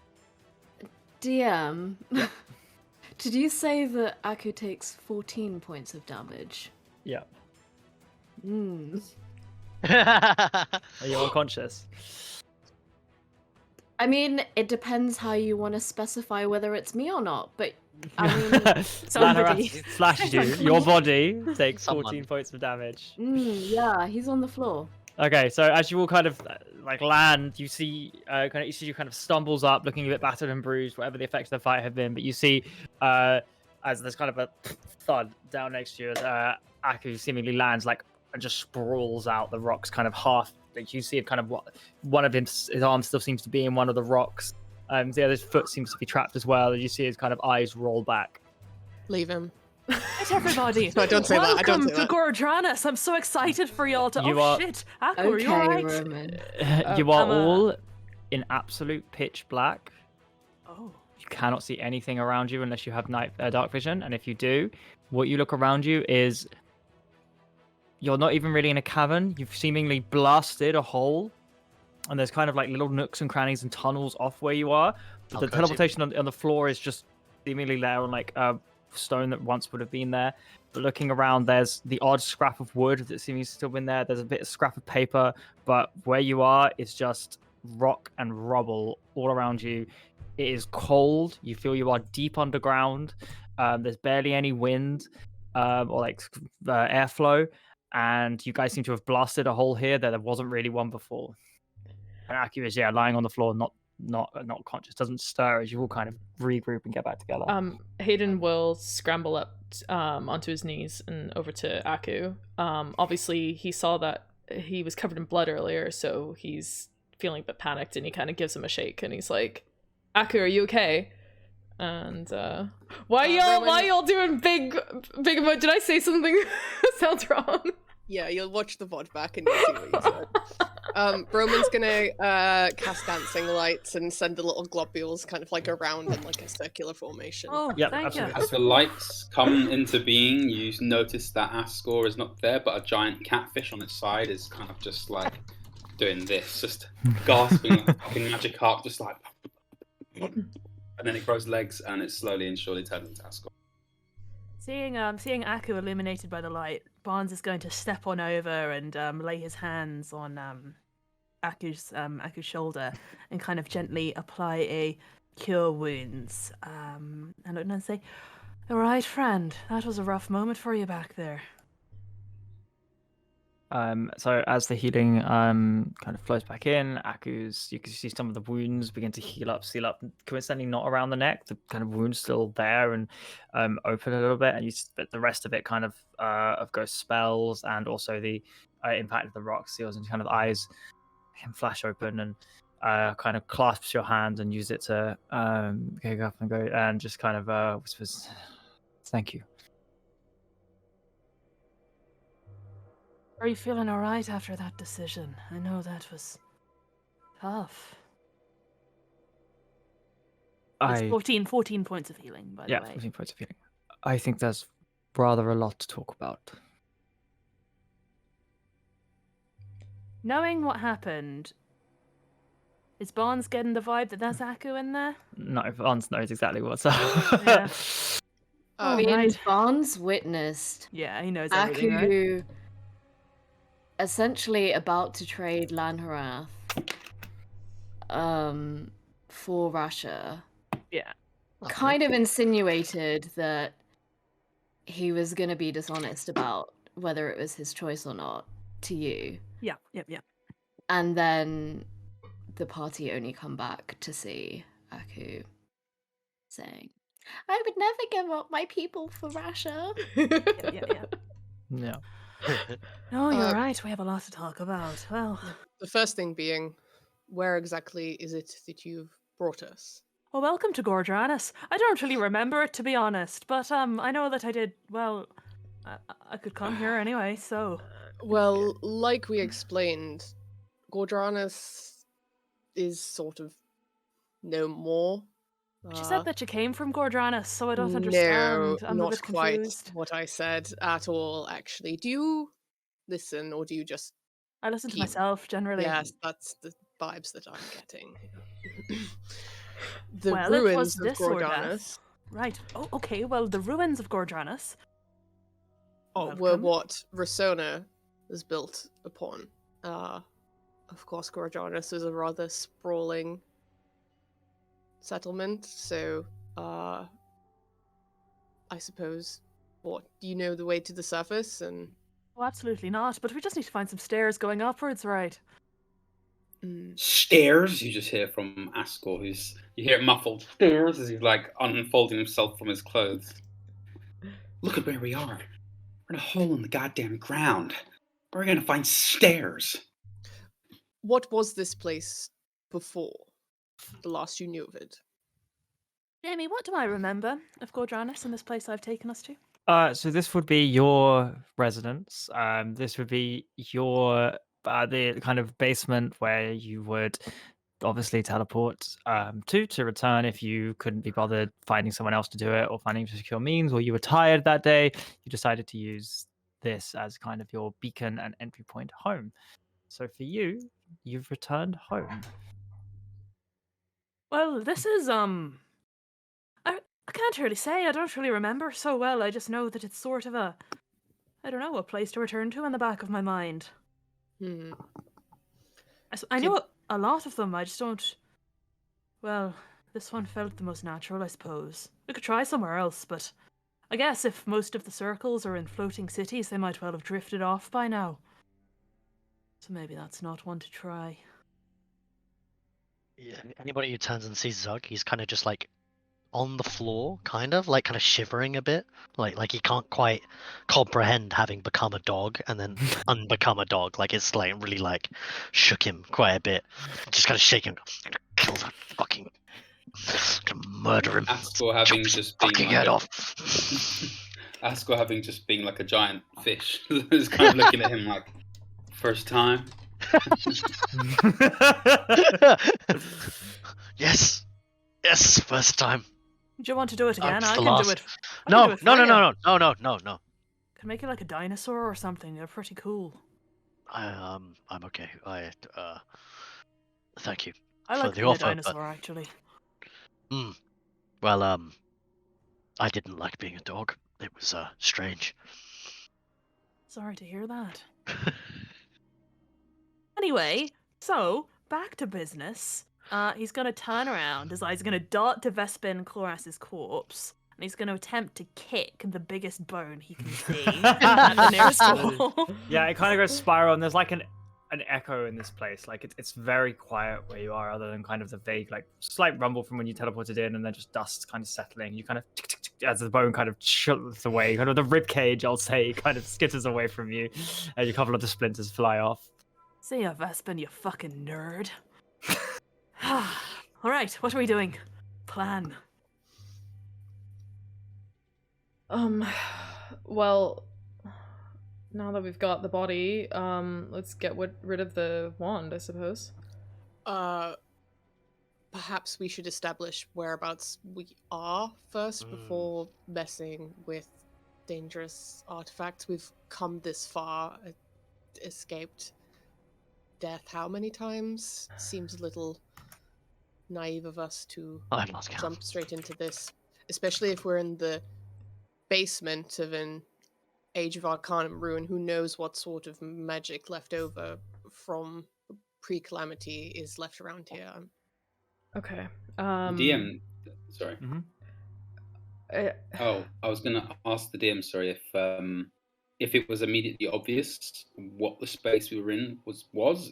S6: DM, Did you say that Aku takes 14 points of damage?
S1: Yeah.
S6: Hmm.
S1: Are you unconscious?
S6: I mean, it depends how you want to specify whether it's me or not, but I mean,
S4: somebody.
S1: Lanharath slashed you. Your body takes 14
S7: Someone.
S1: points of damage.
S6: yeah, he's on the floor.
S1: Okay, so as you all kind of like land, you see you kind of stumbles up, looking a bit battered and bruised, whatever the effects of the fight have been. But you see, as there's kind of a thud down next to you, as Aku seemingly lands like and just sprawls out. The rocks kind of half. Like you see, it kind of one of his arm still seems to be in one of the rocks. The other's foot seems to be trapped as well. And you see his kind of eyes roll back.
S5: Leave him.
S4: Right, everybody.
S5: No, don't say that. I don't
S4: Welcome
S5: say
S4: to
S5: that.
S4: Gordranas. I'm so excited for y'all to.
S1: You
S4: oh
S1: are-
S4: shit, Aku, are you
S6: Okay,
S4: alright?
S6: Roman.
S1: You are
S4: I'm
S1: all in absolute pitch black.
S4: Oh.
S1: You cannot see anything around you unless you have dark vision, and if you do, what you look around you is you're not even really in a cavern. You've seemingly blasted a hole, and there's kind of like little nooks and crannies and tunnels off where you are. But the
S7: Okay.
S1: teleportation on the floor is just seemingly there on like a stone that once would have been there. But looking around, there's the odd scrap of wood that seems to still been there. There's a bit of scrap of paper, but where you are is just rock and rubble all around you. It is cold. You feel you are deep underground. There's barely any wind or like airflow, and you guys seem to have blasted a hole here that there wasn't really one before. And Aku is lying on the floor, not conscious, doesn't stir as you all kind of regroup and get back together.
S3: Hayden will scramble up onto his knees and over to Aku. Obviously, he saw that he was covered in blood earlier, so he's feeling a bit panicked, and he kind of gives him a shake, and he's like, "Aku, are you okay?" And why y'all doing big emoji? Did I say something that sounds wrong?
S5: Yeah, you'll watch the VOD back and you'll see what you said. Roman's gonna cast dancing lights and send the little globules kind of like around in like a circular formation.
S4: Oh,
S1: Yep,
S4: thank
S1: absolutely.
S4: you.
S2: As the lights come into being, you notice that Ascor is not there, but a giant catfish on its side is kind of just like doing this, just gasping like a fucking magic harp, just like. And then it grows legs, and it slowly and surely turns into Ascor.
S4: Seeing Aku illuminated by the light, Barnes is going to step on over and lay his hands on Aku's shoulder and kind of gently apply a cure wounds. And look and say, "All right, friend, that was a rough moment for you back there."
S1: So as the healing kind of flows back in, you can see some of the wounds begin to seal up, coincidentally not around the neck. The kind of wound's still there and open a little bit, and but the rest of it kind of ghost spells and also the impact of the rock seals, and kind of eyes can flash open and kind of clasps your hand and use it to go up and go and just kind of whispers, "Thank you."
S4: Are you feeling all right after that decision? I know that was tough. It's 14 points of healing, by the way.
S1: 14 points of healing. I think there's rather a lot to talk about.
S4: Knowing what happened, is Barnes getting the vibe that there's Aku in there?
S1: No, Barnes knows exactly what's up.
S4: Yeah.
S6: I mean,
S4: right.
S6: Barnes witnessed
S4: Yeah, he knows everything, right?
S6: Aku essentially about to trade Lanharath for Rasha.
S4: Yeah.
S6: Kind of insinuated that he was going to be dishonest about whether it was his choice or not to you.
S4: Yeah.
S6: And then the party only come back to see Aku saying, "I would never give up my people for Rasha."
S4: Yeah.
S1: Yeah.
S4: No, you're right. We have a lot to talk about. Well,
S5: The first thing being, where exactly is it that you've brought us?
S4: well, welcome to Gordranas. I don't really remember it, to be honest, but I know that I did. Well, I could come here anyway, so.
S5: Well, like we explained, Gordranas is sort of no more.
S4: She said that you came from Gordranas, so I don't
S5: No,
S4: understand. I'm a
S5: not
S4: bit
S5: quite
S4: confused.
S5: what I said at all, actually. Do you listen, or do you just...
S4: I listen to
S5: keep-
S4: myself generally.
S5: Yes, that's the vibes that I'm getting. The
S4: Well, it was
S5: ruins of
S4: this or that.
S5: Gordranas
S4: Right. Oh, okay. Well, the ruins of Gordranas.
S5: Were
S4: Welcome.
S5: what Rasona was built upon. Of course, Gordranas is a rather sprawling settlement, so I suppose, what, do you know the way to the surface? And
S4: Oh, absolutely not. But we just need to find some stairs going upwards, right?
S2: Stairs, you just hear from Ascor, you hear it muffled. Stairs, as he's like unfolding himself from his clothes. Look at where we are. We're in a hole in the goddamn ground. Where are we gonna find stairs?
S5: What was this place before the last you knew of it?
S4: Jamie, what do I remember of Gordranas and this place I've taken us to?
S1: So this would be your residence. This would be your the kind of basement where you would obviously teleport to return if you couldn't be bothered finding someone else to do it or finding secure means, or you were tired that day. You decided to use this as kind of your beacon and entry point home. So for you, you've returned home.
S4: Well, this is I can't really say. I don't really remember so well. I just know that it's sort of a place to return to in the back of my mind. I know a lot of them. I just don't. Well, this one felt the most natural, I suppose. We could try somewhere else, but I guess if most of the circles are in floating cities, they might well have drifted off by now. So maybe that's not one to try.
S7: Yeah, anybody who turns and sees Zug, he's kind of just like on the floor, kind of shivering a bit, like he can't quite comprehend having become a dog and then unbecome a dog. Like it's like really like shook him quite a bit. Just kind of shaking. Kill that fucking. Gonna murder him.
S2: Ascor having
S7: Chop his
S2: just been
S7: fucking
S2: like
S7: head off.
S2: Ascor having just been like a giant fish, is kind of looking at him like, first time.
S7: Yes, first time.
S4: Do you want to do it again?
S7: it's
S4: I
S7: the
S4: can
S7: last.
S4: do it. I can
S7: No,
S4: do it
S7: no,
S4: for
S7: no,
S4: you.
S7: no.
S4: Can make it like a dinosaur or something. They're pretty cool.
S7: I'm okay. Thank you
S4: I
S7: for
S4: like
S7: the
S4: being a
S7: offer,
S4: dinosaur, actually.
S7: well, I didn't like being a dog. It was strange.
S4: Sorry to hear that. Anyway, so back to business. He's gonna turn around. His eyes are gonna dart to Vespin Chloras's corpse, and he's gonna attempt to kick the biggest bone he can see at the nearest wall.
S1: Yeah, it kind of goes spiral, and there's like an echo in this place. Like it's very quiet where you are, other than kind of the vague, like slight rumble from when you teleported in, and then just dust kind of settling. You kind of as the bone kind of chills away, kind of the rib cage, I'll say, kind of skitters away from you, and a couple of the splinters fly off.
S4: See ya, Vespin, you fucking nerd. Alright, what are we doing? Plan.
S3: Well, now that we've got the body, let's get rid of the wand, I suppose.
S5: Perhaps we should establish whereabouts we are first before messing with dangerous artifacts. We've come this far, escaped death how many times? Seems a little naive of us to jump straight into this, especially if we're in the basement of an Age of Arcanum ruin. Who knows what sort of magic left over from pre-calamity is left around here.
S3: Okay.
S2: DM, sorry. I was gonna ask the DM, sorry, if it was immediately obvious what the space we were in was.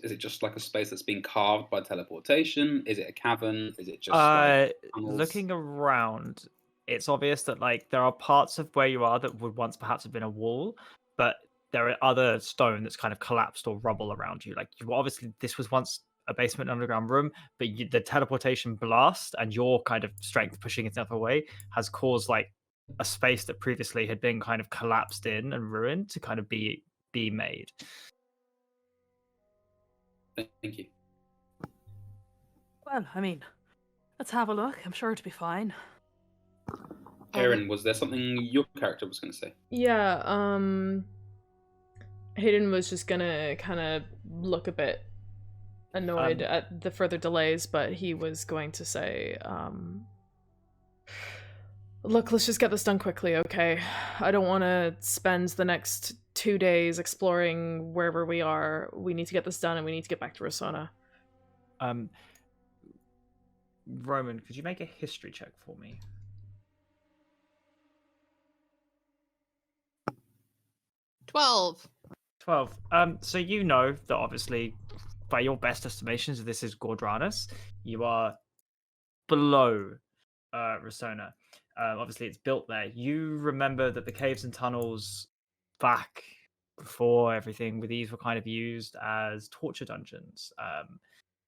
S2: Is it just like a space that's been carved by teleportation? Is it a cavern? Is it just like tunnels?
S1: Looking around, it's obvious that like there are parts of where you are that would once perhaps have been a wall, but there are other stone that's kind of collapsed or rubble around you. Like obviously this was once a basement underground room, but the teleportation blast and your kind of strength pushing itself away has caused like a space that previously had been kind of collapsed in and ruined to kind of be made.
S2: Thank you.
S4: Well, I mean, let's have a look. I'm sure it'll be fine.
S2: Erin, was there something your character was going to say?
S3: Yeah, Hayden was just gonna kind of look a bit annoyed at the further delays, but he was going to say, Look, let's just get this done quickly, okay? I don't want to spend the next 2 days exploring wherever we are. We need to get this done, and we need to get back to Rosohna.
S1: Roman, could you make a history check for me?
S5: 12.
S1: 12. So you know that obviously, by your best estimations, this is Gordranas. You are below Rosohna. Obviously, it's built there. You remember that the caves and tunnels back before everything with these were kind of used as torture dungeons.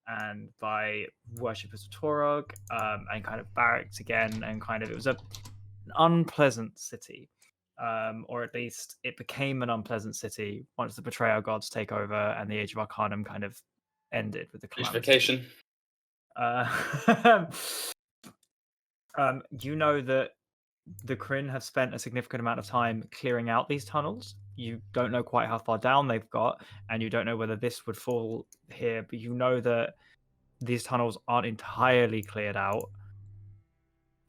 S1: And by worshippers of Torog, and kind of barracks again, and kind of it was an unpleasant city. Or at least it became an unpleasant city once the betrayal gods take over and the Age of Arcanum kind of ended with the calamity.
S2: Vacation.
S1: You know that the Kryn have spent a significant amount of time clearing out these tunnels. You don't know quite how far down they've got, and you don't know whether this would fall here, but you know that these tunnels aren't entirely cleared out,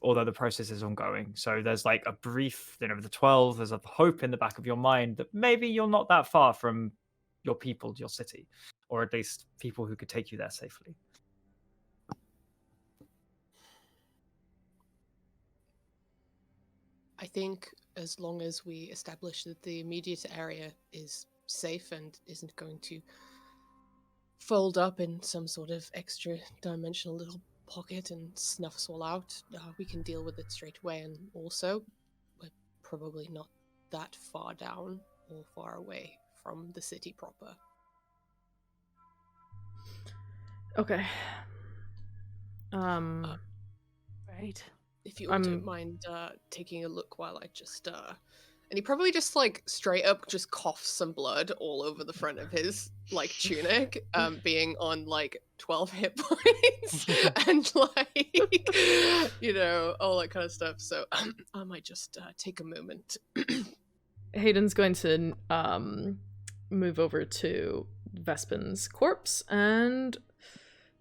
S1: although the process is ongoing. So there's like a brief, the 12, there's a hope in the back of your mind that maybe you're not that far from your people, your city, or at least people who could take you there safely.
S5: I think as long as we establish that the immediate area is safe and isn't going to fold up in some sort of extra dimensional little pocket and snuff us all out, we can deal with it straight away. And also, we're probably not that far down or far away from the city proper.
S3: Okay.
S4: Right.
S5: If you all don't mind taking a look while I just and he probably just like straight up just coughs some blood all over the front of his like tunic, being on like 12 hit points and like all that kind of stuff. So I might just take a moment.
S3: Hayden's going to move over to Vespin's corpse, and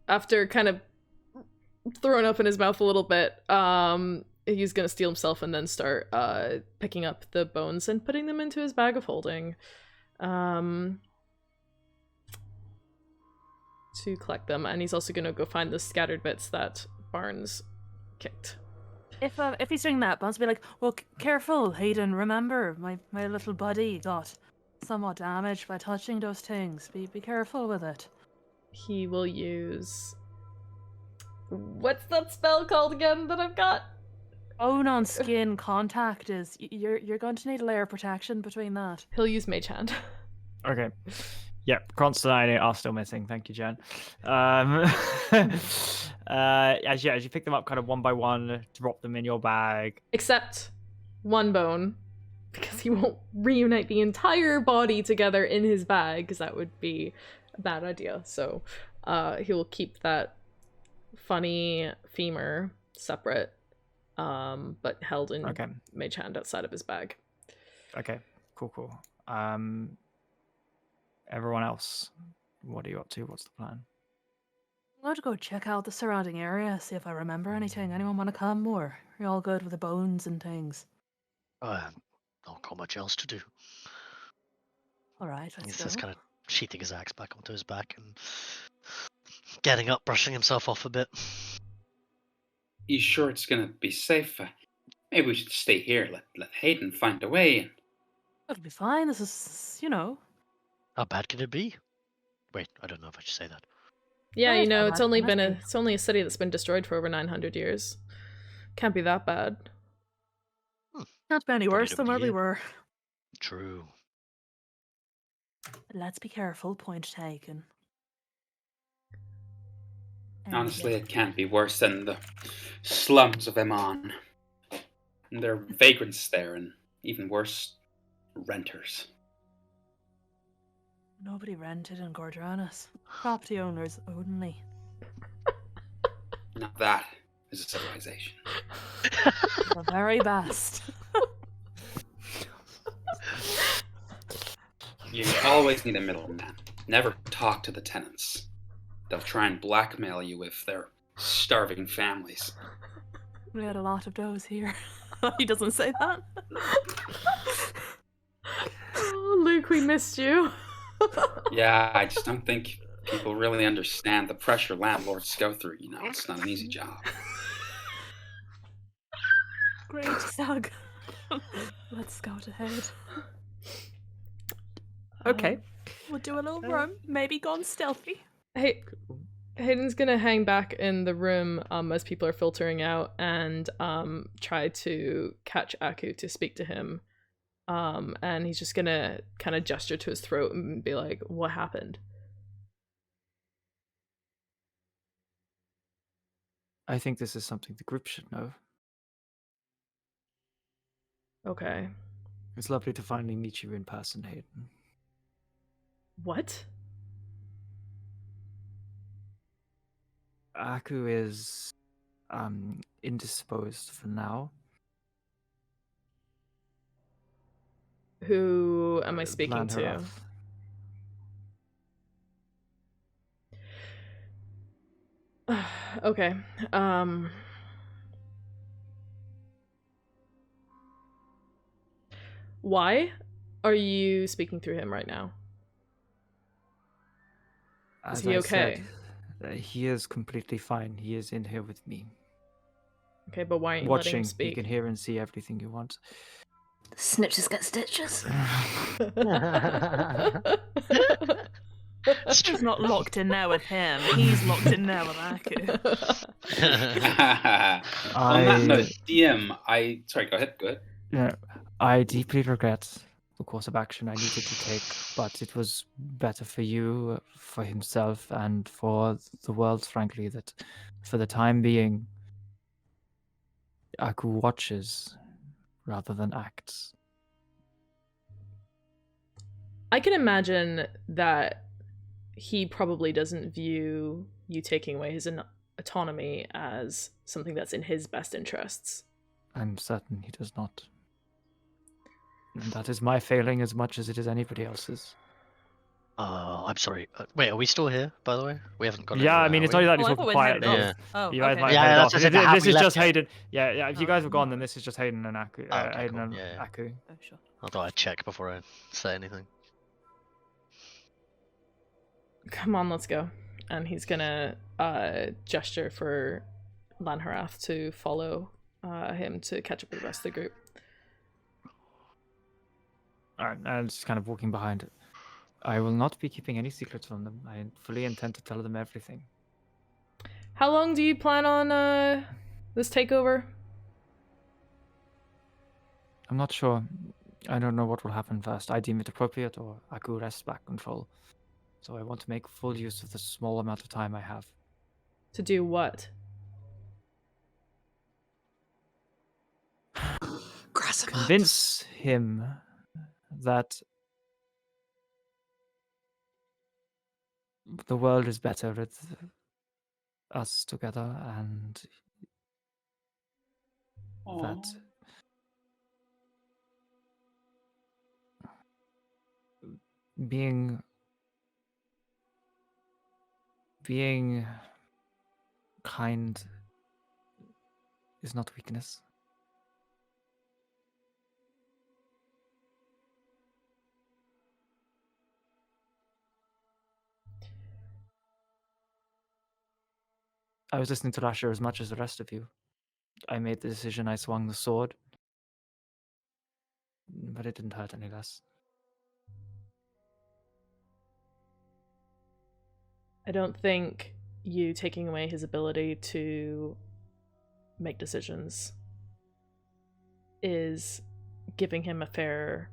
S3: after kind of throwing up in his mouth a little bit, he's gonna steel himself and then start picking up the bones and putting them into his bag of holding to collect them. And he's also gonna go find the scattered bits that Barnes kicked.
S4: If he's doing that, Barnes will be like, well, careful, Hayden, remember, my little buddy got somewhat damaged by touching those things. Be careful with it.
S3: He will use... What's that spell called again that I've got?
S4: Bone on skin contact is... You're going to need a layer of protection between that.
S3: He'll use Mage Hand.
S1: Okay. Yep, Constant are still missing. Thank you, Jen. As you pick them up kind of one by one, drop them in your bag.
S3: Except one bone, because he won't reunite the entire body together in his bag, because that would be a bad idea. So he will keep that funny femur separate, but held in Mage Hand outside of his bag.
S1: Okay, cool. Everyone else, what are you up to? What's the plan?
S4: I'm going to go check out the surrounding area, see if I remember anything. Anyone want to come, or are you all good with the bones and things?
S7: Not got much else to do.
S4: All right, let's
S7: He's
S4: go.
S7: just kind of sheathing his axe back onto his back and getting up, brushing himself off a bit.
S2: You sure it's gonna be safe? Maybe we should stay here. Let Hayden find a way.
S4: It'll be fine. This is,
S7: How bad could it be? Wait, I don't know if I should say that.
S3: Yeah,
S4: Right,
S3: it's only been
S4: automatically.
S3: it's only a city that's been destroyed for over 900 years. Can't be that bad.
S4: Not be any
S7: Probably
S4: worse than where we
S7: year.
S4: were.
S7: True.
S4: Let's be careful. Point taken.
S2: Honestly, it can't be worse than the slums of Eman. And there are vagrants there, and even worse, renters.
S4: Nobody rented in Gordranas. Property owners only.
S2: Now that is a civilization.
S4: The very best.
S2: You always need a middleman. Never talk to the tenants. They'll try and blackmail you if they're starving families.
S4: We had a lot of those here. He doesn't say that.
S3: Oh, Luke, we missed you.
S2: Yeah, I just don't think people really understand the pressure landlords go through. You know, it's not an easy job.
S4: Great, Doug. Let's go to head.
S1: Okay.
S4: We'll do a little room, maybe gone stealthy.
S3: Hey, Hayden's gonna hang back in the room as people are filtering out and try to catch Aku to speak to him. And he's just gonna kind of gesture to his throat and be like, "What happened?"
S1: I think this is something the group should know.
S3: Okay.
S1: It's lovely to finally meet you in person, Hayden.
S3: What?
S1: Aku is indisposed for now.
S3: Who am I speaking
S1: Plan her
S3: to?
S1: up.
S3: Okay. Why are you speaking through him right now? Is
S1: As
S3: he
S1: I
S3: okay?
S1: said, he is completely fine. He is in here with me.
S3: Okay, but why aren't you letting him
S1: Watching, you
S3: speak?
S1: can hear and see everything you want.
S6: Snitches get stitches.
S4: He's not locked in there with him. He's locked in there with Aku.
S2: On that note, DM, sorry, go ahead.
S1: Yeah, I deeply regret the course of action I needed to take, but it was better for you, for himself, and for the world, frankly, that for the time being, Aku watches rather than acts.
S3: I can imagine that he probably doesn't view you taking away his autonomy as something that's in his best interests.
S1: I'm certain he does not. And that is my failing as much as it is anybody else's.
S7: I'm sorry. Wait, are we still here, by the way? We haven't gone
S1: Yeah, I
S7: anywhere,
S1: mean,
S7: have
S1: it's
S7: we?
S1: only that
S4: Well,
S1: you're
S4: I thought
S1: talking
S4: we'd headed
S1: quietly.
S7: off.
S4: Oh,
S1: You guys
S4: okay.
S1: might
S7: Yeah,
S1: have headed
S7: that's
S1: off.
S7: just it, have
S1: This
S7: we
S1: is
S7: left
S1: just
S7: yet?
S1: Hayden. Yeah, if you guys have gone, then
S4: Oh.
S1: this is just Hayden and Aku.
S7: Oh, okay,
S1: Hayden
S7: cool.
S1: and
S7: Yeah.
S1: Aku.
S4: Oh, sure.
S7: I thought I'd check before I say anything.
S3: Come on, let's go. And he's gonna gesture for Lanharath to follow him to catch up with the rest of the group.
S1: Alright, and just kind of walking behind it. I will not be keeping any secrets from them. I fully intend to tell them everything.
S3: How long do you plan on this takeover?
S1: I'm not sure. I don't know what will happen first. I deem it appropriate, or Aku wrests back control. So I want to make full use of the small amount of time I have.
S3: To do what?
S1: Convince him that the world is better with us together, and that being kind is not weakness. I was listening to Rasha as much as the rest of you. I made the decision, I swung the sword. But it didn't hurt any less.
S3: I don't think you taking away his ability to make decisions is giving him a fair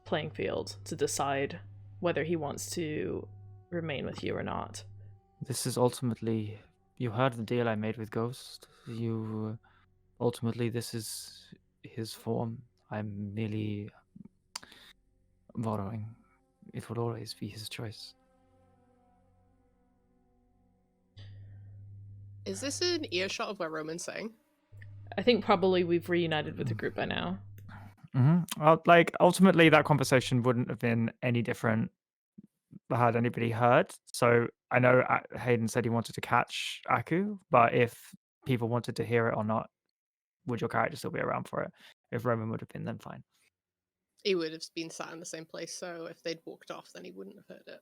S3: playing field to decide whether he wants to remain with you or not.
S1: This is ultimately... You heard the deal I made with Ghost. Ultimately, this is his form. I'm merely borrowing. It will always be his choice.
S5: Is this an earshot of what Roman's saying?
S3: I think probably we've reunited with the group by now.
S1: Mm-hmm. Well, ultimately, that conversation wouldn't have been any different had anybody heard. So I know Hayden said he wanted to catch Aku, but if people wanted to hear it or not, would your character still be around for it? If Roman would have been, then fine.
S5: He would have been sat in the same place, so if they'd walked off, then he wouldn't have heard it.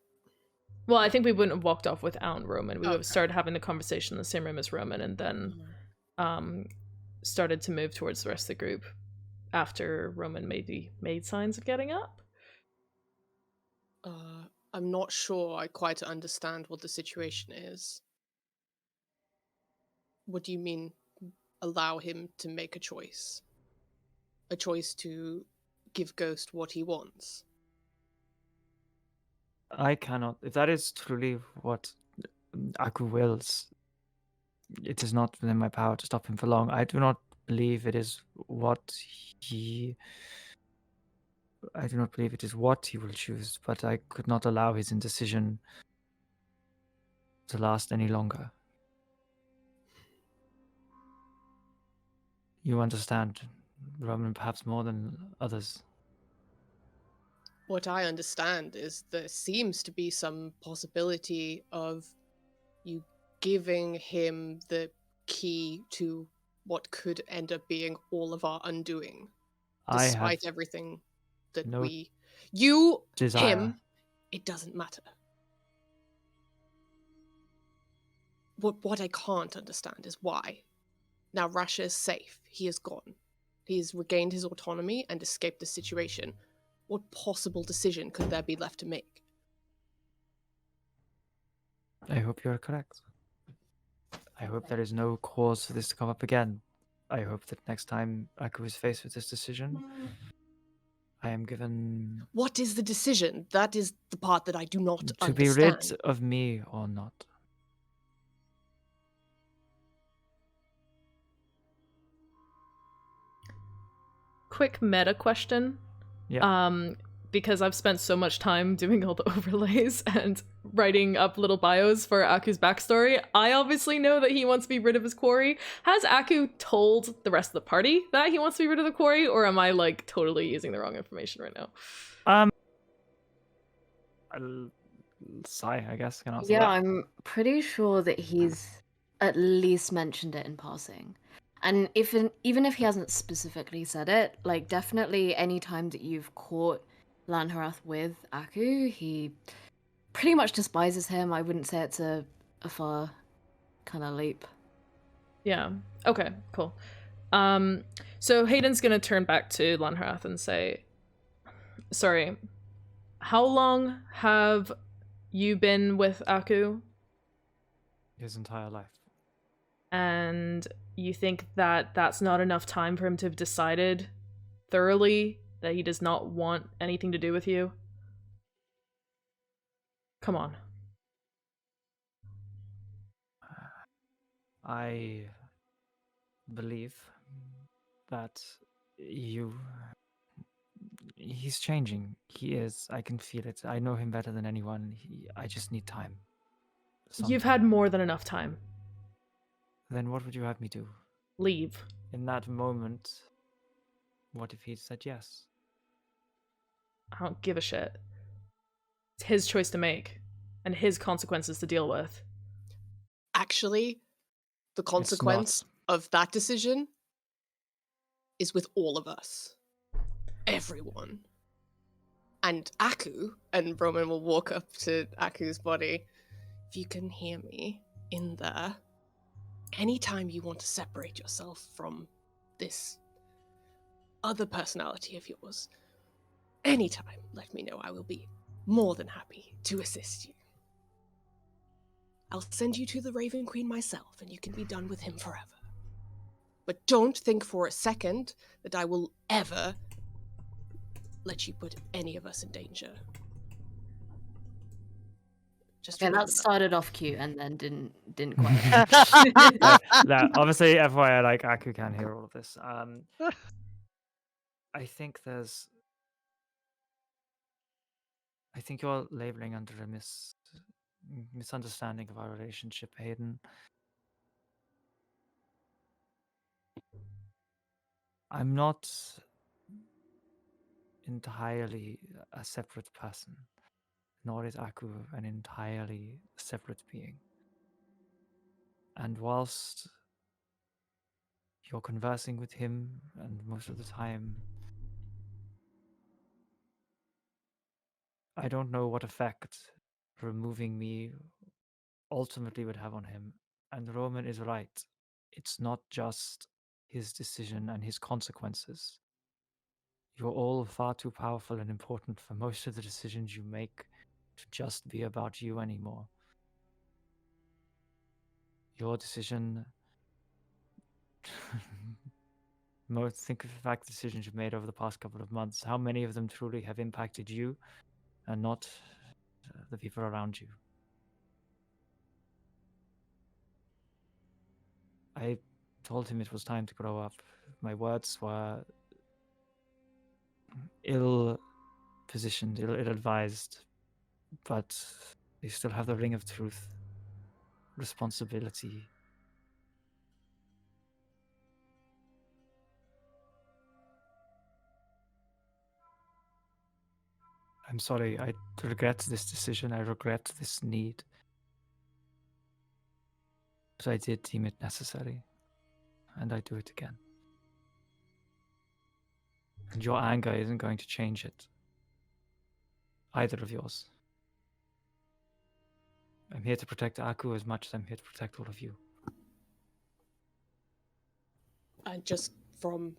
S3: Well, I think we wouldn't have walked off without Roman. We would have
S5: Okay.
S3: started having the conversation in the same room as Roman, and then started to move towards the rest of the group after Roman maybe made signs of getting up.
S5: I'm not sure I quite understand what the situation is. What do you mean, allow him to make a choice? A choice to give Ghost what he wants?
S1: I cannot. If that is truly what Aku wills, it is not within my power to stop him for long. I do not believe it is what he. I do not believe it is what he will choose, but I could not allow his indecision to last any longer. You understand, Roman, perhaps more than others.
S5: What I understand is there seems to be some possibility of you giving him the key to what could end up being all of our undoing.
S1: I have
S5: Despite everything that
S1: no
S5: you,
S1: desire.
S5: him, it doesn't matter. What I can't understand is why. Now Rasha is safe. He is gone. He has regained his autonomy and escaped the situation. What possible decision could there be left to make?
S1: I hope you are correct. I hope there is no cause for this to come up again. I hope that next time Aku is faced with this decision, I am given
S5: What is the decision? That is the part that I do not
S1: to be
S5: understand.
S1: rid of me or not.
S3: Quick meta question.
S1: Yeah.
S3: Because I've spent so much time doing all the overlays and writing up little bios for Aku's backstory, I obviously know that he wants to be rid of his quarry. Has Aku told the rest of the party that he wants to be rid of the quarry, or am I like totally using the wrong information right now?
S1: Sai, I guess, can answer
S6: Yeah,
S1: that.
S6: I'm pretty sure that he's at least mentioned it in passing. And even if he hasn't specifically said it, like definitely any time that you've caught Lanharath with Aku, he pretty much despises him. I wouldn't say it's a far kind of leap.
S3: Yeah. Okay, cool. So Hayden's gonna turn back to Lanharath and say, sorry, how long have you been with Aku?
S1: His entire life.
S3: And you think that that's not enough time for him to have decided thoroughly that he does not want anything to do with you? Come on.
S1: I believe that he's changing. He is. I can feel it. I know him better than anyone. I just need time.
S3: You've had more than enough time.
S1: Then what would you have me do?
S3: Leave.
S1: In that moment, what if he said yes?
S3: I don't give a shit. It's his choice to make, and his consequences to deal with.
S5: Actually, the consequence of that decision is with all of us. Everyone. And Aku, and Roman will walk up to Aku's body. If you can hear me in there, anytime you want to separate yourself from this other personality of yours, anytime, let me know. I will be more than happy to assist you. I'll send you to the Raven Queen myself, and you can be done with him forever. But don't think for a second that I will ever let you put any of us in danger. Just
S6: Yeah,
S5: remember
S6: that started off cute and then didn't quite.
S1: That obviously, FYI, like Aku can hear all of this. I think you're labeling under a misunderstanding of our relationship, Hayden. I'm not entirely a separate person, nor is Aku an entirely separate being. And whilst You're conversing with him, and most of the time, I don't know what effect removing me ultimately would have on him. And Roman is right. It's not just his decision and his consequences. You're all far too powerful and important for most of the decisions you make to just be about you anymore. Your decision. Think of the fact decisions you've made over the past couple of months. How many of them truly have impacted you and not the people around you? I told him it was time to grow up. My words were ill-positioned, ill-advised, but they still have the ring of truth, responsibility. I'm sorry, I regret this decision, I regret this need. But I did deem it necessary, and I do it again. And your anger isn't going to change it. Either of yours. I'm here to protect Aku as much as I'm here to protect all of you.
S5: And just from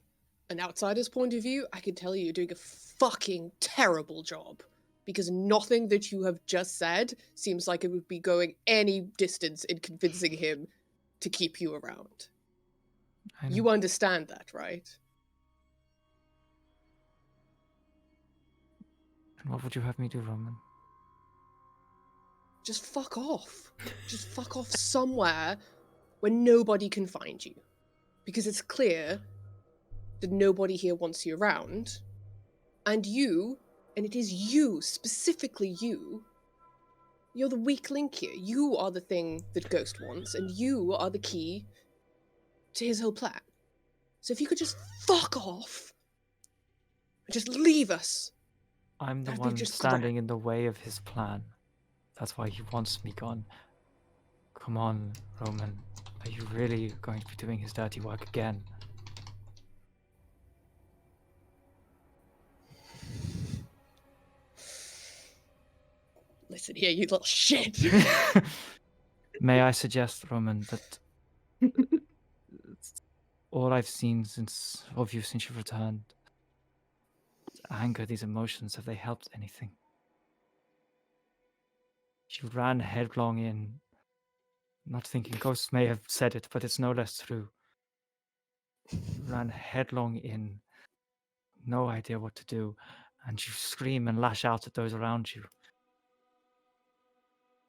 S5: an outsider's point of view, I can tell you you're doing a fucking terrible job. Because nothing that you have just said seems like it would be going any distance in convincing him to keep you around. You understand that, right?
S1: And what would you have me do, Roman?
S5: Just fuck off. Just fuck off somewhere where nobody can find you. Because it's clear that nobody here wants you around. And you, and it is you, specifically you, you're the weak link here. You are the thing that Ghost wants, and you are the key to his whole plan. So if you could just fuck off and just leave us.
S1: I'm the
S5: That'd be
S1: one
S5: just
S1: standing in the way of his plan. That's why he wants me gone. Come on, Roman. Are you really going to be doing his dirty work again?
S5: Listen here, you little shit.
S1: May I suggest, Roman, that all I've seen of you since you've returned, anger, these emotions, have they helped anything? You ran headlong in, not thinking ghosts may have said it, but it's no less true. You ran headlong in, no idea what to do, and you scream and lash out at those around you.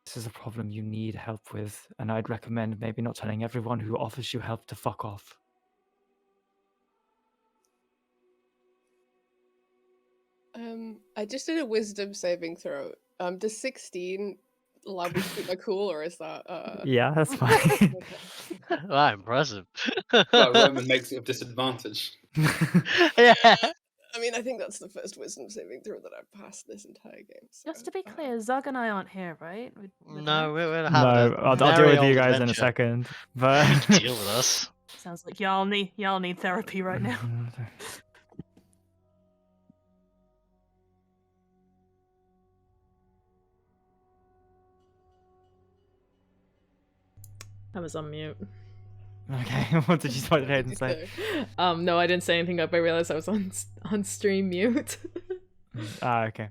S1: This is a problem you need help with, and I'd recommend maybe not telling everyone who offers you help to fuck off.
S5: I just did a wisdom saving throw. Does 16 allow me to keep my cool, or is that
S1: Yeah, that's fine.
S7: Wow, impressive.
S2: Well, Roman makes it a disadvantage.
S7: Yeah.
S5: I mean, I think that's the first wisdom saving throw that I've passed this entire game. So,
S4: Just to be clear, Zug and I aren't here, right?
S7: No, we're
S1: No,
S7: having a
S1: I'll deal
S7: very
S1: with you
S7: old
S1: guys in a
S7: adventure.
S1: second. But
S7: You can deal with us.
S4: Sounds like y'all need therapy right now.
S3: I was on mute.
S1: Okay, what did you start ahead and say?
S3: No, I didn't say anything up. I realized I was on stream mute.
S1: Okay.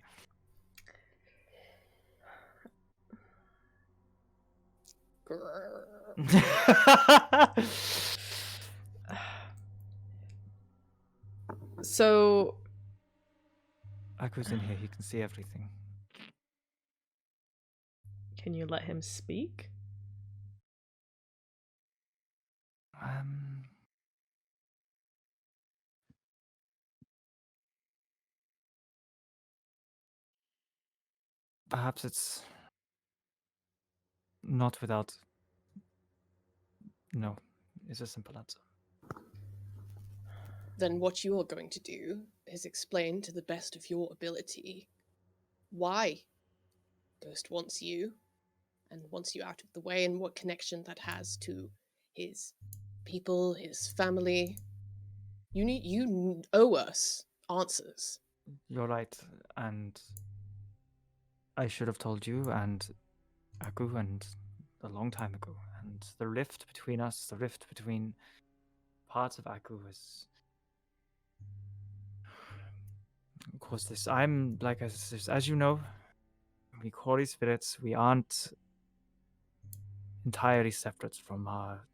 S3: So
S1: Aku's in here, he can see everything.
S3: can you let him speak?
S1: Perhaps it's not without. No, is a simple answer.
S5: then what you are going to do is explain to the best of your ability why Ghost wants you and wants you out of the way, and what connection that has to his people, his family. You owe us answers.
S1: You're right, and I should have told you and Aku and a long time ago. And the rift between us, the rift between parts of Aku is caused this. I'm like as you know, we quarry spirits. We aren't entirely separate from our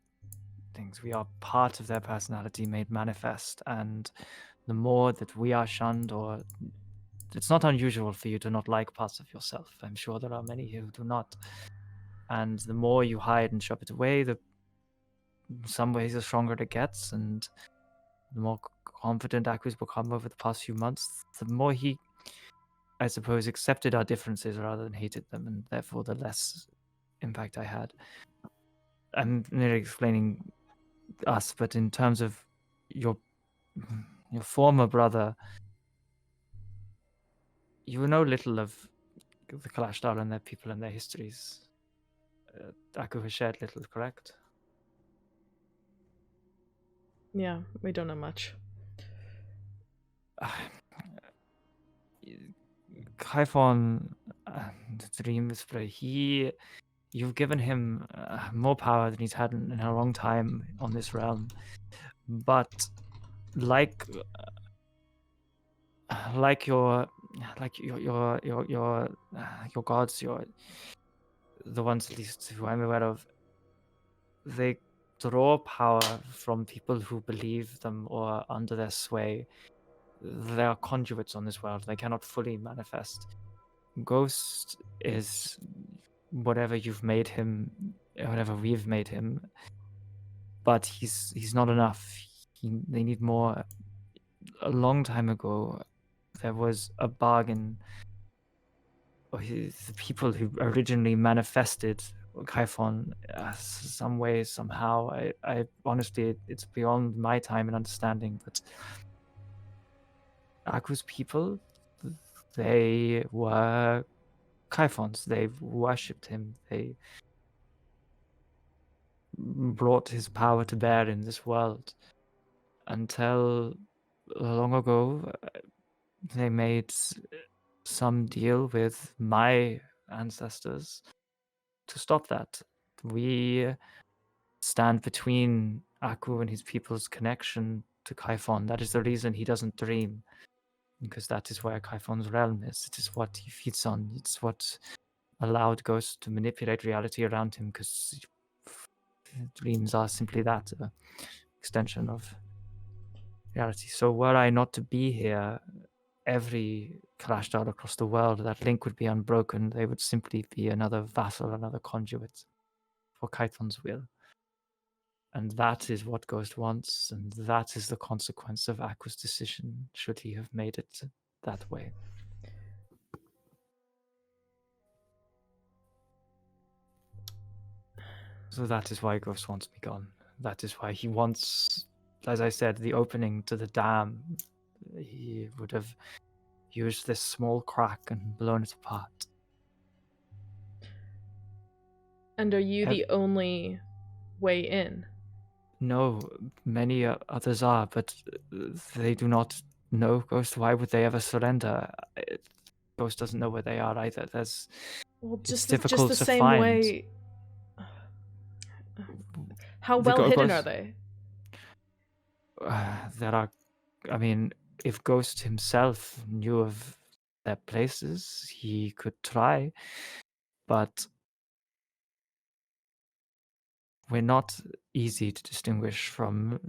S1: things. We are part of their personality made manifest, and the more that we are shunned, or it's not unusual for you to not like parts of yourself. I'm sure there are many who do not. And the more you hide and shove it away, the in some ways the stronger it gets, and the more confident Aku's become over the past few months, the more he, I suppose, accepted our differences rather than hated them, and therefore the less impact I had. I'm nearly explaining us, but in terms of your former brother, you know little of the Kalashtar and their people and their histories. Aku has shared little, correct?
S3: Yeah, we don't know much.
S1: Kaifon, the Dream Whisperer, you've given him more power than he's had in a long time on this realm. But like your gods, the ones at least who I'm aware of, they draw power from people who believe them or are under their sway. They are conduits on this world. They cannot fully manifest. Ghost is whatever you've made him, whatever we've made him, but he's not enough. They need more. A long time ago, there was a bargain. The people who originally manifested Kaifon, some way, somehow. I honestly, it's beyond my time and understanding. But Aku's people, they were Kaifons. They worshipped him. They brought his power to bear in this world. Until long ago, they made some deal with my ancestors to stop that. We stand between Aku and his people's connection to Kaifon. That is the reason he doesn't dream, because that is where Kaifon's realm is. It is what he feeds on. It's what allowed Ghost to manipulate reality around him, because dreams are simply that, extension of reality. So were I not to be here, every Kalashtar across the world, that link would be unbroken. They would simply be another vassal, another conduit for Kaiton's will. And that is what Ghost wants, and that is the consequence of Aku's decision, should he have made it that way. So that is why Ghost wants me gone. That is why he wants, as I said, the opening to the dam. He would have used this small crack and blown it apart.
S3: And are you the only way in?
S1: No, many others are, but they do not know Ghost. Why would they ever surrender? Ghost doesn't know where they are either. It's difficult
S3: just the
S1: to
S3: same
S1: find.
S3: way. How well hidden are they?
S1: There are, I mean, if Ghost himself knew of their places, he could try, but we're not easy to distinguish from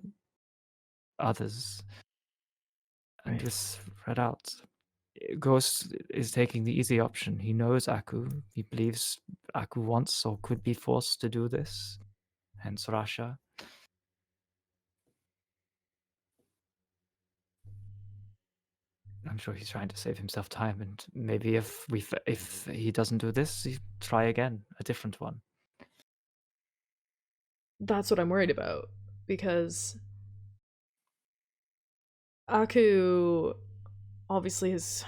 S1: others. And
S3: Right.
S1: just spread out. Ghost is taking the easy option. He knows Aku. He believes Aku wants or could be forced to do this. Hence Rasha. I'm sure he's trying to save himself time, and maybe if he doesn't do this, he try again, a different one.
S3: That's what I'm worried about, because Aku obviously is.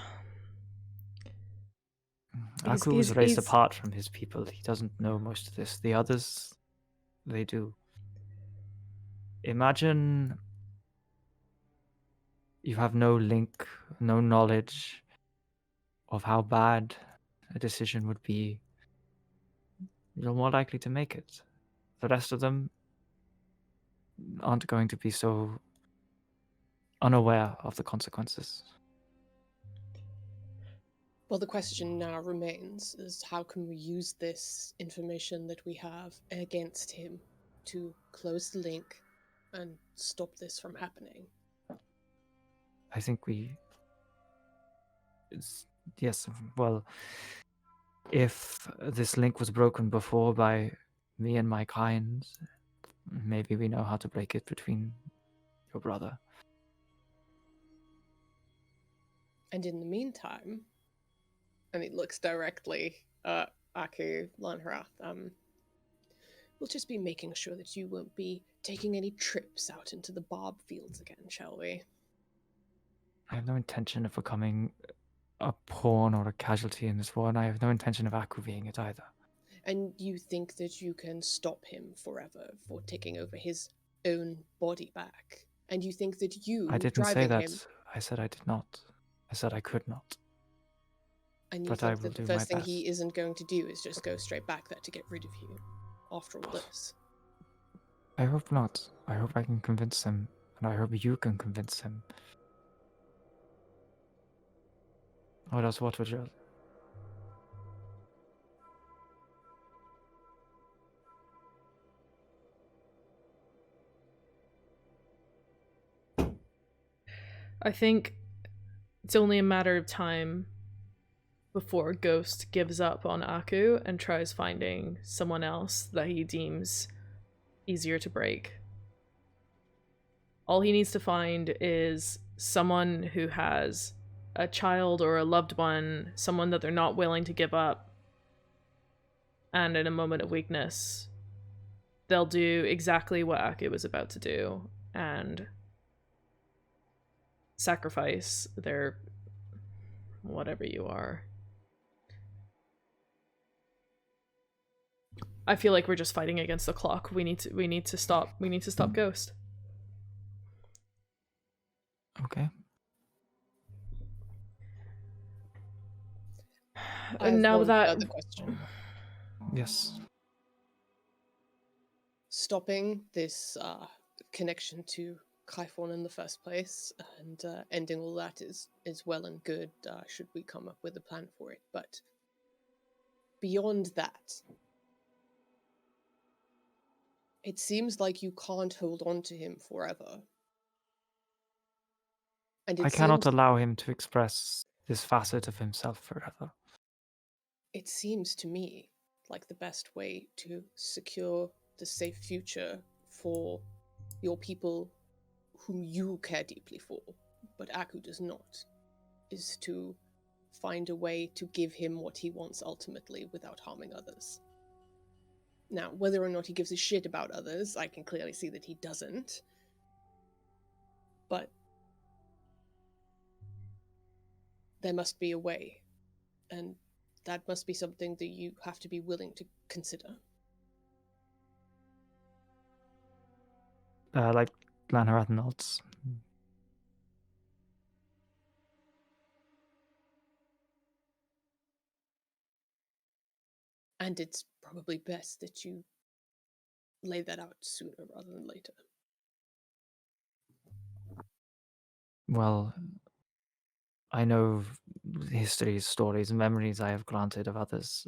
S1: Aku was raised apart from his people. He doesn't know most of this. The others, they do. imagine you have no link, no knowledge of how bad a decision would be. You're more likely to make it. The rest of them aren't going to be so unaware of the consequences.
S5: Well, the question now remains is how can we use this information that we have against him to close the link and stop this from happening?
S1: I think yes, well, if this link was broken before by me and my kind, maybe we know how to break it between your brother.
S5: And in the meantime, and he looks directly at Aku Lanhrath, we'll just be making sure that you won't be taking any trips out into the barb fields again, shall we?
S1: I have no intention of becoming a pawn or a casualty in this war, and I have no intention of Aku being it either.
S5: And you think that you can stop him forever for taking over his own body back? And you think that you
S1: I didn't
S5: driving
S1: say that.
S5: him,
S1: I said I did not. I said I could not.
S5: and you
S1: But I
S5: think
S1: will
S5: that the
S1: do my
S5: first thing he
S1: best.
S5: isn't going to do is just go straight back there to get rid of you after all this?
S1: I hope not. I hope I can convince him, and I hope you can convince him. What else? What would you?
S3: I think it's only a matter of time before Ghost gives up on Aku and tries finding someone else that he deems easier to break. All he needs to find is someone who has a child or a loved one, someone that they're not willing to give up, and in a moment of weakness, they'll do exactly what Aku was about to do, and sacrifice their whatever you are. I feel like we're just fighting against the clock. We need to stop Ghost.
S1: Okay.
S5: I have
S3: Now
S5: one
S3: that
S5: other question.
S1: Yes.
S5: Stopping this connection to Kaifon in the first place and ending all that is well and good, should we come up with a plan for it. But beyond that, it seems like you can't hold on to him forever. And
S1: I cannot allow him to express this facet of himself forever.
S5: It seems to me like the best way to secure the safe future for your people whom you care deeply for, but Aku does not, is to find a way to give him what he wants ultimately without harming others. Now, whether or not he gives a shit about others, I can clearly see that he doesn't. But there must be a way, and that must be something that you have to be willing to consider.
S1: Like Lanhrath nods.
S5: And it's probably best that you lay that out sooner rather than later.
S1: Well, I know histories, stories, and memories I have granted of others.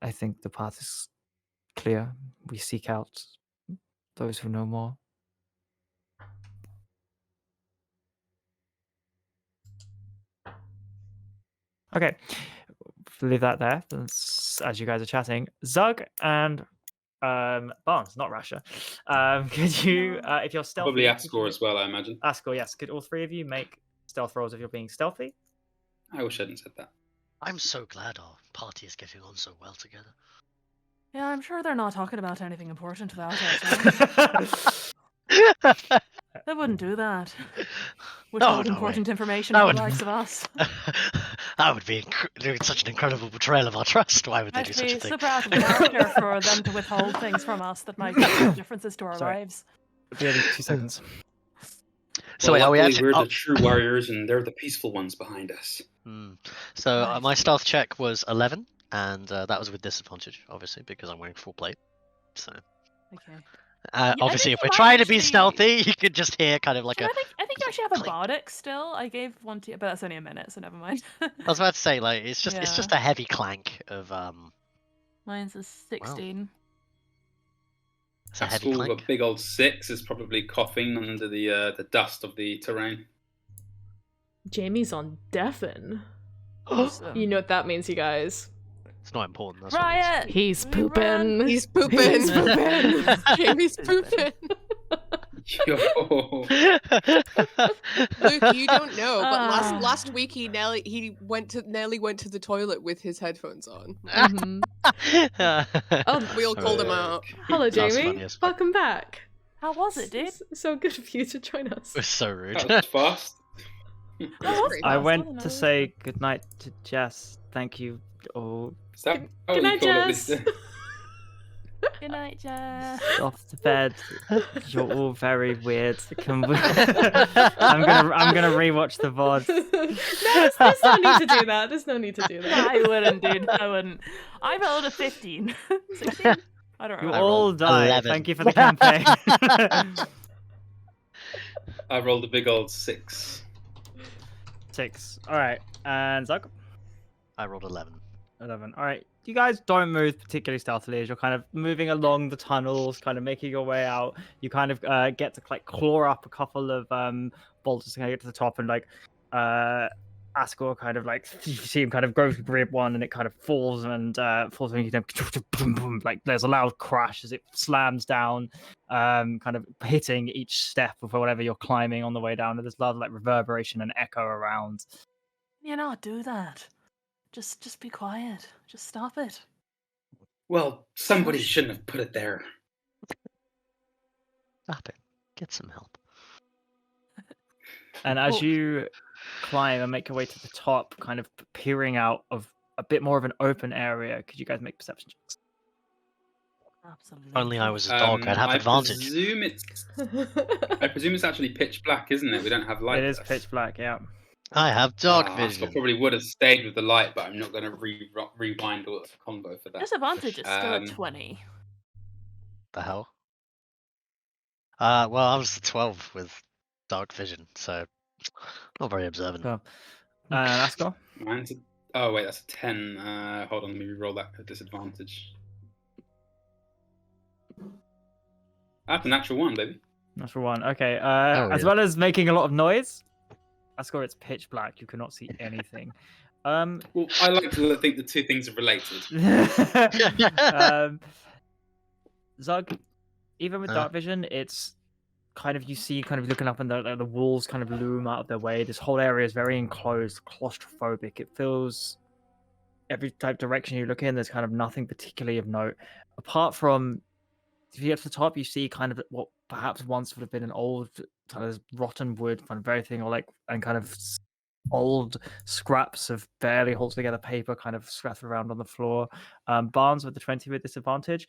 S1: I think the path is clear. We seek out those who know more. Okay, leave that there. As you guys are chatting, Zug and Barnes, not Rasha. Could you, if you're stealthy,
S2: Probably Ascor as well, I imagine.
S1: Ascor, yes. Could all three of you make stealth rolls if you're being stealthy?
S2: I wish I hadn't said that.
S7: I'm so glad our party is getting on so well together.
S4: Yeah, I'm sure they're not talking about anything important without us. They wouldn't do that. Withhold important information
S7: that
S4: from
S7: would
S4: the likes of us.
S7: That would be such an incredible betrayal of our trust. Why would they do such a
S4: Actually,
S7: thing?
S4: super out of character for them to withhold things from us that might make differences to our
S1: Sorry.
S4: lives.
S1: It'll be only 2 seconds.
S7: So
S2: Well,
S7: wait, are we
S2: luckily
S7: actually?
S2: we're
S7: Oh,
S2: the true warriors, and they're the peaceful ones behind us.
S7: So
S4: Right.
S7: my stealth check was 11, and that was with disadvantage, obviously, because I'm wearing full plate. So
S4: Okay.
S7: obviously,
S4: think
S7: if
S4: you
S7: we're
S4: might
S7: trying to be
S4: actually-
S7: stealthy, you could just hear kind of like
S4: So
S7: a.
S4: I think you actually have a
S7: clink.
S4: bardic still. I gave one to you, but that's only a minute, so never mind.
S7: I was about to say, like, it's just
S4: Yeah.
S7: a heavy clank of
S4: Mine's a 16.
S7: It's a heavy
S2: Haskell with
S7: clank.
S2: a big old 6 is probably coughing under the dust of the terrain.
S3: Jamie's on deafen.
S4: Awesome.
S3: You know what that means, you guys.
S7: It's not important. That's what it means.
S4: Riot!
S3: He's
S4: We run.
S3: pooping.
S5: He's pooping.
S3: He's pooping.
S5: Jamie's pooping.
S2: Yo.
S5: Luke, you don't know, but
S4: Ah.
S5: last week he nearly went to the toilet with his headphones on.
S3: Mhm. Oh,
S5: We all called him out.
S3: hello,
S7: That's
S3: Jamie.
S7: funny as fuck.
S3: Welcome back.
S4: How was it, dude?
S3: It's so good of you to join us.
S7: It was so rude.
S2: That was fast.
S4: Oh,
S5: great.
S1: I
S4: fast,
S1: went
S4: wasn't
S1: to
S4: it?
S1: say goodnight to Jess. Thank you all.
S2: Is that how
S3: Good
S2: you
S3: night,
S2: call it
S3: Jess.
S2: this?
S4: Good night, Jess.
S1: Off to bed. You're all very weird. Can we... I'm gonna rewatch the VODs.
S3: No, there's no need to do that. There's no need to do that.
S4: I wouldn't, dude. I wouldn't. I rolled a 15. 16? I don't
S1: You
S4: remember.
S1: all
S7: rolled
S1: die.
S7: 11.
S1: Thank you for the campaign.
S2: I rolled a big old 6.
S1: 6. All right, and Zug.
S7: I rolled 11.
S1: 11. All right. You guys don't move particularly stealthily as you're kind of moving along the tunnels, kind of making your way out. You kind of get to like claw up a couple of boulders to kind of get to the top, and like Ascor kind of like you see him kind of go to grab one, and it kind of falls and falls, and you know, like there's a loud crash as it slams down, kind of hitting each step of whatever you're climbing on the way down. And there's loud like reverberation and echo around.
S4: You not do that. Just be quiet. Just stop it.
S2: Well, somebody shouldn't have put it there.
S7: Stop it. Get some help.
S1: And as
S4: Oh.
S1: you climb and make your way to the top, kind of peering out of a bit more of an open area, could you guys make perception checks?
S4: Absolutely.
S7: Only I was a dog, I'd have advantage.
S2: I presume it's actually pitch black, isn't it? We don't have light.
S1: It is
S2: left.
S1: pitch black, yeah.
S7: I have dog
S2: I
S7: vision.
S2: probably would have stayed with the light, but I'm not going to rewind all the combo for that.
S4: Disadvantage is still
S2: Um,
S4: at 20.
S7: The hell? Well, I was 12 with dark vision, so not very observant.
S1: Cool. Ascor?
S2: Mine's oh wait, that's a 10. Hold on, let me re-roll that at disadvantage. That's a natural 1, baby.
S1: Natural 1. Okay.
S7: Oh,
S1: As
S7: yeah.
S1: well as making a lot of noise, Ascor, it's pitch black. You cannot see anything.
S2: Well, I like to think the two things are related.
S1: Zug, even with dark vision, it's kind of you see kind of looking up and the walls kind of loom out of their way. This whole area is very enclosed, claustrophobic. It feels every type direction you look in, there's kind of nothing particularly of note. Apart from if you get to the top, you see kind of what perhaps once would have been an old kind of rotten wood kind of very thing, or like and kind of old scraps of barely hold together paper kind of scattered around on the floor. Barnes with the 20 with disadvantage.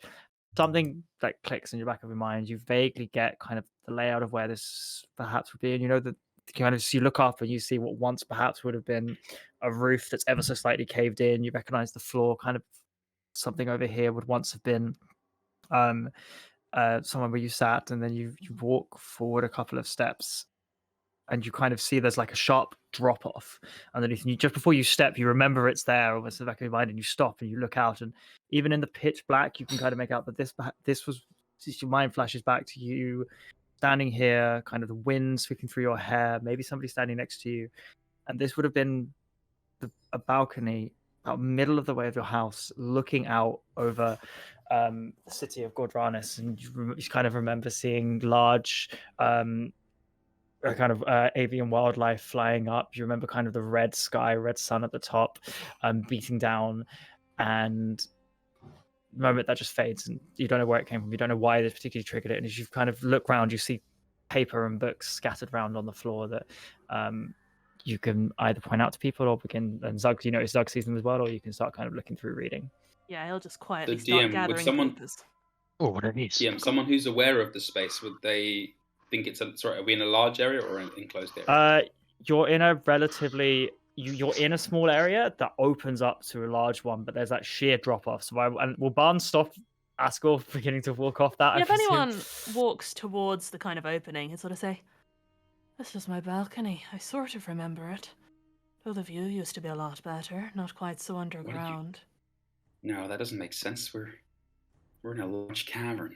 S1: Something like clicks in your back of your mind. You vaguely get kind of the layout of where this perhaps would be, and you know that kind of you look up and you see what once perhaps would have been a roof that's ever so slightly caved in. You recognize the floor, kind of something over here would once have been somewhere where you sat, and then you walk forward a couple of steps and you kind of see there's like a sharp drop off underneath, and you just before you step you remember it's there almost in the back of your mind, and you stop and you look out, and even in the pitch black you can kind of make out that this was your mind flashes back to you standing here, kind of the wind sweeping through your hair, maybe somebody standing next to you, and this would have been a balcony about middle of the way of your house looking out over the city of Gordranas, and you kind of remember seeing large kind of avian wildlife flying up. You remember kind of the red sky, red sun at the top beating down, and the moment that just fades and you don't know where it came from, you don't know why this particularly triggered it, and as you kind of look around you see paper and books scattered around on the floor that you can either point out to people or begin, and Zug, you notice Zug sees them as well, or you can start kind of looking through reading.
S4: Yeah, he'll just quietly
S2: The
S4: start
S2: DM, would
S4: gathering
S2: someone-
S4: papers.
S7: Oh, what it is.
S2: DM, someone who's aware of the space, would they think it's sorry, are we in a large area or an enclosed area?
S1: You're in a relatively you're in a small area that opens up to a large one, but there's that sheer drop off. So will Barnes stop Askel beginning to walk off that?
S4: Yeah,
S1: I
S4: if
S1: presume?
S4: anyone walks towards the kind of opening, he'd sort of say, "This is my balcony. I sort of remember it. Though the view used to be a lot better, not quite so underground."
S2: No, that doesn't make sense. We're in a large cavern.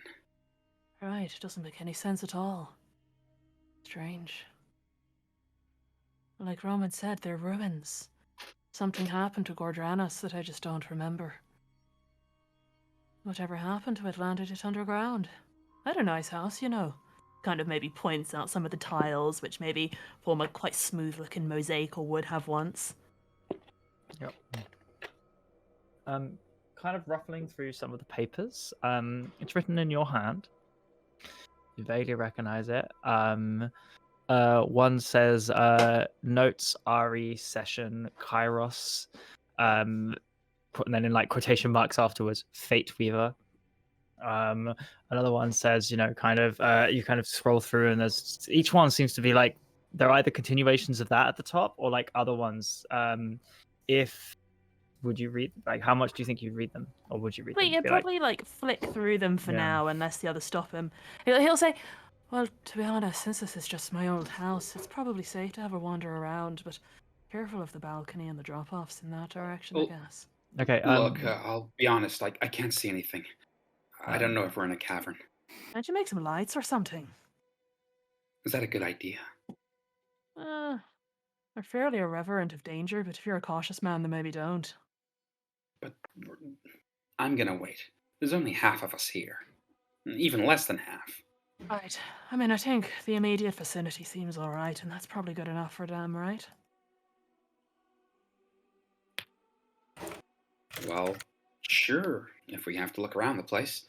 S4: Right, doesn't make any sense at all. Strange. Like Roman said, they're ruins. Something happened to Gordranas that I just don't remember. Whatever happened to it landed it underground. I had a nice house, you know. Kind of maybe points out some of the tiles, which maybe form a quite smooth-looking mosaic or would have once.
S1: Yep. Kind of ruffling through some of the papers. It's written in your hand. You vaguely recognize it. One says notes RE session Kairos, and then in like quotation marks afterwards, Fate Weaver. Another one says, you kind of scroll through, and there's each one seems to be like they're either continuations of that at the top or like other ones. Would you read, like, how much do you think you'd read them, or would you read them?
S4: You'd probably like flick through them for now, unless the others stop him. He'll say, "Well, to be honest, since this is just my old house, it's probably safe to have a wander around, but careful of the balcony and the drop-offs in that direction, I guess."
S1: Okay.
S2: Look, I'll be honest. I can't see anything. I don't know if we're in a cavern.
S4: Can't you make some lights or something?
S2: Is that a good idea?
S4: They're fairly irreverent of danger, but if you're a cautious man, then maybe don't.
S2: But I'm gonna wait. There's only half of us here. Even less than half.
S4: Right. I mean, I think the immediate vicinity seems alright, and that's probably good enough for them, right?
S2: Well, sure, if we have to look around the place.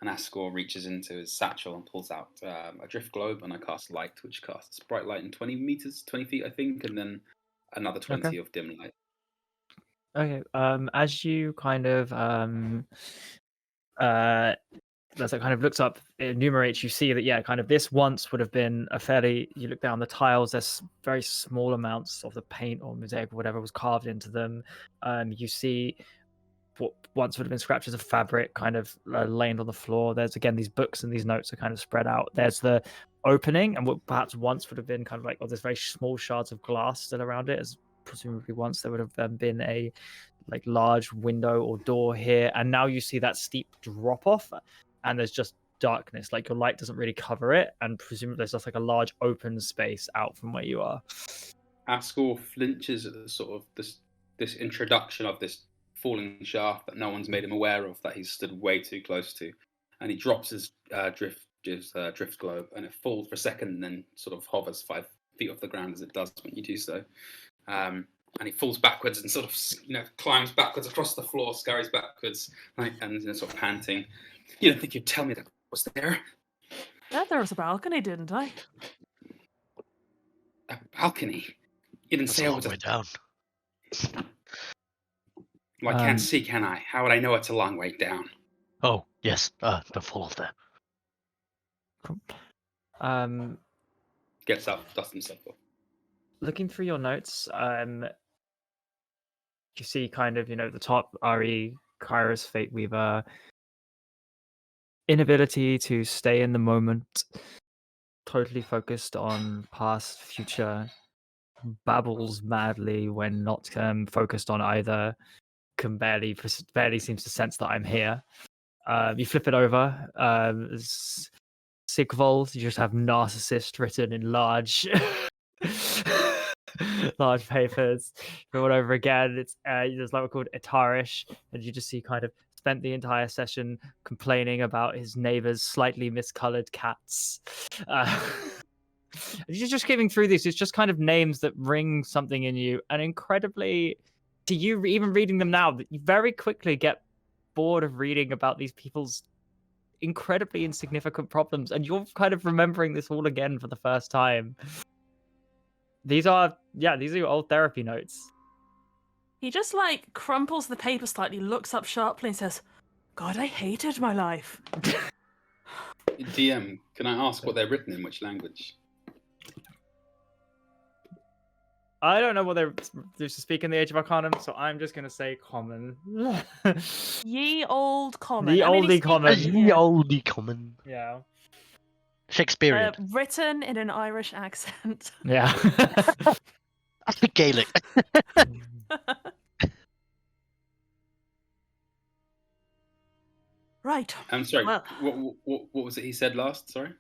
S2: And Ascor reaches into his satchel and pulls out a drift globe, and I cast light, which casts bright light in 20 feet, I think, and then another 20 of dim light.
S1: Okay. As you kind of as it kind of looks up, it enumerates, you see that kind of this once would have been a fairly. You look down the tiles. There's very small amounts of the paint or mosaic or whatever was carved into them. You see what once would have been scratches of fabric kind of laying on the floor. There's again these books and these notes are kind of spread out. There's the opening, and what perhaps once would have been kind of like there's very small shards of glass still around it, as presumably once there would have been a like large window or door here, and now you see that steep drop off, and there's just darkness. Like your light doesn't really cover it, and presumably there's just like a large open space out from where you are.
S2: Ascor flinches at the sort of this introduction of this falling shaft that no one's made him aware of, that he's stood way too close to, and he drops his drift globe, and it falls for a second and then sort of hovers 5 feet off the ground as it does when you do so. And he falls backwards and sort of climbs backwards across the floor, scurries backwards, and sort of panting. You don't think you'd tell me that was there?
S4: Yeah, there was a balcony, didn't I?
S2: A balcony? You didn't say it was
S7: a way down.
S2: Well, I can't see, can I? How would I know it's a long way down?
S7: Oh, yes. Don't fall off there.
S2: Gets up, dusts himself off.
S1: Looking through your notes, you see kind of, the top RE, Kairos, Fate Weaver, inability to stay in the moment, totally focused on past, future, babbles madly when not focused on either, can barely seems to sense that I'm here. You flip it over, Sigvold, you just have narcissist written in large large papers all over again. It's there's like called Etarish, and you just see kind of spent the entire session complaining about his neighbor's slightly miscolored cats. You're just giving through these. It's just kind of names that ring something in you, and incredibly, to you, even reading them now, you very quickly get bored of reading about these people's incredibly insignificant problems, and you're kind of remembering this all again for the first time. These are your old therapy notes.
S4: He just like crumples the paper slightly, looks up sharply, and says, "God, I hated my life."
S2: DM, can I ask what they're written in, which language?
S1: I don't know what they're used to speak in the Age of Arcanum, so I'm just gonna say common.
S4: Ye old common.
S1: The
S4: I mean,
S1: oldie
S4: he's
S1: common.
S4: speaking-
S7: Ye oldie common.
S1: Yeah.
S7: Shakespearean.
S4: written in an Irish accent.
S1: Yeah.
S7: Gaelic.
S4: Right.
S2: I'm sorry.
S4: Well-
S2: What was it he said last? Sorry.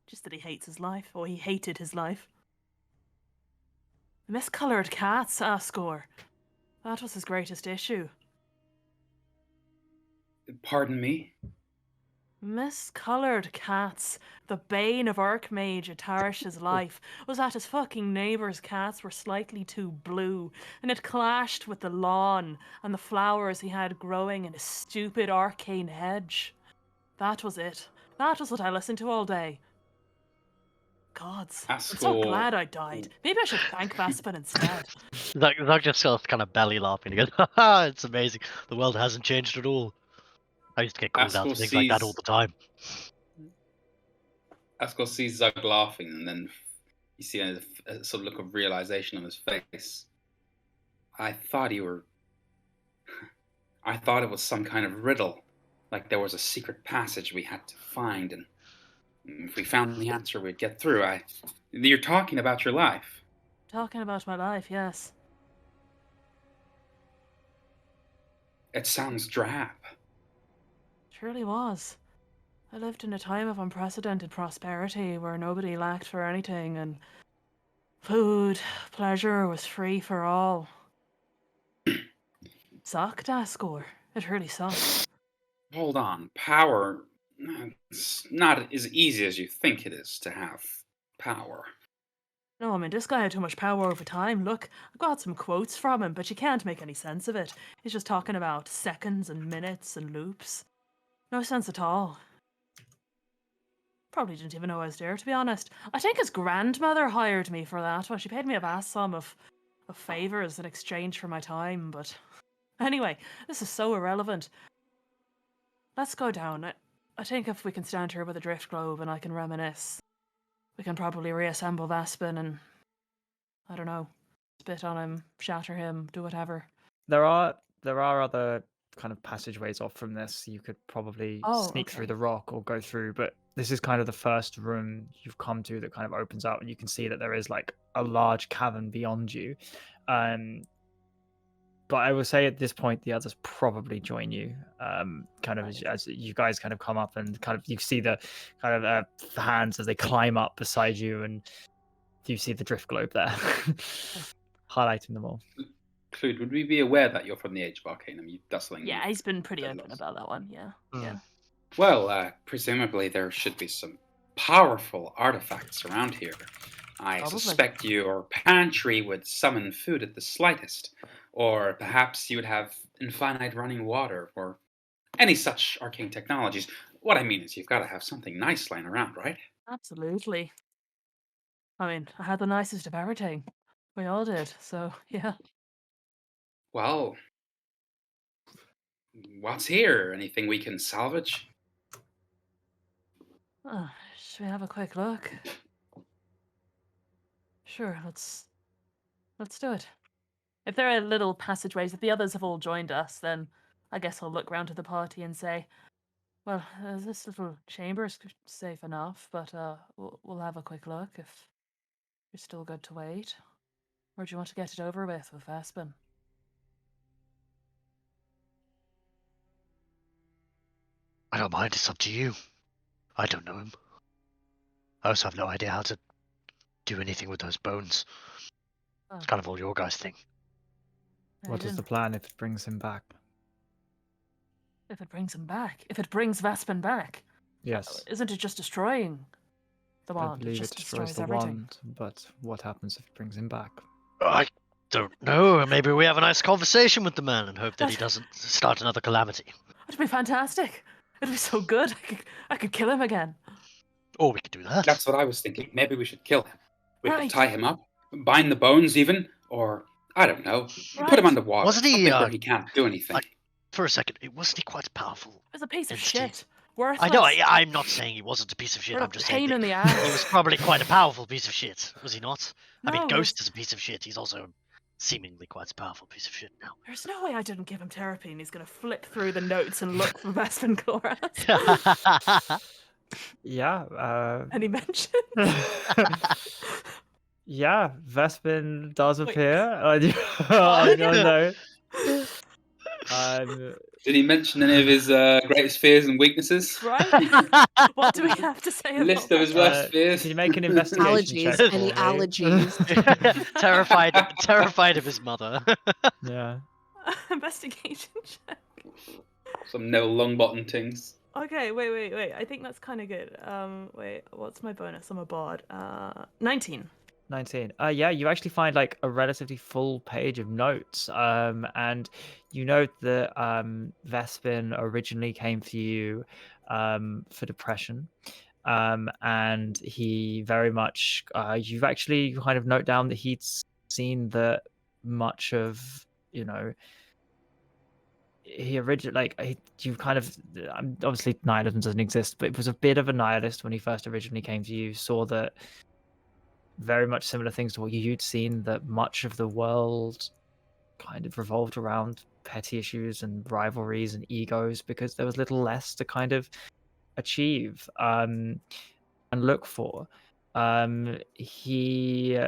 S4: Just that he hates his life, or he hated his life. The miscoloured cats, Ascor. That was his greatest issue.
S2: Pardon me.
S4: Miscoloured cats. The bane of Archmage Atarish's life was that his fucking neighbour's cats were slightly too blue, and it clashed with the lawn and the flowers he had growing in his stupid arcane hedge. That was it. That was what I listened to all day. Gods, I'm so
S2: Ascor-
S4: glad I died. Maybe I should thank Vespin instead.
S7: Zach just sort of kind of belly laughing. He goes, "Haha, it's amazing. The world hasn't changed at all. I used to get called out for
S2: Ascor
S7: things like that
S2: sees-
S7: all the time."
S2: Ascor sees Zug laughing, and then you see a sort of look of realization on his face. I thought it was some kind of riddle, like there was a secret passage we had to find, and if we found the answer, we'd get through. You're talking about your life.
S4: Talking about my life, yes.
S2: It sounds drab.
S4: Surely was. I lived in a time of unprecedented prosperity where nobody lacked for anything, and food, pleasure was free for all. Sucked, Ascor. It really sucked.
S2: Hold on, power. It's not as easy as you think it is to have power.
S4: No, I mean, this guy had too much power over time. Look, I got some quotes from him, but you can't make any sense of it. He's just talking about seconds and minutes and loops. No sense at all. Probably didn't even know I was there, to be honest. I think his grandmother hired me for that. Well, she paid me a vast sum of favours in exchange for my time, but... Anyway, this is so irrelevant. Let's go down. I think if we can stand here with a drift globe and I can reminisce, we can probably reassemble Vespin and, I don't know, spit on him, shatter him, do whatever.
S1: There are other kind of passageways off from this. You could probably sneak through
S4: okay.
S1: the rock or go through, but this is kind of the first room you've come to that kind of opens out, and you can see that there is like a large cavern beyond you. But I will say at this point, the others probably join you. Kind of as you guys kind of come up, and kind of you see the kind of hands as they climb up beside you, and you see the drift globe there, highlighting them all.
S2: Clued, would we be aware that you're from the Age of Arcanum? You dustling.
S4: Yeah, he's been pretty
S2: Dead
S4: open
S2: lost.
S4: about that one, yeah. Yeah.
S2: Well, presumably there should be some powerful artifacts around here. I
S4: Probably.
S2: suspect your pantry would summon food at the slightest, or perhaps you would have infinite running water, or any such arcane technologies. What I mean is you've got to have something nice lying around, right?
S4: Absolutely. I mean, I had the nicest of everything. We all did, so yeah.
S2: Well, what's here? Anything we can salvage?
S4: Should we have a quick look? Sure, let's do it. If there are little passageways, if the others have all joined us, then I guess I'll look round to the party and say, well, this little chamber is safe enough, but we'll have a quick look if you're still good to wait. Or do you want to get it over with Vespin?
S7: I don't mind. It's up to you. I don't know him. I also have no idea how to do anything with those bones. It's kind of all your guys' thing.
S1: What is the plan if it brings him back?
S4: If it brings him back? If it brings Vespin back?
S1: Yes.
S4: Isn't it just destroying the
S1: I
S4: wand? It
S1: believe it
S4: just
S1: destroys the
S4: everything.
S1: wand, but what happens if it brings him back?
S7: I don't know. Maybe we have a nice conversation with the man and hope that he
S4: That-
S7: doesn't start another calamity.
S4: It'd be fantastic. It'd be so good. I could kill him again.
S7: Or we could do that.
S2: That's what I was thinking. Maybe we should kill him. We
S4: Right.
S2: could tie him up, bind the bones even, or I don't know, put him
S4: Right.
S2: underwater.
S7: Wasn't he,
S2: Something where he can't do anything.
S7: like, for a second, wasn't he quite powerful?
S4: It was a piece of
S7: entity?
S4: shit. Worthless.
S7: I know. I'm not saying he wasn't a piece of shit.
S4: What a
S7: I'm just saying
S4: pain in
S7: that
S4: the ass.
S7: he was probably quite a powerful piece of shit, was he not? I mean,
S4: No,
S7: Ghost is a piece of shit. He's also seemingly quite a powerful piece of shit now.
S4: There's no way I didn't give him therapy and he's gonna flip through the notes and look for Vespin Chloras.
S1: Yeah.
S4: Any mention?
S1: Yeah, Vespin does
S4: Wait.
S1: appear. I
S4: Oh,
S1: don't know.
S2: Did he mention any of his greatest fears and weaknesses?
S4: Right? What do we have to say about
S2: List of his
S4: that?
S2: worst fears.
S1: Can you make an investigation check
S5: Allergies.
S1: for
S5: Any
S1: me?
S5: allergies?
S7: terrified of his mother.
S1: Yeah.
S4: Investigation check.
S2: Some Neville Longbottom things.
S4: Okay, wait. I think that's kind of good. Wait, what's my bonus? I'm a bard. 19.
S1: 19. Yeah, you actually find like a relatively full page of notes. And you note that Vespin originally came for you for depression. And he very much you've actually kind of note down that he'd seen that much of, he originally you kind of obviously nihilism doesn't exist, but it was a bit of a nihilist when he first originally came to you. Saw that very much similar things to what you'd seen, that much of the world kind of revolved around petty issues and rivalries and egos, because there was little less to kind of achieve and look for. He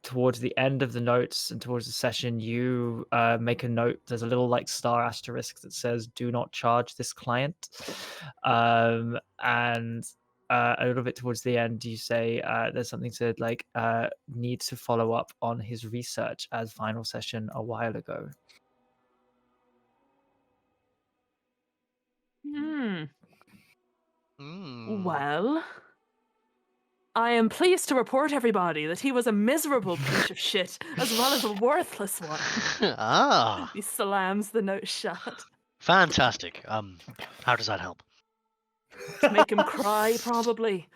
S1: towards the end of the notes and towards the session, you make a note. There's a little like star asterisk that says "Do not charge this client," and a little bit towards the end, you say there's something to like need to follow up on his research as final session a while ago.
S4: Well, I am pleased to report, everybody, that he was a miserable piece of shit, as well as a worthless one.
S7: Ah,
S4: He slams the note shut.
S7: fantastic. How does that help?
S4: To make him cry, probably.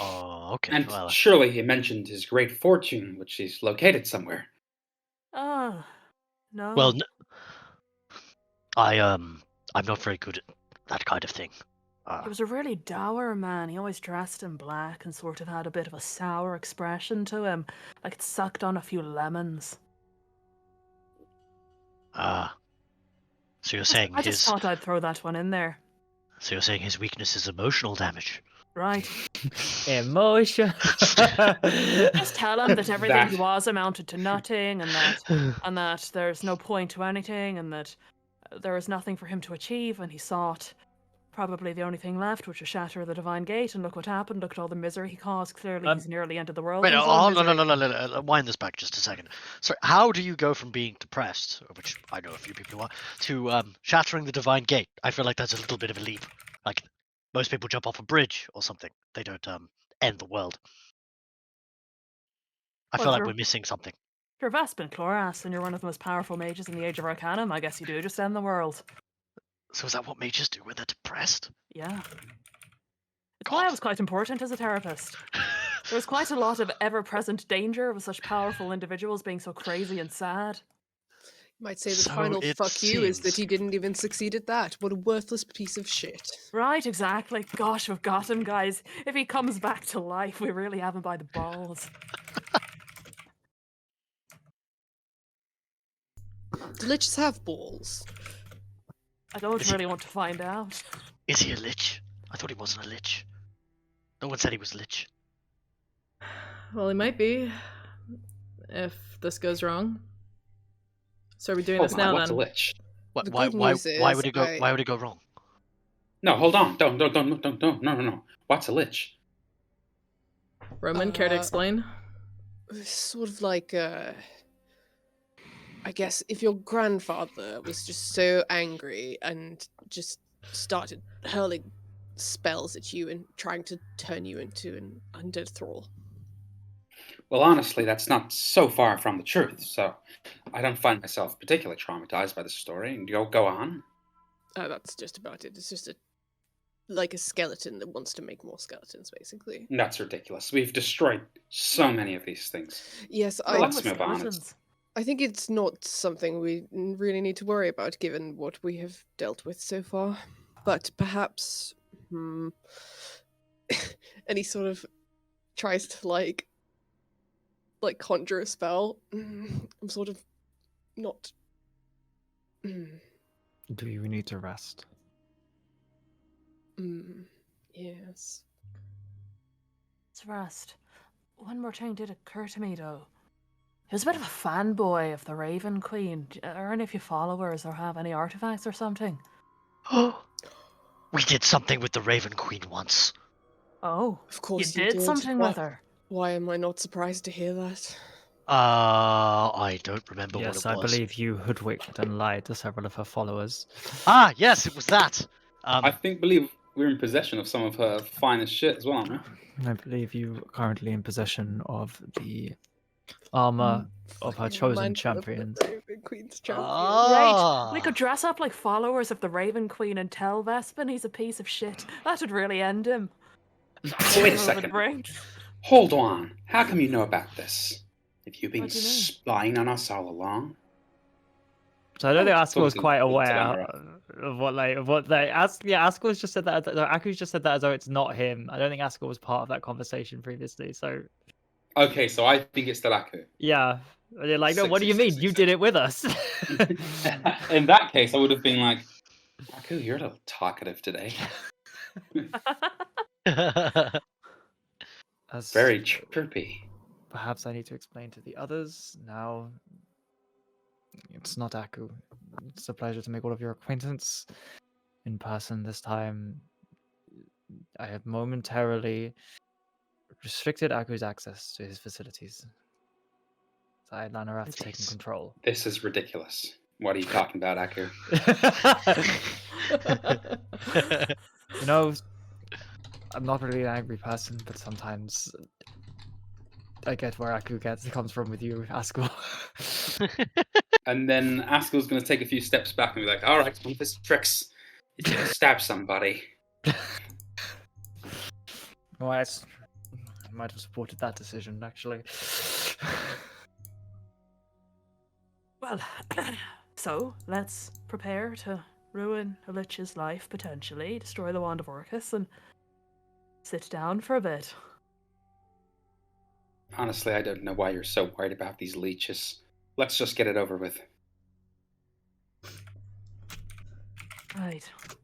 S7: Oh, okay.
S2: And
S7: Well,
S2: surely he mentioned his great fortune, which is located somewhere.
S4: Oh, no.
S7: well, I'm not very good at that kind of thing.
S4: He was a really dour man. He always dressed in black and sort of had a bit of a sour expression to him, like it sucked on a few lemons.
S7: So you're saying
S4: I just thought I'd throw that one in there.
S7: So you're saying his weakness is emotional damage?
S4: Right.
S1: Emotion.
S4: Just tell him that everything he
S2: That-
S4: was amounted to nothing, and that there's no point to anything, and that there was nothing for him to achieve, and he sought probably the only thing left, which was shatter the divine gate, and look what happened. Look at all the misery he caused. Clearly, he's nearly ended the world.
S7: Wait,
S4: in his own
S7: no,
S4: misery.
S7: wind this back just a second. So, how do you go from being depressed, which I know a few people who are, to shattering the divine gate? I feel like that's a little bit of a leap. Like, most people jump off a bridge or something. They don't end the world. I feel like we're missing something.
S4: If you're Vespin Chloras and you're one of the most powerful mages in the Age of Arcanum, I guess you do just end the world.
S7: So is that what mages do when they're depressed?
S4: Yeah. It's why I was quite important as a therapist. There was quite a lot of ever-present danger with such powerful individuals being so crazy and sad.
S5: You might say the
S7: So
S5: final
S7: it
S5: fuck you is that
S7: seems.
S5: he didn't even succeed at that. What a worthless piece of shit.
S4: Right, exactly. Gosh, we've got him, guys. If he comes back to life, we really have him by the balls.
S5: Do liches have balls?
S4: I don't
S7: Is he-
S4: really want to find out.
S7: Is he a lich? I thought he wasn't a lich. No one said he was a lich.
S3: Well, he might be. If this goes wrong. So are we doing
S2: Oh
S3: this
S2: my,
S3: now
S2: what's
S3: then?
S2: a lich?
S5: The
S7: Why
S5: good
S7: why
S5: news
S7: why
S5: is
S7: would it go
S5: I-
S7: why would it go wrong?
S2: No, hold on. Don't. No. What's a lich?
S3: Roman, care to explain?
S5: It's sort of like, I guess if your grandfather was just so angry and just started hurling spells at you and trying to turn you into an undead thrall.
S2: Well, honestly, that's not so far from the truth, so I don't find myself particularly traumatized by the story. And go on.
S5: That's just about it. It's just a like a skeleton that wants to make more skeletons, basically.
S2: That's ridiculous. We've destroyed so many of these things.
S5: Yes,
S2: Well, let's
S4: With
S2: move on.
S4: skeletons.
S5: I think it's not something we really need to worry about, given what we have dealt with so far. But perhaps, and he sort of tries to like conjure a spell. I'm sort of not.
S1: Do you need to rest?
S5: Yes.
S4: It's rest. One more thing did occur to me, though. He was a bit of a fanboy of the Raven Queen. Are any of you followers or have any artifacts or something?
S7: We did something with the Raven Queen once.
S4: Oh,
S5: Of course
S4: you
S5: you
S4: did
S5: did.
S4: something with her.
S5: Why am I not surprised to hear that?
S7: I don't remember
S1: Yes,
S7: what
S1: I
S7: it was.
S1: believe you hoodwinked and lied to several of her followers.
S7: Ah, yes, it was that.
S2: I believe we're in possession of some of her finest shit as well, aren't we?
S1: I believe you are currently in possession of the armor of her
S5: Fucking
S1: chosen
S5: mantle of the
S1: champions.
S5: Raven Queen's champion.
S4: Right. We could dress up like followers of the Raven Queen and tell Vespin he's a piece of shit. That would really end him.
S2: Wait a
S4: Over the
S2: second.
S4: brink.
S2: Hold on. How come you know about this? Have you been
S4: What do you mean?
S2: spying on us all along?
S1: So I don't think Askell was
S2: Talking
S1: quite
S2: to
S1: aware
S2: Tamara.
S1: of what they ask. Yeah, Askell's just said that. Aku's just said that as though it's not him. I don't think Askell was part of that conversation previously. So
S2: Okay, so I think it's Delaku.
S1: yeah, they're like, no, what do you mean? You did it with us.
S2: In that case, I would have been like, Aku, you're a little talkative today.
S1: As
S2: Very chirpy.
S1: perhaps I need to explain to the others now. It's not Aku. It's a pleasure to make all of your acquaintance in person this time. I have momentarily restricted Aku's access to his facilities. Sideline have taken control.
S2: This is ridiculous. What are you talking about, Aku?
S1: You know, I'm not really an angry person, but sometimes I get where Aku comes from with you, Askell.
S2: And then Askell's going to take a few steps back and be like, all right, one of his tricks is to stab somebody.
S1: Well, I might have supported that decision, actually.
S4: Well, so let's prepare to ruin a Lich's life, potentially, destroy the Wand of Orcus, and sit down for a bit.
S2: Honestly, I don't know why you're so worried about these leeches. Let's just get it over with.
S4: Right.
S7: Seems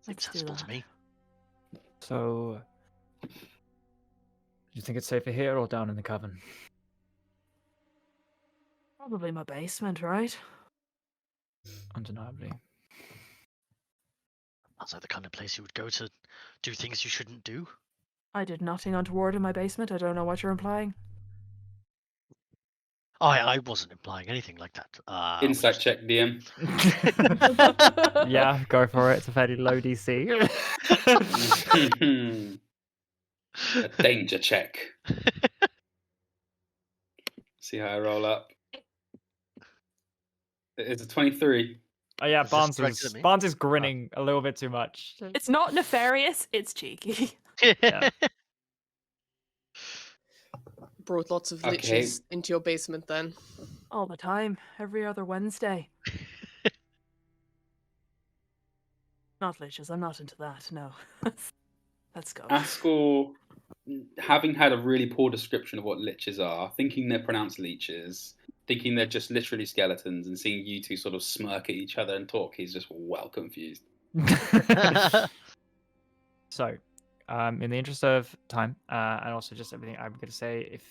S4: Let's do
S7: sensible
S4: that.
S7: to me.
S1: So, do you think it's safer here or down in the cavern?
S4: Probably my basement, right?
S1: Undeniably.
S7: Sounds like the kind of place you would go to do things you shouldn't do.
S4: I did nothing untoward in my basement. I don't know what you're implying.
S7: I wasn't implying anything like that.
S2: Insight check, DM.
S1: Yeah, go for it. It's a fairly low DC.
S2: A danger check. See how I roll up. It's a 23.
S1: Oh yeah,
S7: Is this
S1: Barnes
S7: directed at me?
S1: Barnes is grinning a little bit too much.
S4: It's not nefarious, it's cheeky.
S1: Yeah.
S5: Brought lots of
S2: Okay.
S5: liches into your basement then.
S4: All the time, every other Wednesday. Not liches, I'm not into that, no. Let's go.
S2: Askell, having had a really poor description of what liches are, thinking they're pronounced leeches, thinking they're just literally skeletons, and seeing you two sort of smirk at each other and talk, he's just well confused.
S1: So, in the interest of time, and also just everything I'm going to say, if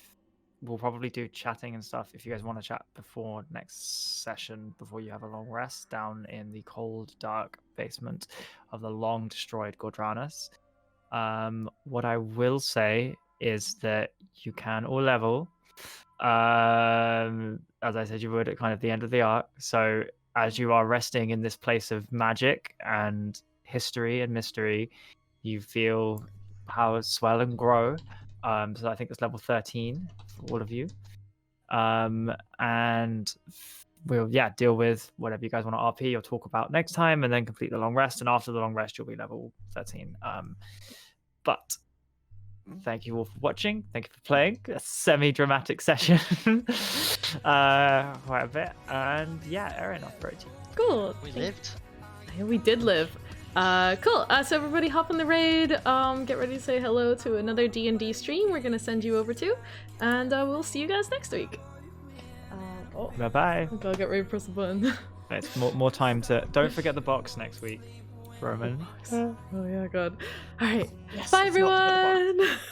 S1: we'll probably do chatting and stuff, if you guys want to chat before next session, before you have a long rest down in the cold, dark basement of the long destroyed Gordranas. What I will say is that you can all level, as I said you would at kind of the end of the arc. So as you are resting in this place of magic and history and mystery, you feel how it swell and grow. So I think it's level 13 for all of you. And we'll deal with whatever you guys want to RP or talk about next time, and then complete the long rest. And after the long rest, you'll be level 13. But thank you all for watching. Thank you for playing a semi-dramatic session. Quite a bit. And yeah, Erin, I'll throw it to you.
S3: Cool.
S7: We lived.
S3: Yeah, we did live. Cool. So everybody hop in the raid. Get ready to say hello to another D&D stream we're gonna send you over to, and we'll see you guys next week.
S1: Bye bye.
S3: Gotta get ready to press the button.
S1: It's more time to. Don't forget the box next week, Roman.
S3: Oh yeah, God. All right.
S5: Yes,
S3: Bye,
S5: it's not to the box.
S3: everyone.